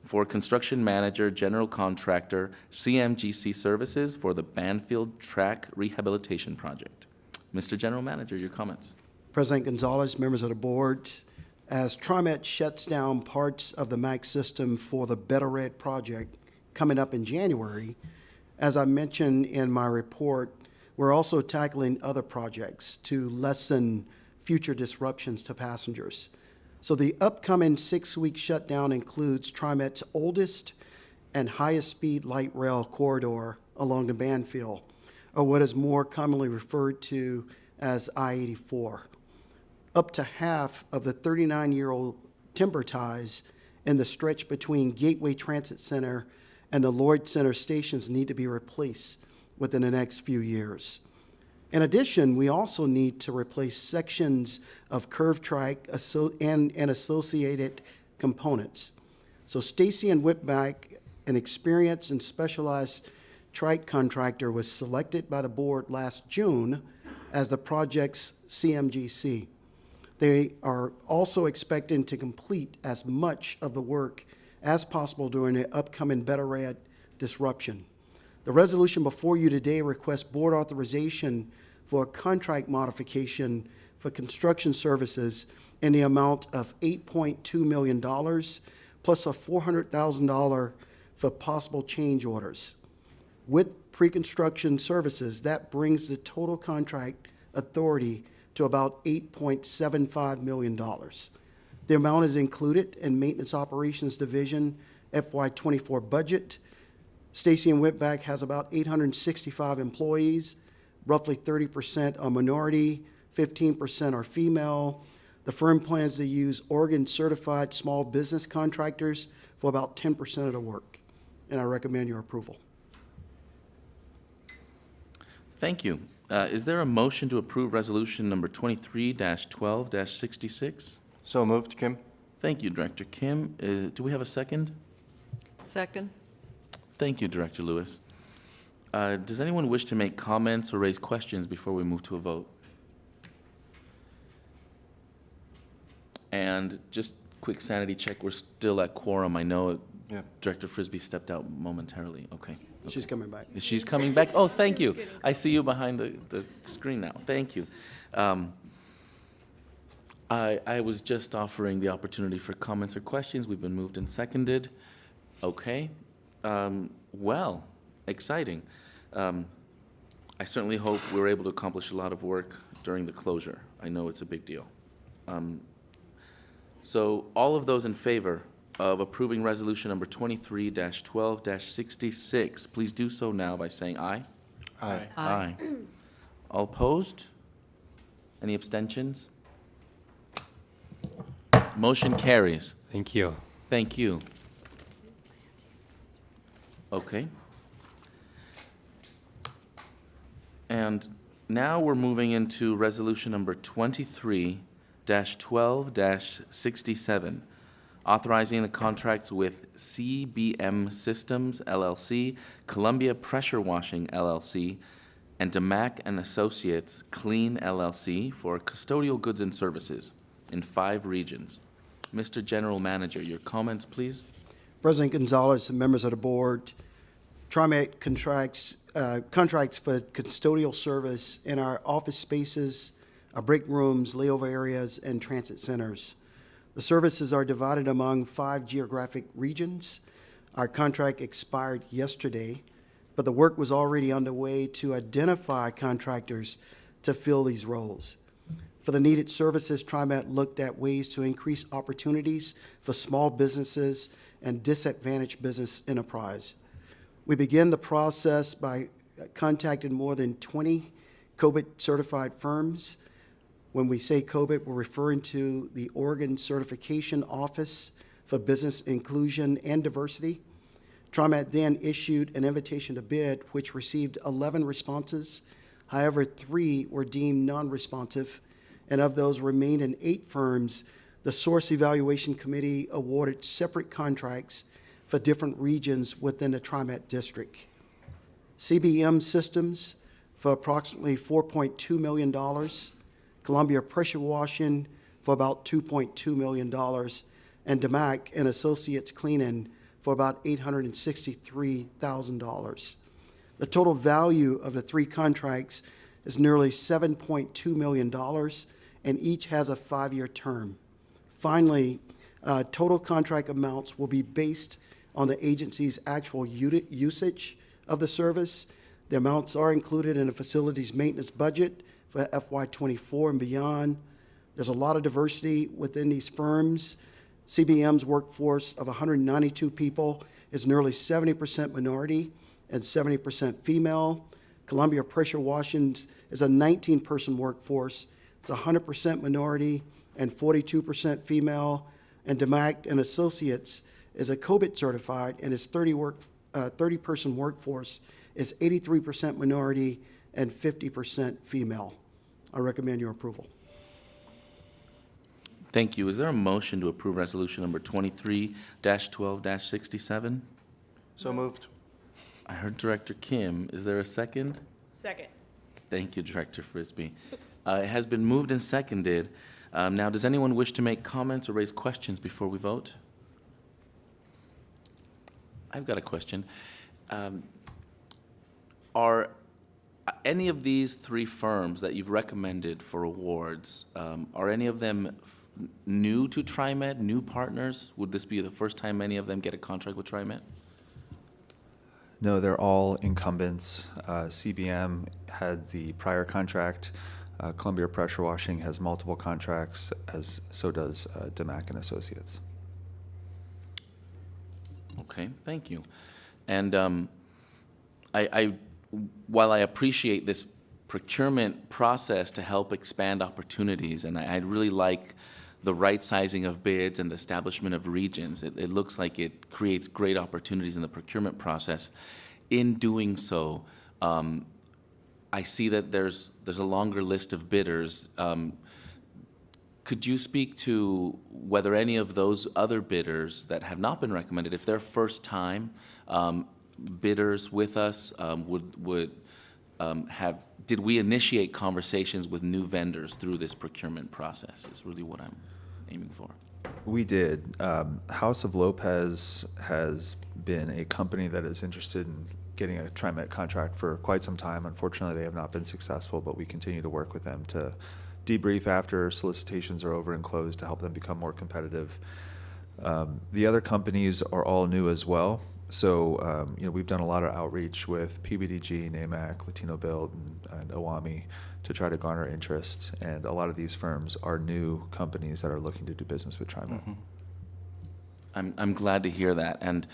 for construction manager, general contractor, CMGC services for the Banfield Track Rehabilitation Project. Mr. General Manager, your comments. President Gonzalez, members of the board, as TriMet shuts down parts of the MAC system for the Better Red project coming up in January, as I mentioned in my report, we're also tackling other projects to lessen future disruptions to passengers. So the upcoming 6-week shutdown includes TriMet's oldest and highest speed light rail corridor along the Banfield, or what is more commonly referred to as I-84. Up to half of the 39-year-old timber ties in the stretch between Gateway Transit Center and the Lloyd Center stations need to be replaced within the next few years. In addition, we also need to replace sections of curve track and associated components. So Stacy and Whitbeck, an experienced and specialized trike contractor, was selected by the board last June as the project's CMGC. They are also expecting to complete as much of the work as possible during the upcoming Better Red disruption. The resolution before you today requests board authorization for a contract modification for construction services in the amount of $8.2 million, plus a $400,000 for possible change orders. With pre-construction services, that brings the total contract authority to about $8.75 million. The amount is included in Maintenance Operations Division FY24 budget. Stacy and Whitbeck has about 865 employees. Roughly 30% are minority, 15% are female. The firm plans to use Oregon-certified small business contractors for about 10% of the work, and I recommend your approval. Thank you. Is there a motion to approve resolution number 23-12-66? So moved, Kim. Thank you, Director Kim. Do we have a second? Second. Thank you, Director Lewis. Does anyone wish to make comments or raise questions before we move to a vote? And just quick sanity check, we're still at quorum. I know Director Frisbee stepped out momentarily. Okay. She's coming back. She's coming back? Oh, thank you. I see you behind the screen now. Thank you. I was just offering the opportunity for comments or questions. We've been moved and seconded. Okay. Well, exciting. I certainly hope we're able to accomplish a lot of work during the closure. I know it's a big deal. So all of those in favor of approving resolution number 23-12-66, please do so now by saying aye. Aye. Aye. All opposed? Any abstentions? Motion carries. Thank you. Thank you. Okay. And now we're moving into resolution number 23-12-67, authorizing the contracts with CBM Systems LLC, Columbia Pressure Washing LLC, and DeMack and Associates Clean LLC for custodial goods and services in 5 regions. Mr. General Manager, your comments, please. President Gonzalez and members of the board, TriMet contracts for custodial service in our office spaces, our break rooms, layover areas, and transit centers. The services are divided among 5 geographic regions. Our contract expired yesterday, but the work was already underway to identify contractors to fill these roles. For the needed services, TriMet looked at ways to increase opportunities for small businesses and disadvantaged business enterprise. We began the process by contacting more than 20 COVID-certified firms. When we say COVID, we're referring to the Oregon Certification Office for Business Inclusion and Diversity. TriMet then issued an invitation to bid, which received 11 responses. However, 3 were deemed non-responsive, and of those remaining 8 firms, the Source Evaluation Committee awarded separate contracts for different regions within the TriMet district. CBM Systems for approximately $4.2 million, Columbia Pressure Washing for about $2.2 million, and DeMack and Associates Cleaning for about $863,000. The total value of the 3 contracts is nearly $7.2 million, and each has a 5-year term. Finally, total contract amounts will be based on the agency's actual usage of the service. The amounts are included in the facility's maintenance budget for FY24 and beyond. There's a lot of diversity within these firms. CBM's workforce of 192 people is nearly 70% minority and 70% female. Columbia Pressure Washing is a 19-person workforce. It's 100% minority and 42% female. And DeMack and Associates is a COVID certified, and its 30-person workforce is 83% minority and 50% female. I recommend your approval. Thank you. Is there a motion to approve resolution number 23-12-67? So moved. I heard Director Kim. Is there a second? Second. Thank you, Director Frisbee. It has been moved and seconded. Now, does anyone wish to make comments or raise questions before we vote? I've got a question. Are any of these 3 firms that you've recommended for awards, are any of them new to TriMet, new partners? Would this be the first time any of them get a contract with TriMet? No, they're all incumbents. CBM had the prior contract. Columbia Pressure Washing has multiple contracts, as so does DeMack and Associates. Okay, thank you. And while I appreciate this procurement process to help expand opportunities, and I really like the right sizing of bids and the establishment of regions, it looks like it creates great opportunities in the procurement process. In doing so, I see that there's a longer list of bidders. Could you speak to whether any of those other bidders that have not been recommended, if they're first time bidders with us, did we initiate conversations with new vendors through this procurement process is really what I'm aiming for. We did. House of Lopez has been a company that is interested in getting a TriMet contract for quite some time. Unfortunately, they have not been successful, but we continue to work with them to debrief after solicitations are over and closed to help them become more competitive. The other companies are all new as well. So, we've done a lot of outreach with PBDG, NAMAC, Latino Build, and OWAMI to try to garner interest. And a lot of these firms are new companies that are looking to do business with TriMet. Mm-hmm. I'm glad to hear that. And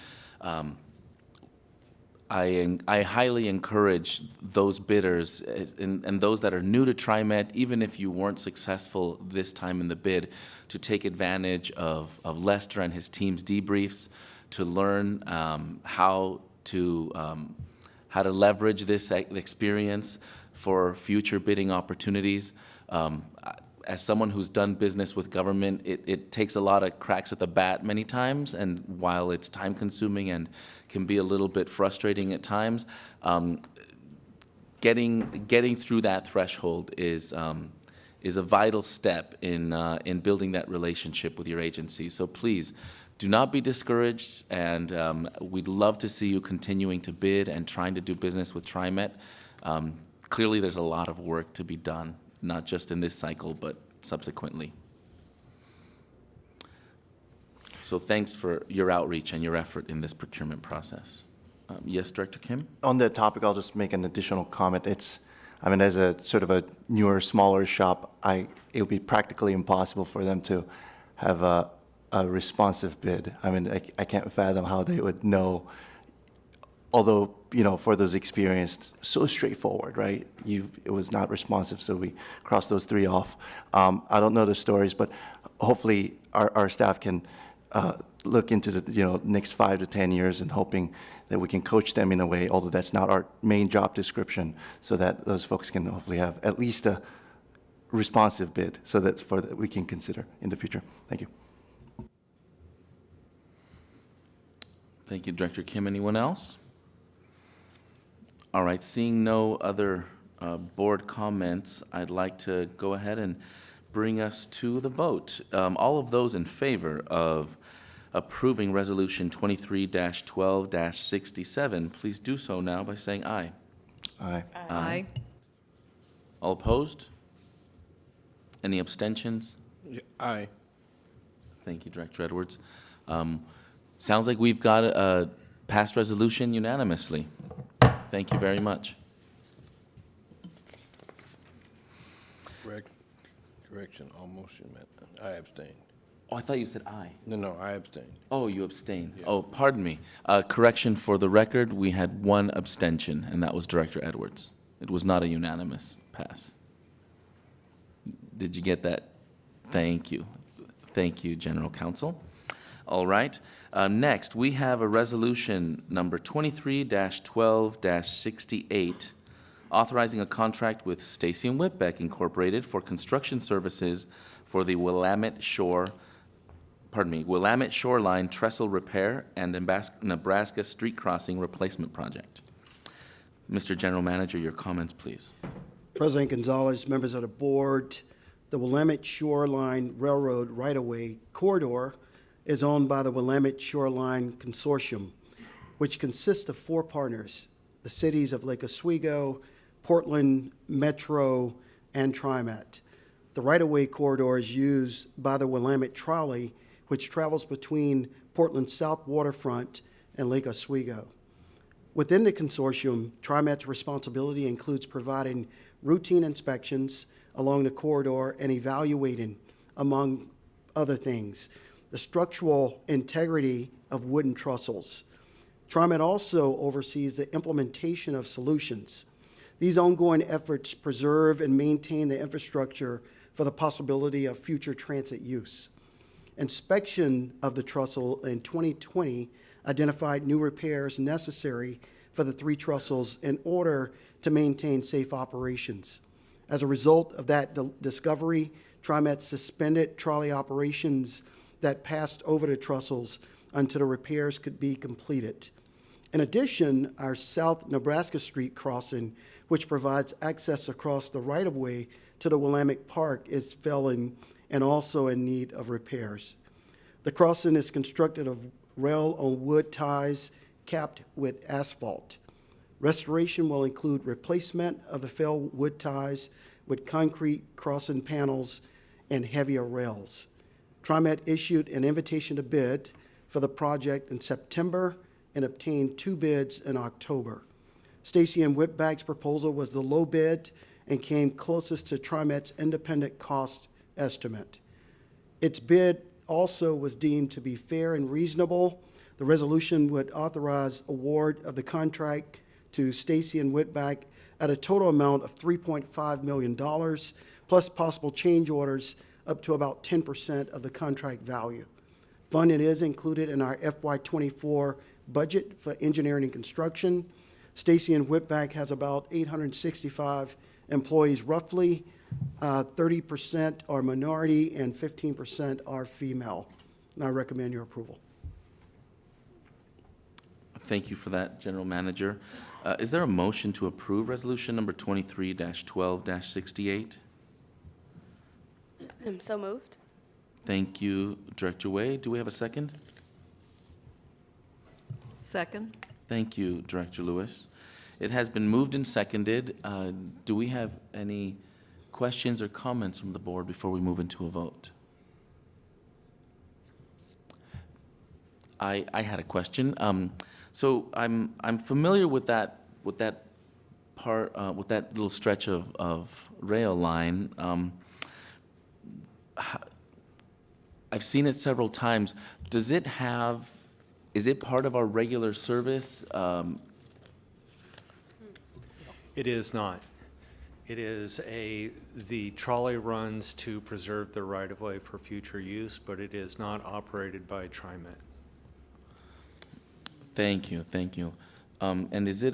I highly encourage those bidders and those that are new to TriMet, even if you weren't successful this time in the bid, to take advantage of Lester and his team's debriefs, to learn how to leverage this experience for future bidding opportunities. as someone who's done business with government, it takes a lot of cracks at the bat many times, and while it's time-consuming and can be a little bit frustrating at times, getting through that threshold is a vital step in building that relationship with your agency. So please, do not be discouraged, and we'd love to see you continuing to bid and trying to do business with TriMet. Clearly, there's a lot of work to be done, not just in this cycle, but subsequently. So thanks for your outreach and your effort in this procurement process. Yes, Director Kim? On that topic, I'll just make an additional comment. I mean, as a sort of a newer, smaller shop, it would be practically impossible for them to have a responsive bid. I mean, I can't fathom how they would know, although, you know, for those experienced, so straightforward, right? It was not responsive, so we crossed those three off. I don't know the stories, but hopefully our staff can look into the next 5 to 10 years and hoping that we can coach them in a way, although that's not our main job description, so that those folks can hopefully have at least a responsive bid, so that we can consider in the future. Thank you. Thank you, Director Kim. Anyone else? All right, seeing no other board comments, I'd like to go ahead and bring us to the vote. All of those in favor of approving Resolution 23-12-67, please do so now by saying aye. Aye. Aye. All opposed? Any abstentions? Yeah, aye. Thank you, Director Edwards. Sounds like we've got a passed resolution unanimously. Thank you very much. Correction, almost you meant. I abstained. Oh, I thought you said aye. No, I abstained. Oh, you abstained. Yeah. Oh, pardon me. Correction for the record, we had one abstention, and that was Director Edwards. It was not a unanimous pass. Did you get that? Thank you. Thank you, General Counsel. All right. Next, we have a resolution number 23-12-68, authorizing a contract with Stacy & Whitbeck Incorporated for construction services for the Willamette Shoreline Trestle Repair and Nebraska Street Crossing Replacement Project. Mr. General Manager, your comments, please. President Gonzalez, members of the board, the Willamette Shoreline Railroad right-of-way corridor is owned by the Willamette Shoreline Consortium, which consists of 4 partners, the cities of Lake Oswego, Portland, Metro, and TriMet. The right-of-way corridor is used by the Willamette Trolley, which travels between Portland's south waterfront and Lake Oswego. Within the consortium, TriMet's responsibility includes providing routine inspections along the corridor and evaluating, among other things, the structural integrity of wooden trestles. TriMet also oversees the implementation of solutions. These ongoing efforts preserve and maintain the infrastructure for the possibility of future transit use. Inspection of the trestle in 2020 identified new repairs necessary for the 3 trestles in order to maintain safe operations. As a result of that discovery, TriMet suspended trolley operations that passed over the trestles until the repairs could be completed. In addition, our South Nebraska Street crossing, which provides access across the right-of-way to the Willamette Park, is failing and also in need of repairs. The crossing is constructed of rail-on-wood ties capped with asphalt. Restoration will include replacement of the failed wood ties with concrete crossing panels and heavier rails. TriMet issued an invitation to bid for the project in September and obtained 2 bids in October. Stacy & Whitbeck's proposal was the low bid and came closest to TriMet's independent cost estimate. Its bid also was deemed to be fair and reasonable. The resolution would authorize award of the contract to Stacy & Whitbeck at a total amount of $3.5 million, plus possible change orders up to about 10% of the contract value. Funding is included in our FY24 budget for engineering and construction. Stacy & Whitbeck has about 865 employees roughly, 30% are minority, and 15% are female. And I recommend your approval. Thank you for that, General Manager. Is there a motion to approve resolution number 23-12-68? So moved. Thank you, Director Way. Do we have a second? Second. Thank you, Director Lewis. It has been moved and seconded. Do we have any questions or comments from the board before we move into a vote? I had a question. So I'm familiar with that part with that little stretch of rail line. I've seen it several times. Is it part of our regular service? It is not. It is the trolley runs to preserve the right-of-way for future use, but it is not operated by TriMet. Thank you. And is it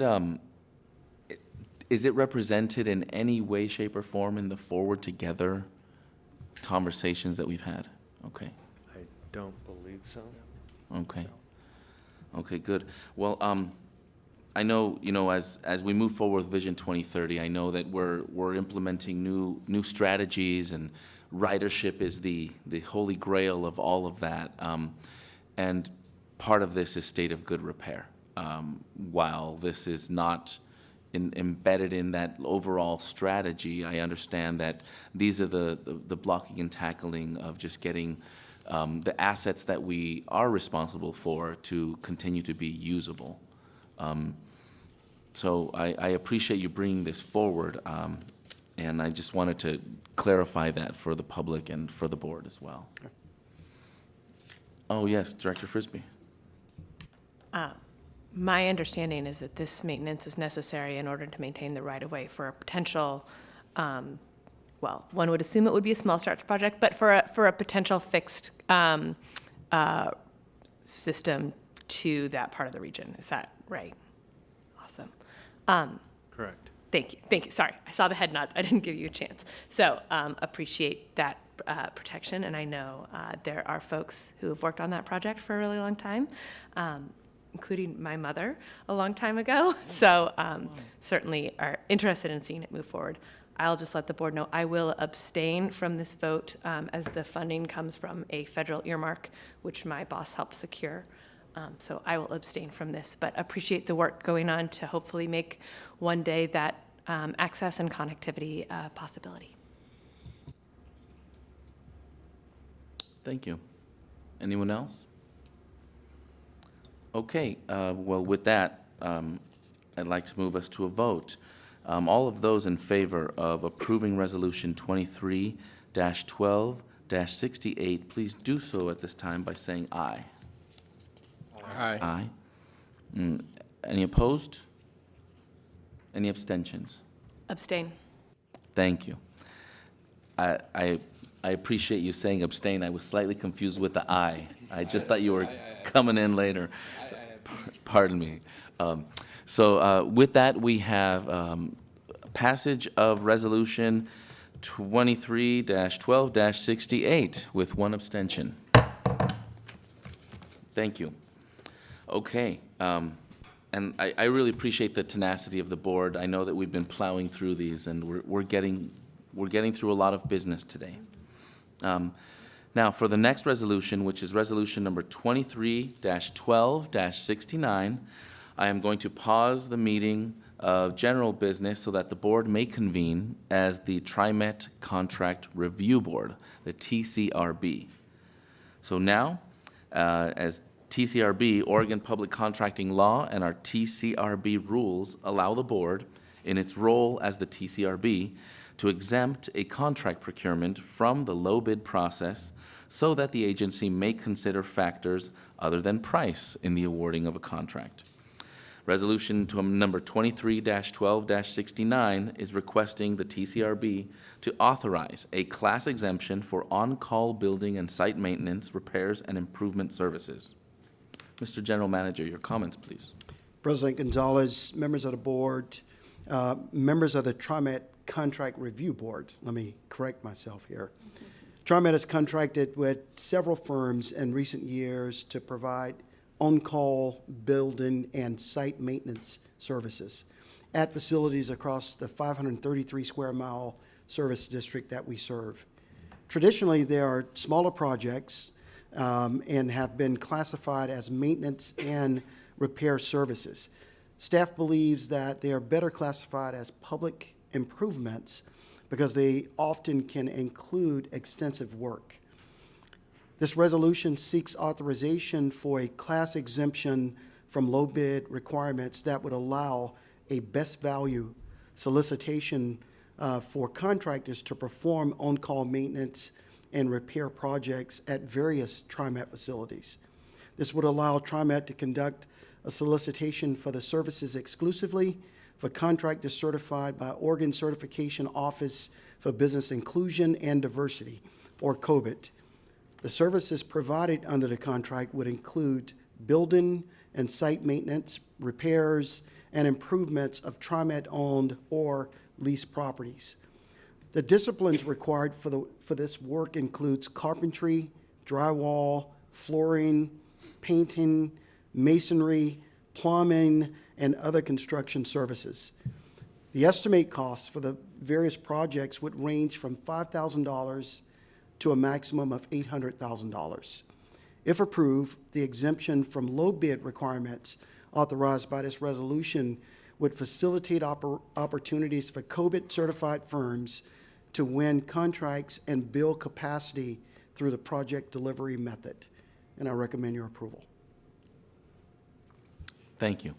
represented in any way, shape, or form in the Forward Together conversations that we've had? Okay. I don't believe so. Okay. Okay, good. Well, I know, as we move forward with Vision 2030, I know that we're implementing new strategies, and ridership is the holy grail of all of that. And part of this is state of good repair. While this is not embedded in that overall strategy, I understand that these are the blocking and tackling of just getting the assets that we are responsible for to continue to be usable. So I appreciate you bringing this forward, and I just wanted to clarify that for the public and for the board as well. Oh, yes, Director Frisbee. My understanding is that this maintenance is necessary in order to maintain the right-of-way for a potential, well, one would assume it would be a small start project, but for a potential fixed system to that part of the region. Is that right? Awesome. Correct. Thank you. Sorry, I saw the head nods. I didn't give you a chance. So appreciate that protection, and I know there are folks who have worked on that project for a really long time, including my mother a long time ago. So certainly are interested in seeing it move forward. I'll just let the board know I will abstain from this vote as the funding comes from a federal earmark, which my boss helped secure. So I will abstain from this, but appreciate the work going on to hopefully make one day that access and connectivity a possibility. Thank you. Anyone else? Okay, well, with that, I'd like to move us to a vote. All of those in favor of approving Resolution 23-12-68, please do so at this time by saying aye. Aye. Aye. Any opposed? Any abstentions? Abstain. Thank you. I appreciate you saying abstain. I was slightly confused with the aye. I just thought you were coming in later. Pardon me. So with that, we have passage of Resolution 23-12-68 with one abstention. Thank you. Okay. And I really appreciate the tenacity of the board. I know that we've been plowing through these, and we're getting through a lot of business today. Now, for the next resolution, which is resolution number 23-12-69, I am going to pause the meeting of general business so that the board may convene as the TriMet Contract Review Board, the TCRB. So now, as TCRB, Oregon Public Contracting Law and our TCRB rules allow the board, in its role as the TCRB, to exempt a contract procurement from the low bid process so that the agency may consider factors other than price in the awarding of a contract. Resolution number 23-12-69 is requesting the TCRB to authorize a class exemption for on-call building and site maintenance, repairs, and improvement services. Mr. General Manager, your comments, please. President Gonzalez, members of the board, members of the TriMet Contract Review Board. Let me correct myself here. TriMet has contracted with several firms in recent years to provide on-call building and site maintenance services at facilities across the 533 square mile service district that we serve. Traditionally, there are smaller projects and have been classified as maintenance and repair services. Staff believes that they are better classified as public improvements because they often can include extensive work. This resolution seeks authorization for a class exemption from low bid requirements that would allow a best value solicitation for contractors to perform on-call maintenance and repair projects at various TriMet facilities. This would allow TriMet to conduct a solicitation for the services exclusively for contractors certified by Oregon Certification Office for Business Inclusion and Diversity, or COBIT. The services provided under the contract would include building and site maintenance, repairs, and improvements of TriMet-owned or leased properties. The disciplines required for this work includes carpentry, drywall, flooring, painting, masonry, plumbing, and other construction services. The estimate costs for the various projects would range from $5,000 to a maximum of $800,000. If approved, the exemption from low bid requirements authorized by this resolution would facilitate opportunities for COBIT certified firms to win contracts and build capacity through the project delivery method. And I recommend your approval. Thank you.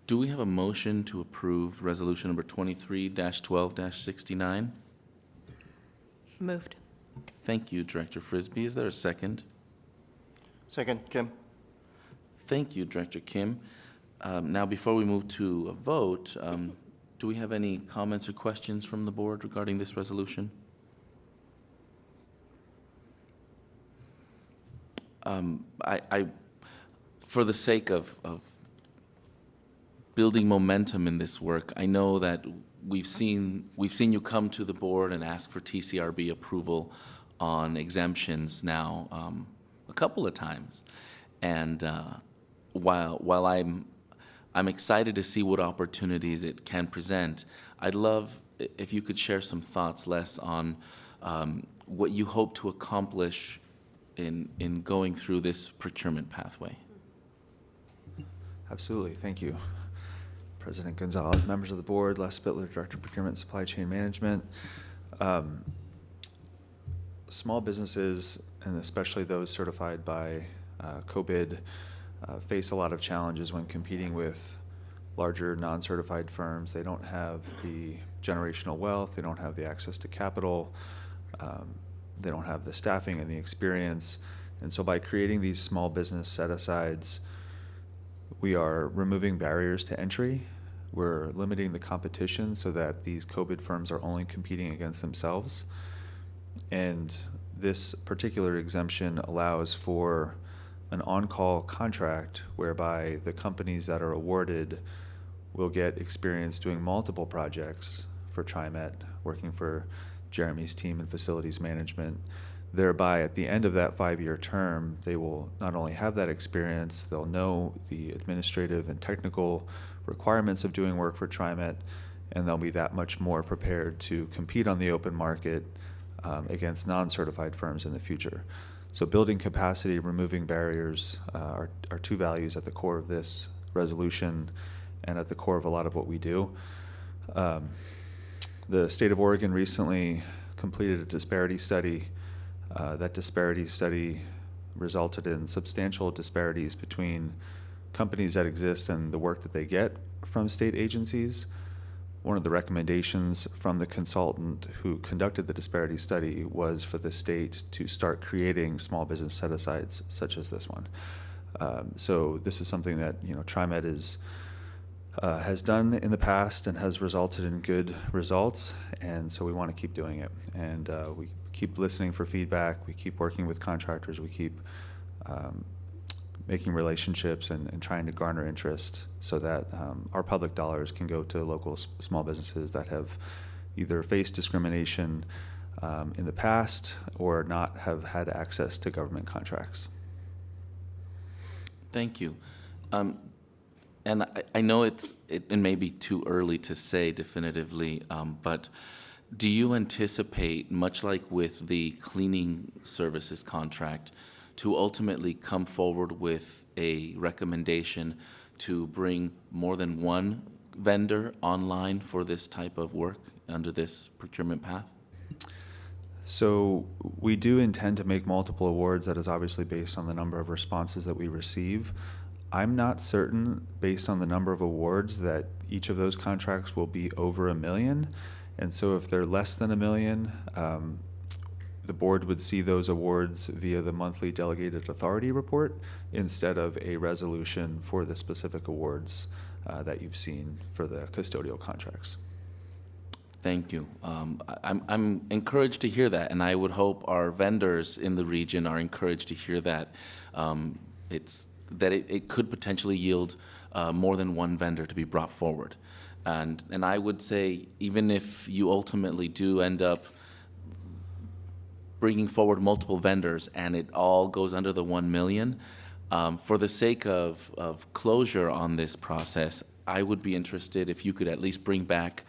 Do we have a motion to approve resolution number 23-12-69? Moved. Thank you, Director Frisbee. Is there a second? Second, Kim. Thank you, Director Kim. Now, before we move to a vote, do we have any comments or questions from the board regarding this resolution? For the sake of building momentum in this work, I know that we've seen you come to the board and ask for TCRB approval on exemptions now a couple of times, and while I'm excited to see what opportunities it can present, I'd love if you could share some thoughts, Les, on what you hope to accomplish in going through this procurement pathway. Absolutely, thank you. President Gonzalez, members of the board, Les Spittler, Director of Procurement and Supply Chain Management. Small businesses, and especially those certified by COBID, face a lot of challenges when competing with larger non-certified firms. They don't have the generational wealth, they don't have the access to capital, they don't have the staffing and the experience. And so by creating these small business set-asides, we are removing barriers to entry. We're limiting the competition so that these COBID firms are only competing against themselves. And this particular exemption allows for an on-call contract whereby the companies that are awarded will get experience doing multiple projects for TriMet, working for Jeremy's team in facilities management. Thereby, at the end of that 5-year term, they will not only have that experience, they'll know the administrative and technical requirements of doing work for TriMet, and they'll be that much more prepared to compete on the open market against non-certified firms in the future. So building capacity, removing barriers are two values at the core of this resolution and at the core of a lot of what we do. The state of Oregon recently completed a disparity study. That disparity study resulted in substantial disparities between companies that exist and the work that they get from state agencies. One of the recommendations from the consultant who conducted the disparity study was for the state to start creating small business set-asides such as this one. So this is something that TriMet has done in the past and has resulted in good results, and so we want to keep doing it. And we keep listening for feedback, we keep working with contractors, we keep making relationships and trying to garner interest so that our public dollars can go to local small businesses that have either faced discrimination in the past or not have had access to government contracts. Thank you. And I know it may be too early to say definitively, but do you anticipate, much like with the cleaning services contract, to ultimately come forward with a recommendation to bring more than one vendor online for this type of work under this procurement path? So we do intend to make multiple awards. That is obviously based on the number of responses that we receive. I'm not certain, based on the number of awards, that each of those contracts will be over $1 million. And so if they're less than $1 million, the board would see those awards via the monthly delegated authority report instead of a resolution for the specific awards that you've seen for the custodial contracts. Thank you. I'm encouraged to hear that, and I would hope our vendors in the region are encouraged to hear that. It could potentially yield more than one vendor to be brought forward. And I would say, even if you ultimately do end up bringing forward multiple vendors and it all goes under the 1 million, for the sake of closure on this process, I would be interested if you could at least bring back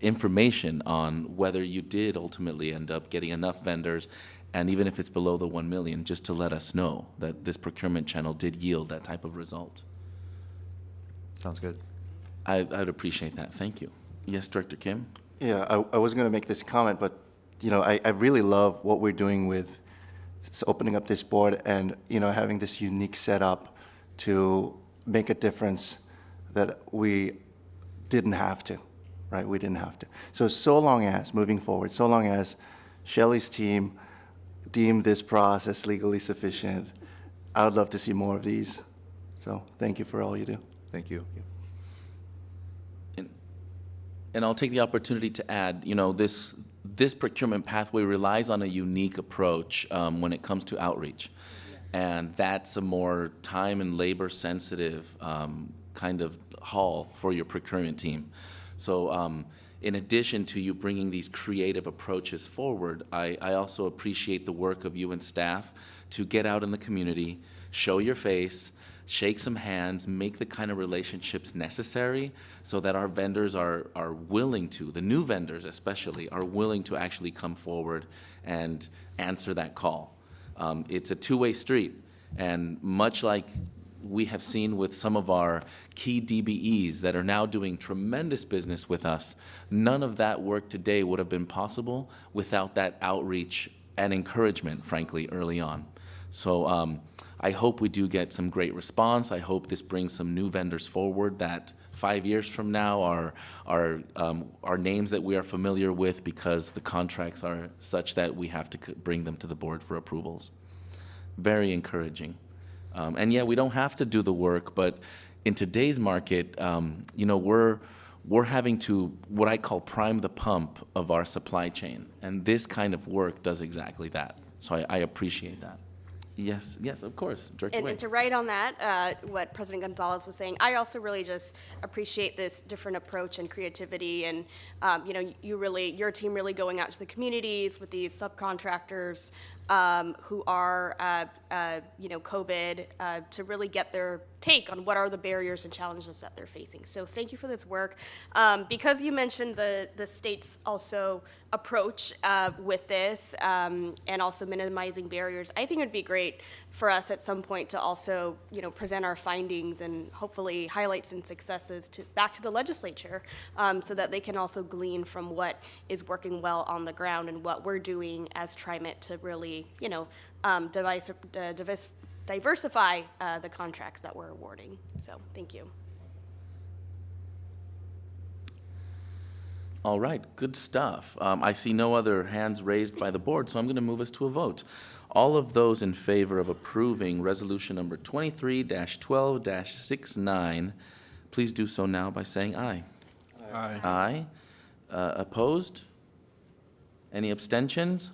information on whether you did ultimately end up getting enough vendors, and even if it's below the 1 million, just to let us know that this procurement channel did yield that type of result. Sounds good. I'd appreciate that. Thank you. Yes, Director Kim? Yeah, I was going to make this comment, but I really love what we're doing with opening up this board and having this unique setup to make a difference that we didn't have to, right? We didn't have to. So long as, moving forward, so long as Shelley's team deemed this process legally sufficient, I would love to see more of these. So thank you for all you do. Thank you. And I'll take the opportunity to add, this procurement pathway relies on a unique approach when it comes to outreach. And that's a more time and labor sensitive kind of haul for your procurement team. So in addition to you bringing these creative approaches forward, I also appreciate the work of you and staff to get out in the community, show your face, shake some hands, make the kind of relationships necessary so that our vendors are willing to, the new vendors especially, are willing to actually come forward and answer that call. It's a two-way street, and much like we have seen with some of our key DBEs that are now doing tremendous business with us, none of that work today would have been possible without that outreach and encouragement, frankly, early on. So I hope we do get some great response. I hope this brings some new vendors forward that 5 years from now are names that we are familiar with because the contracts are such that we have to bring them to the board for approvals. Very encouraging. And yeah, we don't have to do the work, but in today's market, we're having to, what I call, prime the pump of our supply chain. And this kind of work does exactly that. So I appreciate that. Yes, of course. Director Wade. And to write on that, what President Gonzalez was saying, I also really just appreciate this different approach and creativity, and your team really going out to the communities with these subcontractors who are COVID to really get their take on what are the barriers and challenges that they're facing. So thank you for this work. Because you mentioned the state's also approach with this and also minimizing barriers, I think it would be great for us at some point to also present our findings and hopefully highlight some successes back to the legislature so that they can also glean from what is working well on the ground and what we're doing as TriMet to really diversify the contracts that we're awarding. So thank you. All right, good stuff. I see no other hands raised by the board, so I'm going to move us to a vote. All of those in favor of approving resolution number 23-12-69, please do so now by saying aye. Aye. Aye. Opposed? Any abstentions?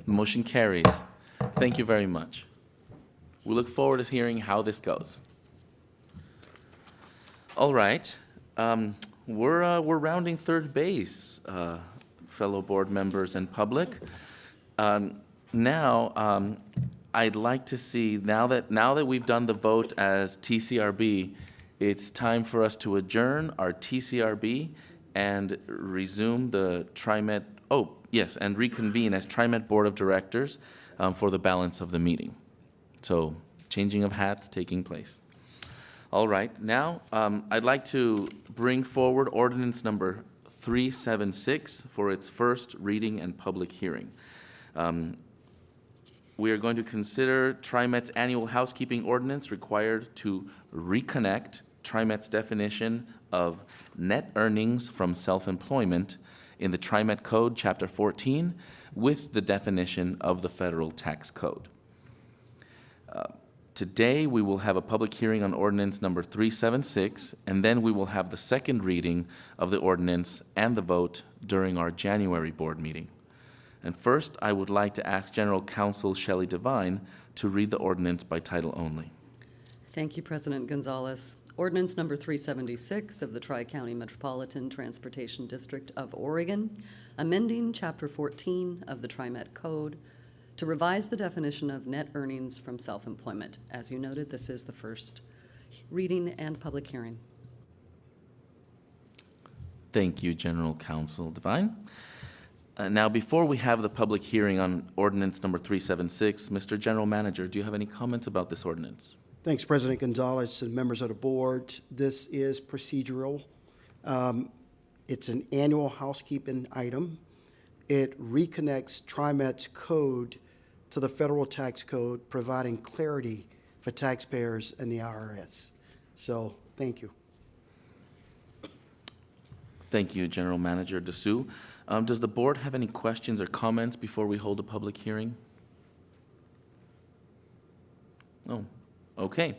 Motion carries. Thank you very much. We look forward to hearing how this goes. All right. We're rounding third base, fellow board members and public. Now, I'd like to see, now that we've done the vote as TCRB, it's time for us to adjourn our TCRB and resume the TriMet, and reconvene as TriMet Board of Directors for the balance of the meeting. So, changing of hats taking place. All right, now I'd like to bring forward ordinance number 376 for its first reading and public hearing. We are going to consider TriMet's annual housekeeping ordinance required to reconnect TriMet's definition of net earnings from self-employment in the TriMet Code, Chapter 14, with the definition of the federal tax code. Today, we will have a public hearing on ordinance number 376, and then we will have the second reading of the ordinance and the vote during our January board meeting. And first, I would like to ask General Counsel Shelley Devine to read the ordinance by title only. Thank you, President Gonzalez. Ordinance number 376 of the Tri-County Metropolitan Transportation District of Oregon, amending Chapter 14 of the TriMet Code to revise the definition of net earnings from self-employment. As you noted, this is the first reading and public hearing. Thank you, General Counsel Devine. Now, before we have the public hearing on ordinance number 376, Mr. General Manager, do you have any comments about this ordinance? Thanks, President Gonzalez and members of the board. This is procedural. It's an annual housekeeping item. It reconnects TriMet's code to the federal tax code, providing clarity for taxpayers and the IRS. So, thank you. Thank you, General Manager Dessou. Does the board have any questions or comments before we hold a public hearing? No. Okay.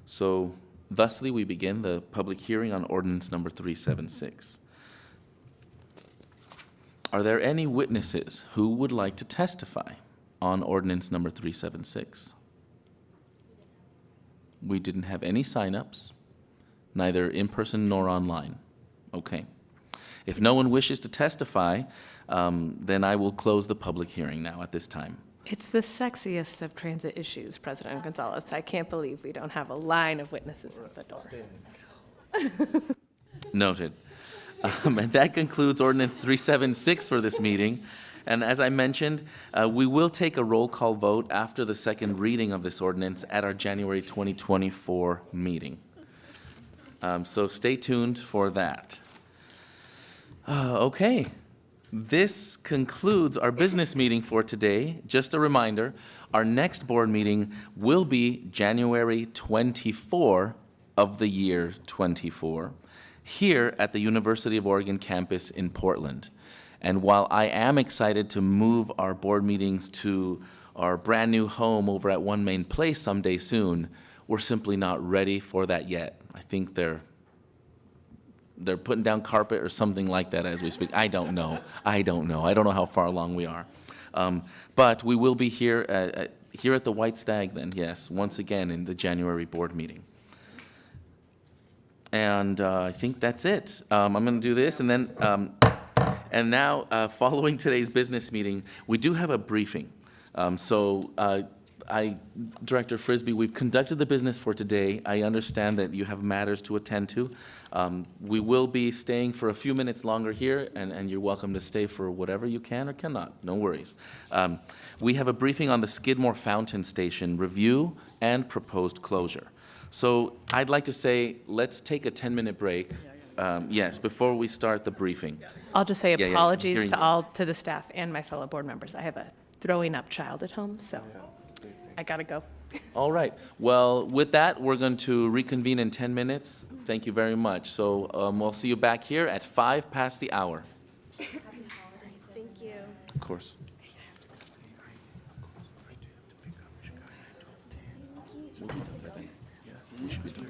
So, thusly, we begin the public hearing on ordinance number 376. Are there any witnesses who would like to testify on ordinance number 376? We didn't have any sign-ups, neither in person nor online. Okay. If no one wishes to testify, then I will close the public hearing now at this time. It's the sexiest of transit issues, President Gonzalez. I can't believe we don't have a line of witnesses at the door. Noted. And that concludes ordinance 376 for this meeting. And as I mentioned, we will take a roll call vote after the second reading of this ordinance at our January 2024 meeting. So stay tuned for that. Okay. This concludes our business meeting for today. Just a reminder, our next board meeting will be January 24 of the year 24, here at the University of Oregon campus in Portland. And while I am excited to move our board meetings to our brand new home over at One Main Place someday soon, we're simply not ready for that yet. I think they're putting down carpet or something like that as we speak. I don't know. I don't know how far along we are. But we will be here at the White Stag then, yes, once again in the January board meeting. And I think that's it. I'm going to do this, and then, and now, following today's business meeting, we do have a briefing. Director Frisbee, we've conducted the business for today. I understand that you have matters to attend to. We will be staying for a few minutes longer here, and you're welcome to stay for whatever you can or cannot. No worries. We have a briefing on the Skidmore Fountain Station review and proposed closure. So I'd like to say, let's take a 10-minute break. Yes, before we start the briefing. I'll just say apologies Hearing to the staff and my fellow board members. I have a throwing up child at home, so I gotta go. All right. Well, with that, we're going to reconvene in 10 minutes. Thank you very much. So we'll see you back here at 5 past the hour. Happy holidays. Thank you. Of course. We'll be done by then. Yeah, we should be done.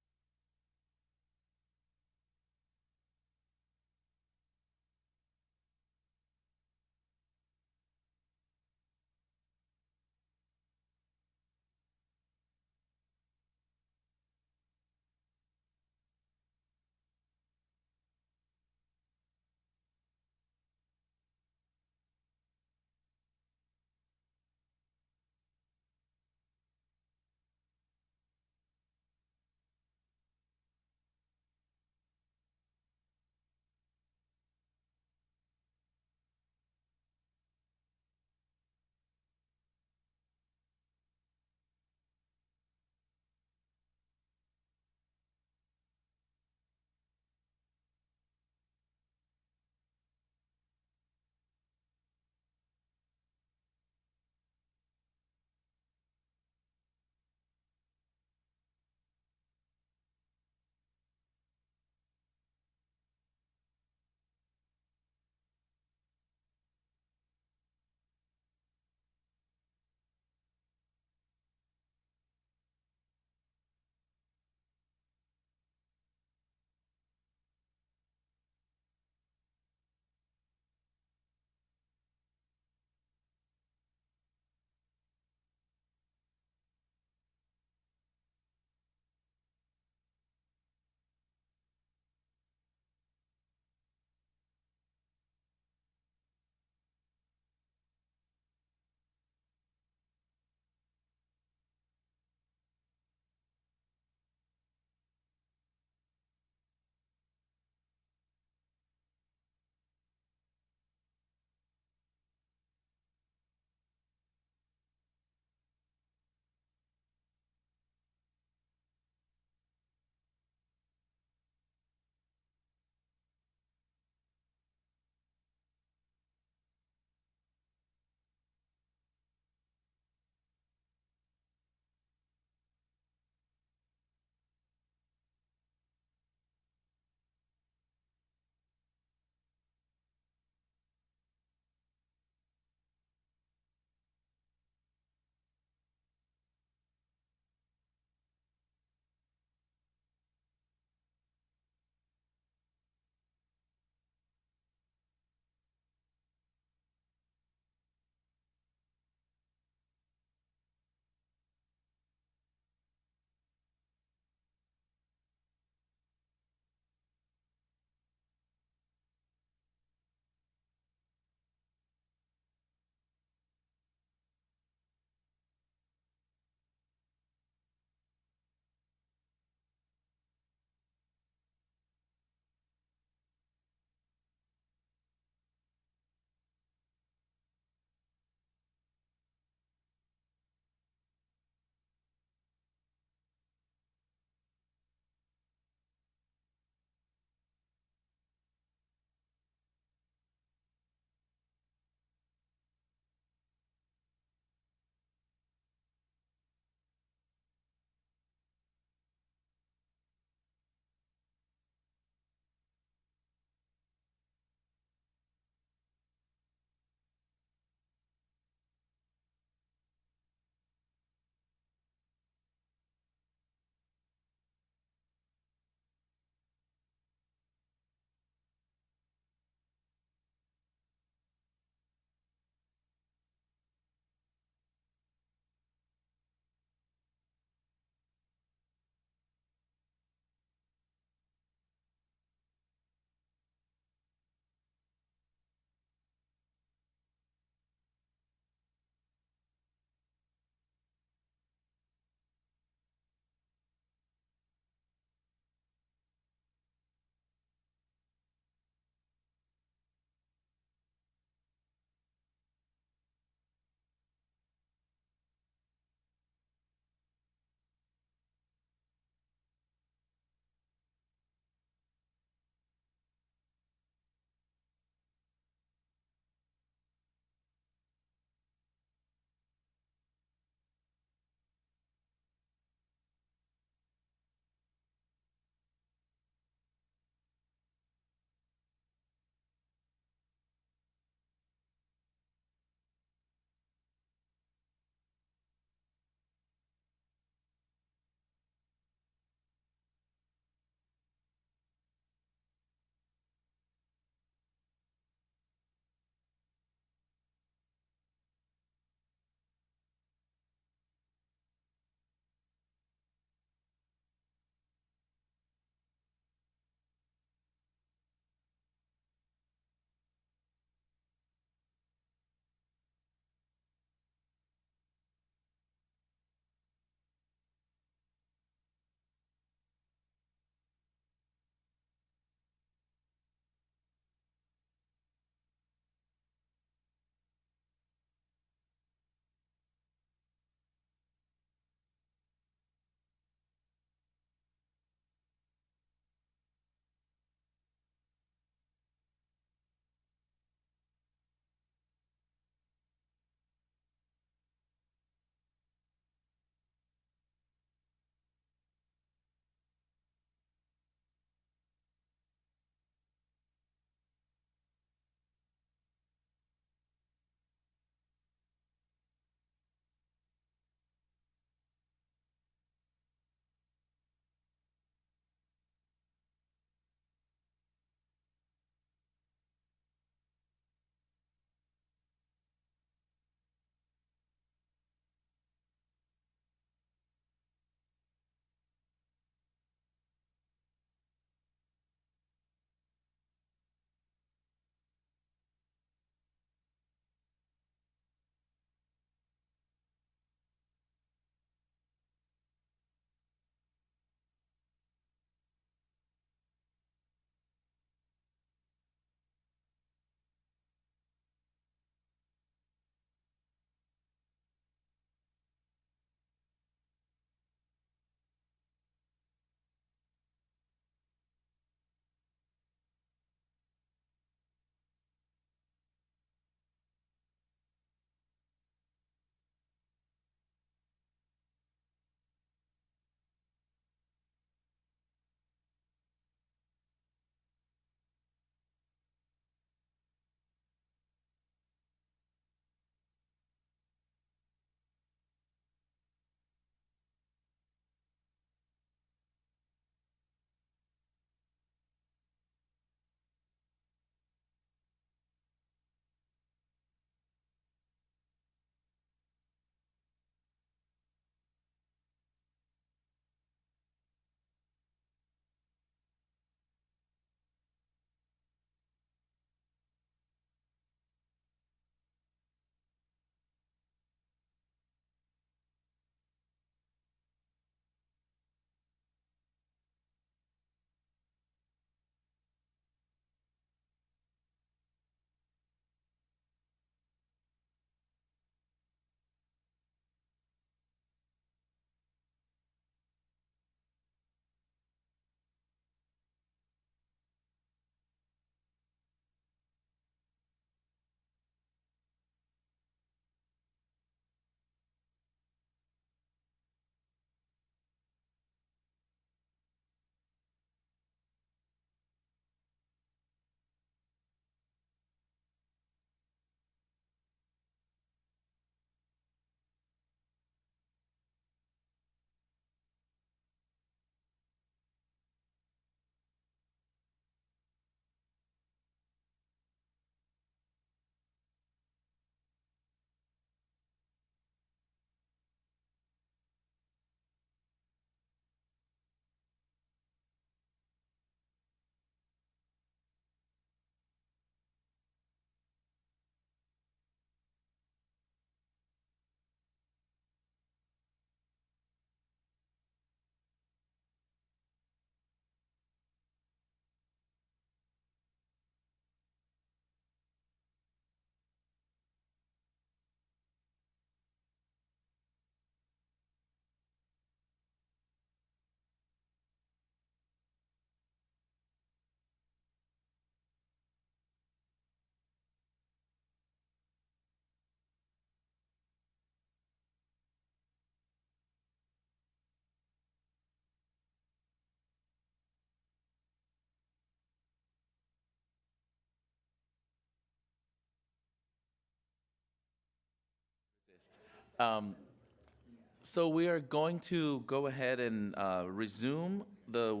So we are going to go ahead and resume the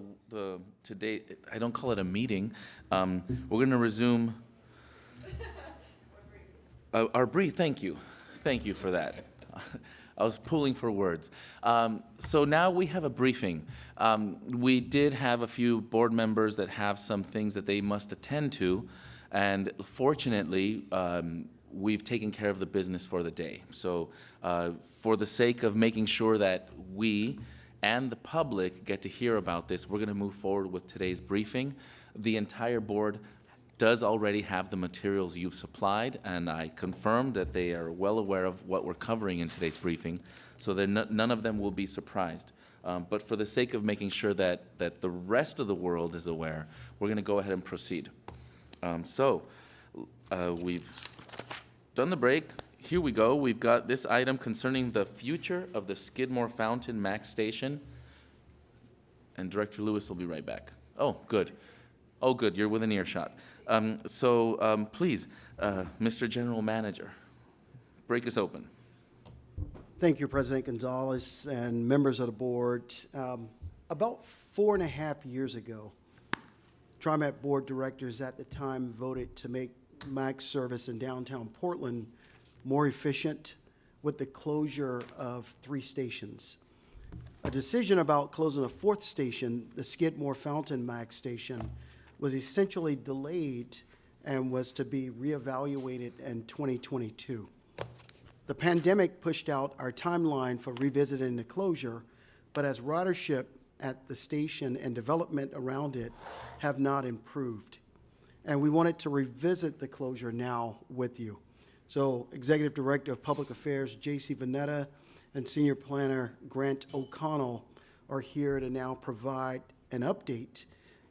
today. I don't call it a meeting. We're going to resume our brief. Thank you for that. I was pulling for words. So now we have a briefing. We did have a few board members that have some things that they must attend to, and fortunately, we've taken care of the business for the day. So for the sake of making sure that we and the public get to hear about this, we're going to move forward with today's briefing. The entire board does already have the materials you've supplied, and I confirm that they are well aware of what we're covering in today's briefing, so that none of them will be surprised. But for the sake of making sure that the rest of the world is aware, we're going to go ahead and proceed. We've done the break. Here we go. We've got this item concerning the future of the Skidmore Fountain Max Station. And Director Lewis will be right back. Oh, good. Oh, good. You're within earshot. Please, Mr. General Manager, break us open. Thank you, President Gonzalez and members of the board. About 4.5 years ago, TriMet board directors at the time voted to make MAX service in downtown Portland more efficient with the closure of 3 stations. A decision about closing a 4th station, the Skidmore Fountain MAX station, was essentially delayed and was to be reevaluated in 2022. The pandemic pushed out our timeline for revisiting the closure, but as ridership at the station and development around it have not improved. And we wanted to revisit the closure now with you. So Executive Director of Public Affairs, J.C. Vanetta, and Senior Planner Grant O'Connell are here to now provide an update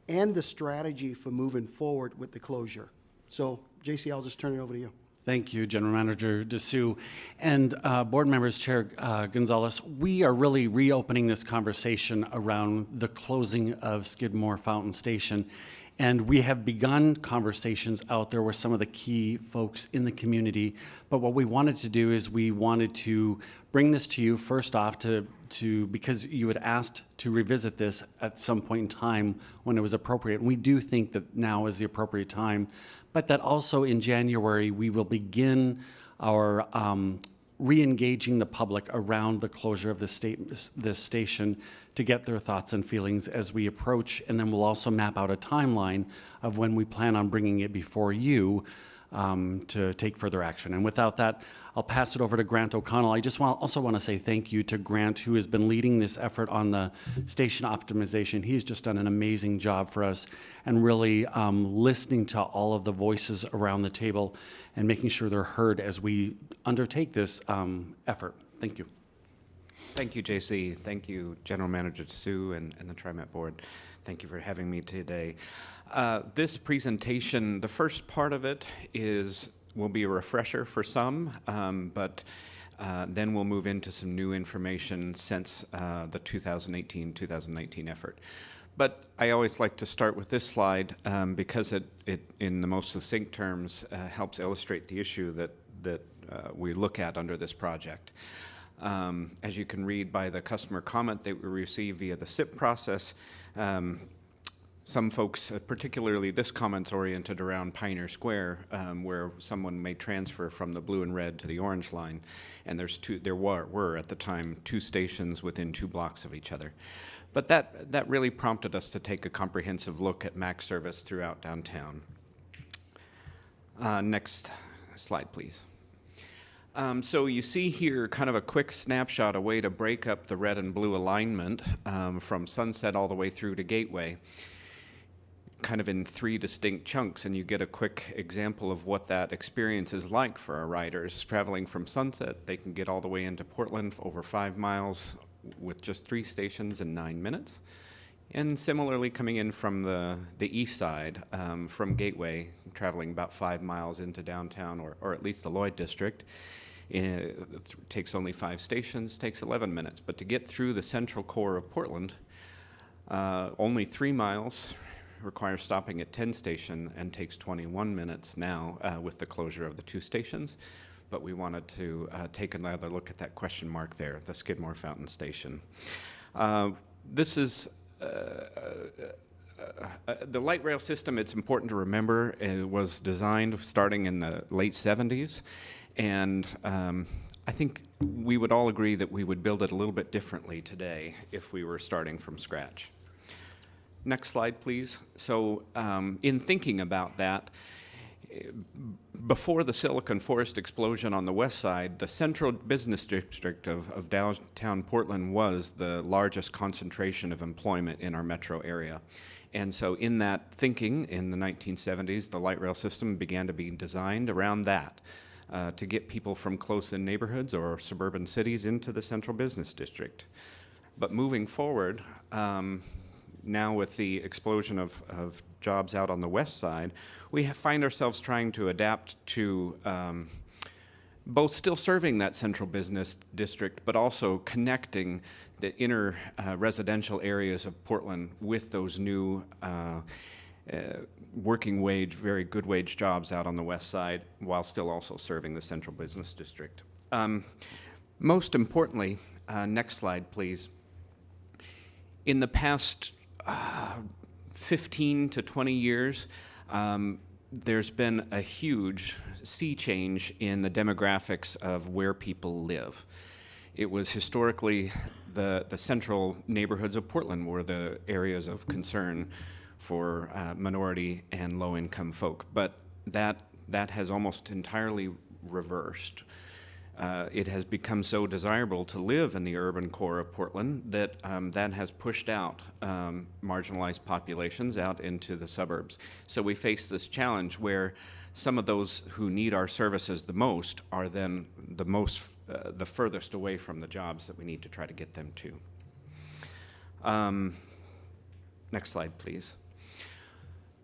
and the strategy for moving forward with the closure. So, J.C., I'll just turn it over to you. Thank you, General Manager Dessou. And board members, Chair Gonzalez, we are really reopening this conversation around the closing of Skidmore Fountain Station. And we have begun conversations out there with some of the key folks in the community. But what we wanted to do is we wanted to bring this to you first off because you had asked to revisit this at some point in time when it was appropriate. And we do think that now is the appropriate time, but that also in January, we will begin our re-engaging the public around the closure of this station to get their thoughts and feelings as we approach, and then we'll also map out a timeline of when we plan on bringing it before you to take further action. And without that, I'll pass it over to Grant O'Connell. I just also want to say thank you to Grant, who has been leading this effort on the station optimization. He's just done an amazing job for us and really listening to all of the voices around the table and making sure they're heard as we undertake this effort. Thank you. Thank you, JC. Thank you, General Manager Dessou and the TriMet Board. Thank you for having me today. This presentation, the first part of it will be a refresher for some, but then we'll move into some new information since the 2018-2019 effort. But I always like to start with this slide because it, in the most succinct terms, helps illustrate the issue that we look at under this project. As you can read by the customer comment that we received via the SIP process, some folks, particularly this comment's oriented around Pioneer Square, where someone may transfer from the blue and red to the orange line, and there were at the time 2 stations within 2 blocks of each other. But that really prompted us to take a comprehensive look at MAX service throughout downtown. Next slide, please. So you see here kind of a quick snapshot, a way to break up the red and blue alignment from Sunset all the way through to Gateway, kind of in 3 distinct chunks, and you get a quick example of what that experience is like for our riders. Traveling from Sunset, they can get all the way into Portland for over 5 miles with just 3 stations in 9 minutes. And similarly, coming in from the east side, from Gateway, traveling about 5 miles into downtown, or at least the Lloyd District, it takes only 5 stations, takes 11 minutes. But to get through the central core of Portland, only 3 miles, requires stopping at 10 station, and takes 21 minutes now with the closure of the 2 stations. but we wanted to take another look at that question mark there, the Skidmore Fountain Station. This is the light rail system. It's important to remember it was designed starting in the late 70s, and I think we would all agree that we would build it a little bit differently today if we were starting from scratch. Next slide, please. So in thinking about that, before the Silicon Forest explosion on the west side, the central business district of downtown Portland was the largest concentration of employment in our metro area. And so in that thinking in the 1970s, the light rail system began to be designed around that to get people from close-in neighborhoods or suburban cities into the central business district. But moving forward, now with the explosion of jobs out on the west side, we find ourselves trying to adapt to both still serving that central business district, but also connecting the inner residential areas of Portland with those new working wage, very good wage jobs out on the west side, while still also serving the central business district. Most importantly, next slide, please. In the past 15 to 20 years, there's been a huge sea change in the demographics of where people live. It was historically the central neighborhoods of Portland were the areas of concern for minority and low-income folk, but that has almost entirely reversed. It has become so desirable to live in the urban core of Portland that that has pushed out marginalized populations out into the suburbs. So we face this challenge where some of those who need our services the most are then the furthest away from the jobs that we need to try to get them to. Next slide, please.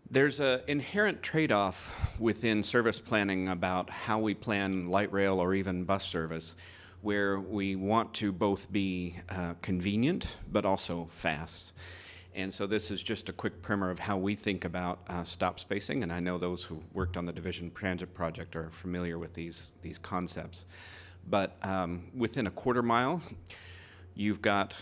There's an inherent trade-off within service planning about how we plan light rail or even bus service, where we want to both be convenient but also fast. And so this is just a quick primer of how we think about stop spacing, and I know those who've worked on the Division Transit Project are familiar with these concepts. But within a quarter mile, you've got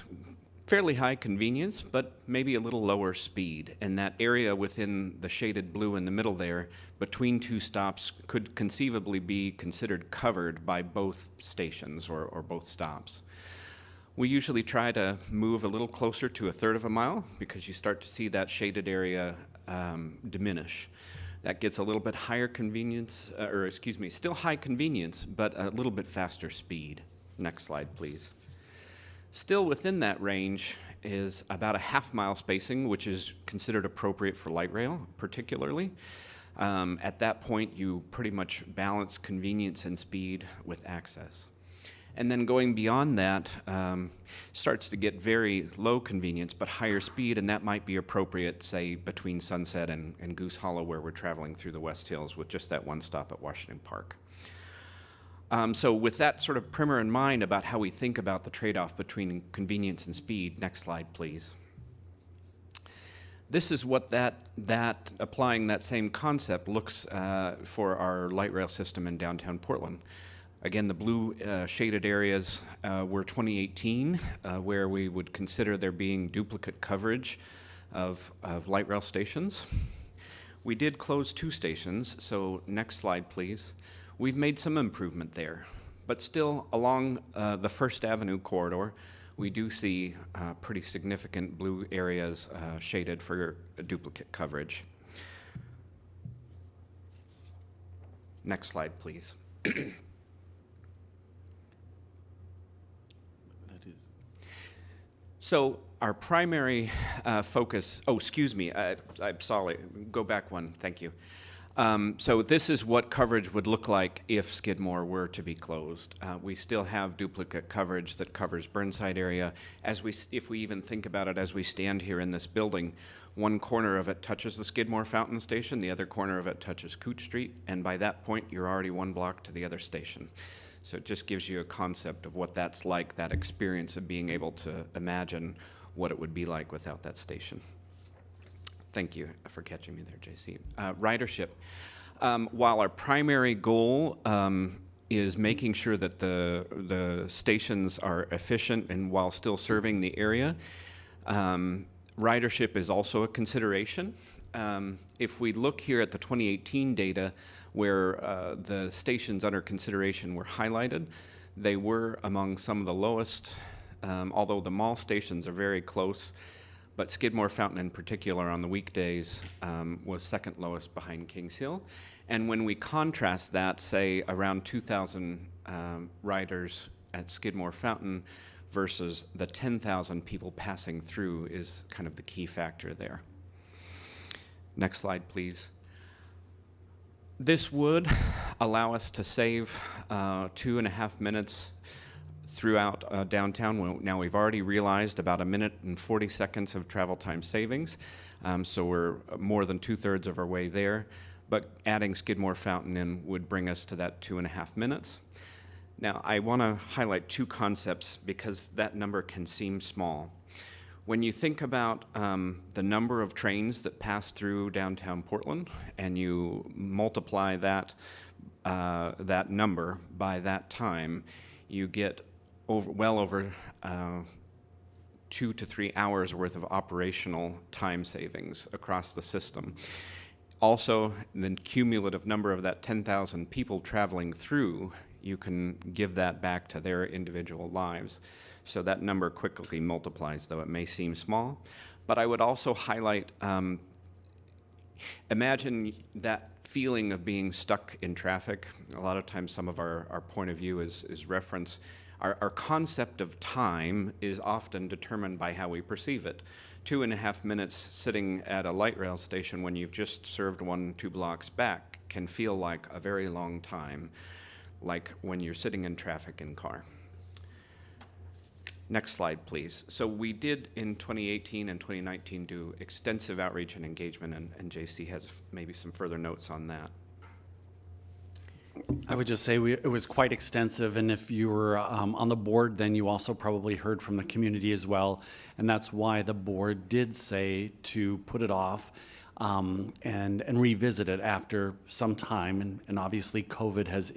fairly high convenience, but maybe a little lower speed. And that area within the shaded blue in the middle there, between two stops, could conceivably be considered covered by both stations or both stops. We usually try to move a little closer to a third of a mile because you start to see that shaded area diminish. That gets a little bit higher convenience, still high convenience, but a little bit faster speed. Next slide, please. Still within that range is about a half-mile spacing, which is considered appropriate for light rail, particularly. At that point, you pretty much balance convenience and speed with access. And then going beyond that starts to get very low convenience, but higher speed, and that might be appropriate, say, between Sunset and Goose Hollow, where we're traveling through the West Hills with just that one stop at Washington Park. So with that sort of primer in mind about how we think about the trade-off between convenience and speed, next slide, please. This is what applying that same concept looks for our light rail system in downtown Portland. Again, the blue shaded areas were 2018, where we would consider there being duplicate coverage of light rail stations. We did close 2 stations, so next slide, please. We've made some improvement there, but still along the First Avenue corridor, we do see pretty significant blue areas shaded for duplicate coverage. Next slide, please. So our primary focus, I'm sorry, go back one, thank you. So this is what coverage would look like if Skidmore were to be closed. We still have duplicate coverage that covers Burnside area. If we even think about it as we stand here in this building, one corner of it touches the Skidmore Fountain Station, the other corner of it touches Cooch Street, and by that point, you're already 1 block to the other station. So it just gives you a concept of what that's like, that experience of being able to imagine what it would be like without that station. Thank you for catching me there, JC. Ridership. While our primary goal is making sure that the stations are efficient and while still serving the area. Ridership is also a consideration. If we look here at the 2018 data where the stations under consideration were highlighted, they were among some of the lowest, although the mall stations are very close, but Skidmore Fountain in particular on the weekdays was second lowest behind Kings Hill. And when we contrast that, say around 2,000 riders at Skidmore Fountain versus the 10,000 people passing through is kind of the key factor there. Next slide, please. This would allow us to save 2.5 minutes throughout downtown. Now we've already realized about 1 minute and 40 seconds of travel time savings, so we're more than 2/3 of our way there. But adding Skidmore Fountain in would bring us to that 2.5 minutes. Now I want to highlight two concepts because that number can seem small. When you think about the number of trains that pass through downtown Portland and you multiply that number by that time, you get well over 2 to 3 hours worth of operational time savings across the system. Also, the cumulative number of that 10,000 people traveling through, you can give that back to their individual lives. So that number quickly multiplies, though it may seem small. But I would also highlight, imagine that feeling of being stuck in traffic. A lot of times some of our point of view is reference. Our concept of time is often determined by how we perceive it. 2.5 minutes sitting at a light rail station when you've just served 1-2 blocks back can feel like a very long time, like when you're sitting in traffic in car. Next slide, please. So we did in 2018 and 2019 do extensive outreach and engagement, and JC has maybe some further notes on that. I would just say it was quite extensive, and if you were on the board, then you also probably heard from the community as well, and that's why the board did say to put it off and revisit it after some time, and obviously COVID has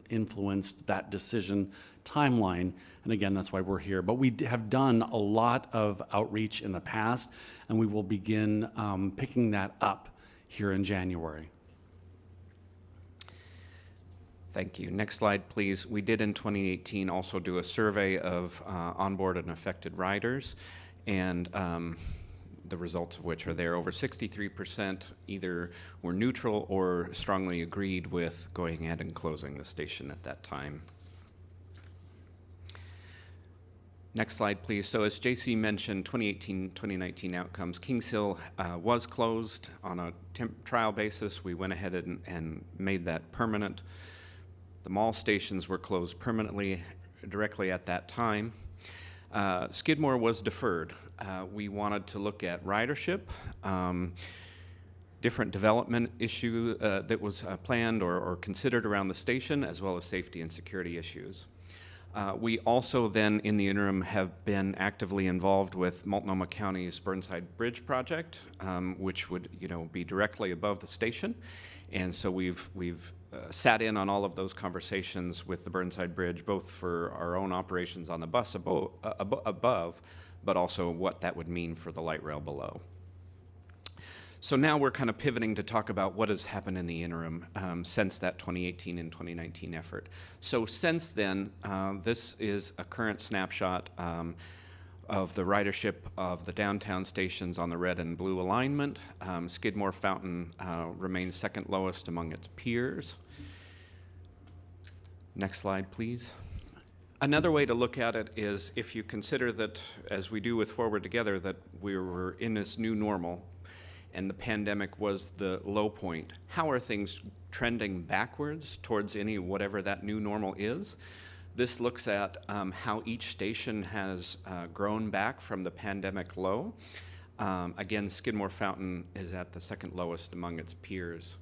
influenced that decision timeline, and again, that's why we're here. But we have done a lot of outreach in the past, and we will begin picking that up here in January. Thank you. Next slide, please. We did in 2018 also do a survey of onboard and affected riders, and the results of which are there. Over 63% either were neutral or strongly agreed with going ahead and closing the station at that time. Next slide, please. So as JC mentioned, 2018-2019 outcomes. Kings Hill was closed on a trial basis. We went ahead and made that permanent. The mall stations were closed permanently directly at that time. Skidmore was deferred. We wanted to look at ridership, different development issue that was planned or considered around the station, as well as safety and security issues. We also then, in the interim, have been actively involved with Multnomah County's Burnside Bridge project, which would, be directly above the station. And so we've sat in on all of those conversations with the Burnside Bridge, both for our own operations on the bus above, but also what that would mean for the light rail below. So now we're kind of pivoting to talk about what has happened in the interim since that 2018 and 2019 effort. So since then, this is a current snapshot of the ridership of the downtown stations on the red and blue alignment. Skidmore Fountain remains second lowest among its peers. Next slide, please. Another way to look at it is if you consider that, as we do with Forward Together, that we were in this new normal and the pandemic was the low point. How are things trending backwards towards whatever that new normal is? This looks at how each station has grown back from the pandemic low. Again, Skidmore Fountain is at the second lowest among its peers.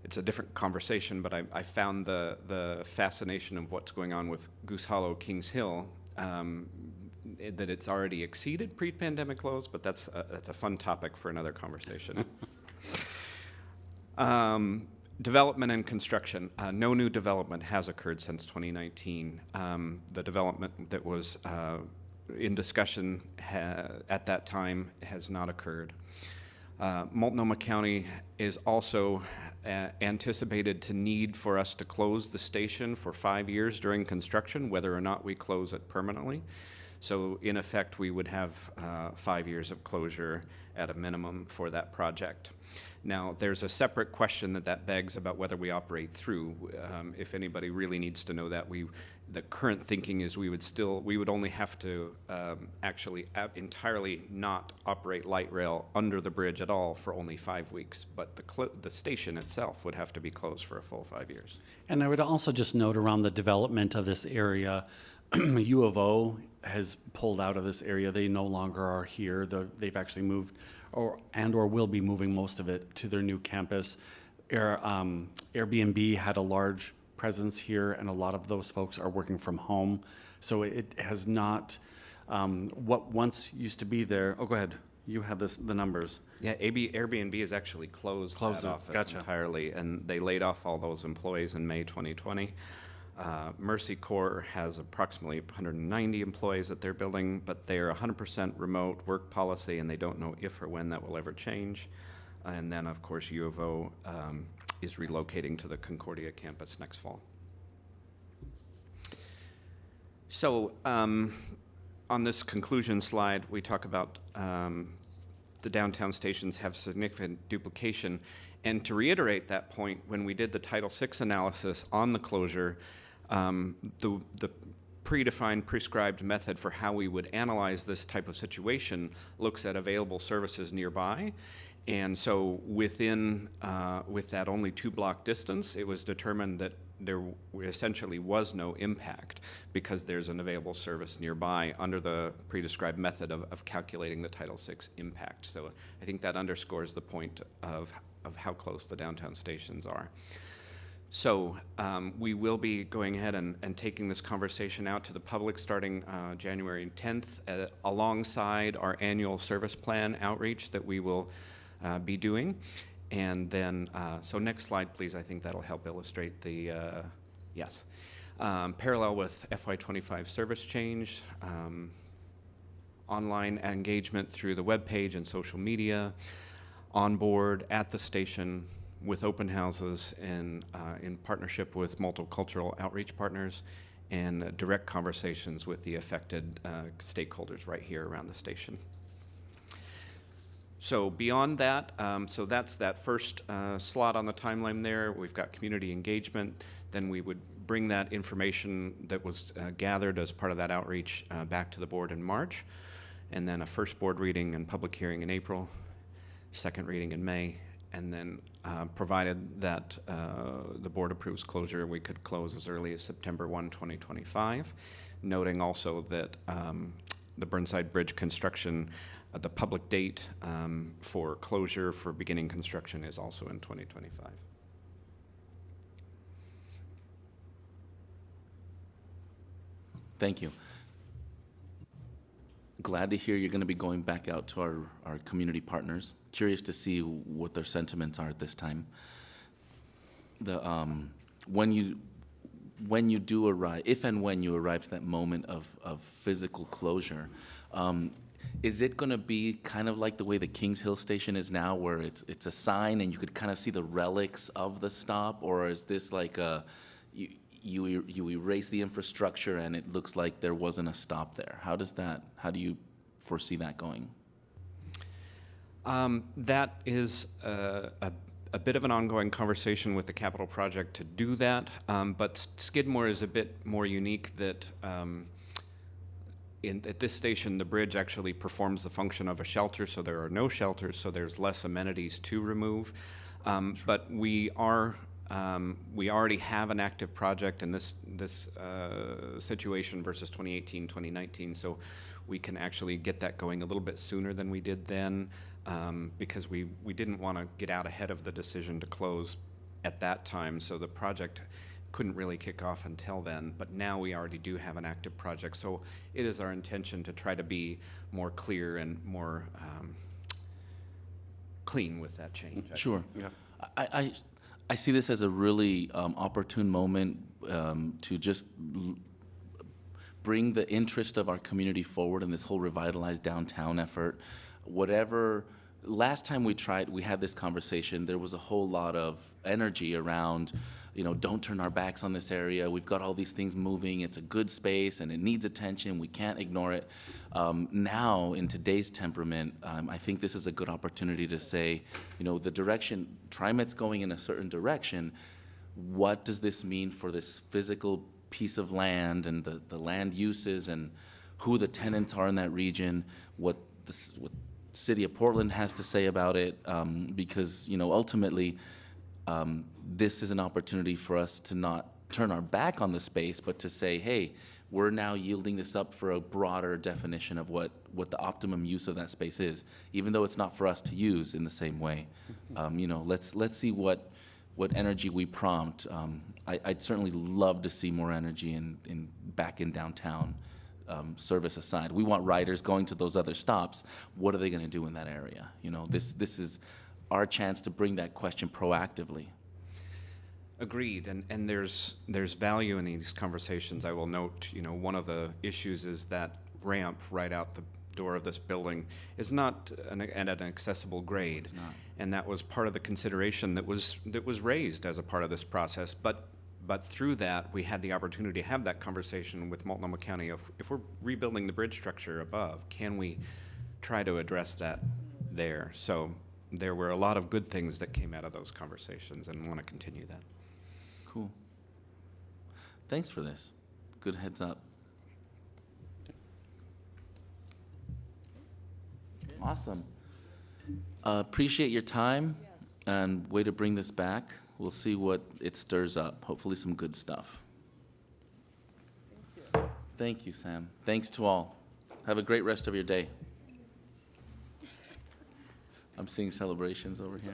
It's a different conversation, but I found the fascination of what's going on with Goose Hollow, Kings Hill, that it's already exceeded pre-pandemic lows, but that's a fun topic for another conversation. Development and construction. No new development has occurred since 2019. The development that was in discussion at that time has not occurred. Multnomah County is also anticipated to need for us to close the station for 5 years during construction, whether or not we close it permanently. So in effect, we would have 5 years of closure at a minimum for that project. Now, there's a separate question that begs about whether we operate through. If anybody really needs to know that, the current thinking is we would only have to actually entirely not operate light rail under the bridge at all for only 5 weeks, but the station itself would have to be closed for a full 5 years. And I would also just note around the development of this area, U of O has pulled out of this area. They no longer are here. They've actually moved or will be moving most of it to their new campus. Airbnb had a large presence here, and a lot of those folks are working from home. So it has not, what once used to be there. Oh, go ahead. You have the numbers. Yeah, Airbnb has actually closed that office entirely, and they laid off all those employees in May 2020. Mercy Corps has approximately 190 employees at their building, but they are 100% remote work policy, and they don't know if or when that will ever change. And then, of course, U of O is relocating to the Concordia campus next fall. So on this conclusion slide, we talk about the downtown stations have significant duplication. And to reiterate that point, when we did the Title VI analysis on the closure, the predefined, prescribed method for how we would analyze this type of situation looks at available services nearby. And so with that only 2-block distance, it was determined that there essentially was no impact because there's an available service nearby under the prescribed method of calculating the Title VI impact. So I think that underscores the point of how close the downtown stations are. So we will be going ahead and taking this conversation out to the public starting January 10th alongside our annual service plan outreach that we will be doing. And then, so next slide, please. I think that'll help illustrate the, yes. Parallel with FY25 service change, online engagement through the webpage and social media, on board at the station, with open houses and in partnership with multicultural outreach partners, and direct conversations with the affected stakeholders right here around the station. So beyond that, so that's that first slot on the timeline there. We've got community engagement. Then we would bring that information that was gathered as part of that outreach back to the board in March, and then a first board reading and public hearing in April, second reading in May, and then provided that the board approves closure, we could close as early as September 1, 2025, noting also that the Burnside Bridge construction, the public date for closure for beginning construction is also in 2025. Thank you. Glad to hear you're going to be going back out to our community partners. Curious to see what their sentiments are at this time. When you do arrive, if and when you arrive to that moment of physical closure, is it going to be kind of like the way the Kings Hill station is now, where it's a sign and you could kind of see the relics of the stop, or is this like you erase the infrastructure and it looks like there wasn't a stop there? How do you foresee that going? That is a bit of an ongoing conversation with the capital project to do that, but Skidmore is a bit more unique that at this station, the bridge actually performs the function of a shelter, so there are no shelters, so there's less amenities to remove. But we already have an active project in this situation versus 2018, 2019, so we can actually get that going a little bit sooner than we did then, because we didn't want to get out ahead of the decision to close at that time, so the project couldn't really kick off until then, but now we already do have an active project, so it is our intention to try to be more clear and more clean with that change. Sure. Yeah. I see this as a really opportune moment to just bring the interest of our community forward in this whole revitalized downtown effort. Whatever, last time we had this conversation, there was a whole lot of energy around, you know, don't turn our backs on this area. We've got all these things moving. It's a good space and it needs attention. We can't ignore it. Now, in today's temperament, I think this is a good opportunity to say, you know, the direction, TriMet's going in a certain direction. What does this mean for this physical piece of land and the land uses and who the tenants are in that region, what City of Portland has to say about it, because, you know, ultimately, this is an opportunity for us to not turn our back on the space, but to say, hey, we're now yielding this up for a broader definition of what the optimum use of that space is, even though it's not for us to use in the same way. You know, let's see what energy we prompt. I'd certainly love to see more energy back in downtown, service aside. We want riders going to those other stops. What are they going to do in that area? You know, this is our chance to bring that question proactively. Agreed, and there's value in these conversations. I will note, you know, one of the issues is that ramp right out the door of this building is not at an accessible grade. It's not. And that was part of the consideration that was raised as a part of this process. But through that, we had the opportunity to have that conversation with Multnomah County of, if we're rebuilding the bridge structure above, can we try to address that there? So there were a lot of good things that came out of those conversations, and want to continue that. Cool. Thanks for this. Good heads up. Awesome. Appreciate your time and way to bring this back. We'll see what it stirs up. Hopefully some good stuff. Thank you, Sam. Thanks to all. Have a great rest of your day. I'm seeing celebrations over here.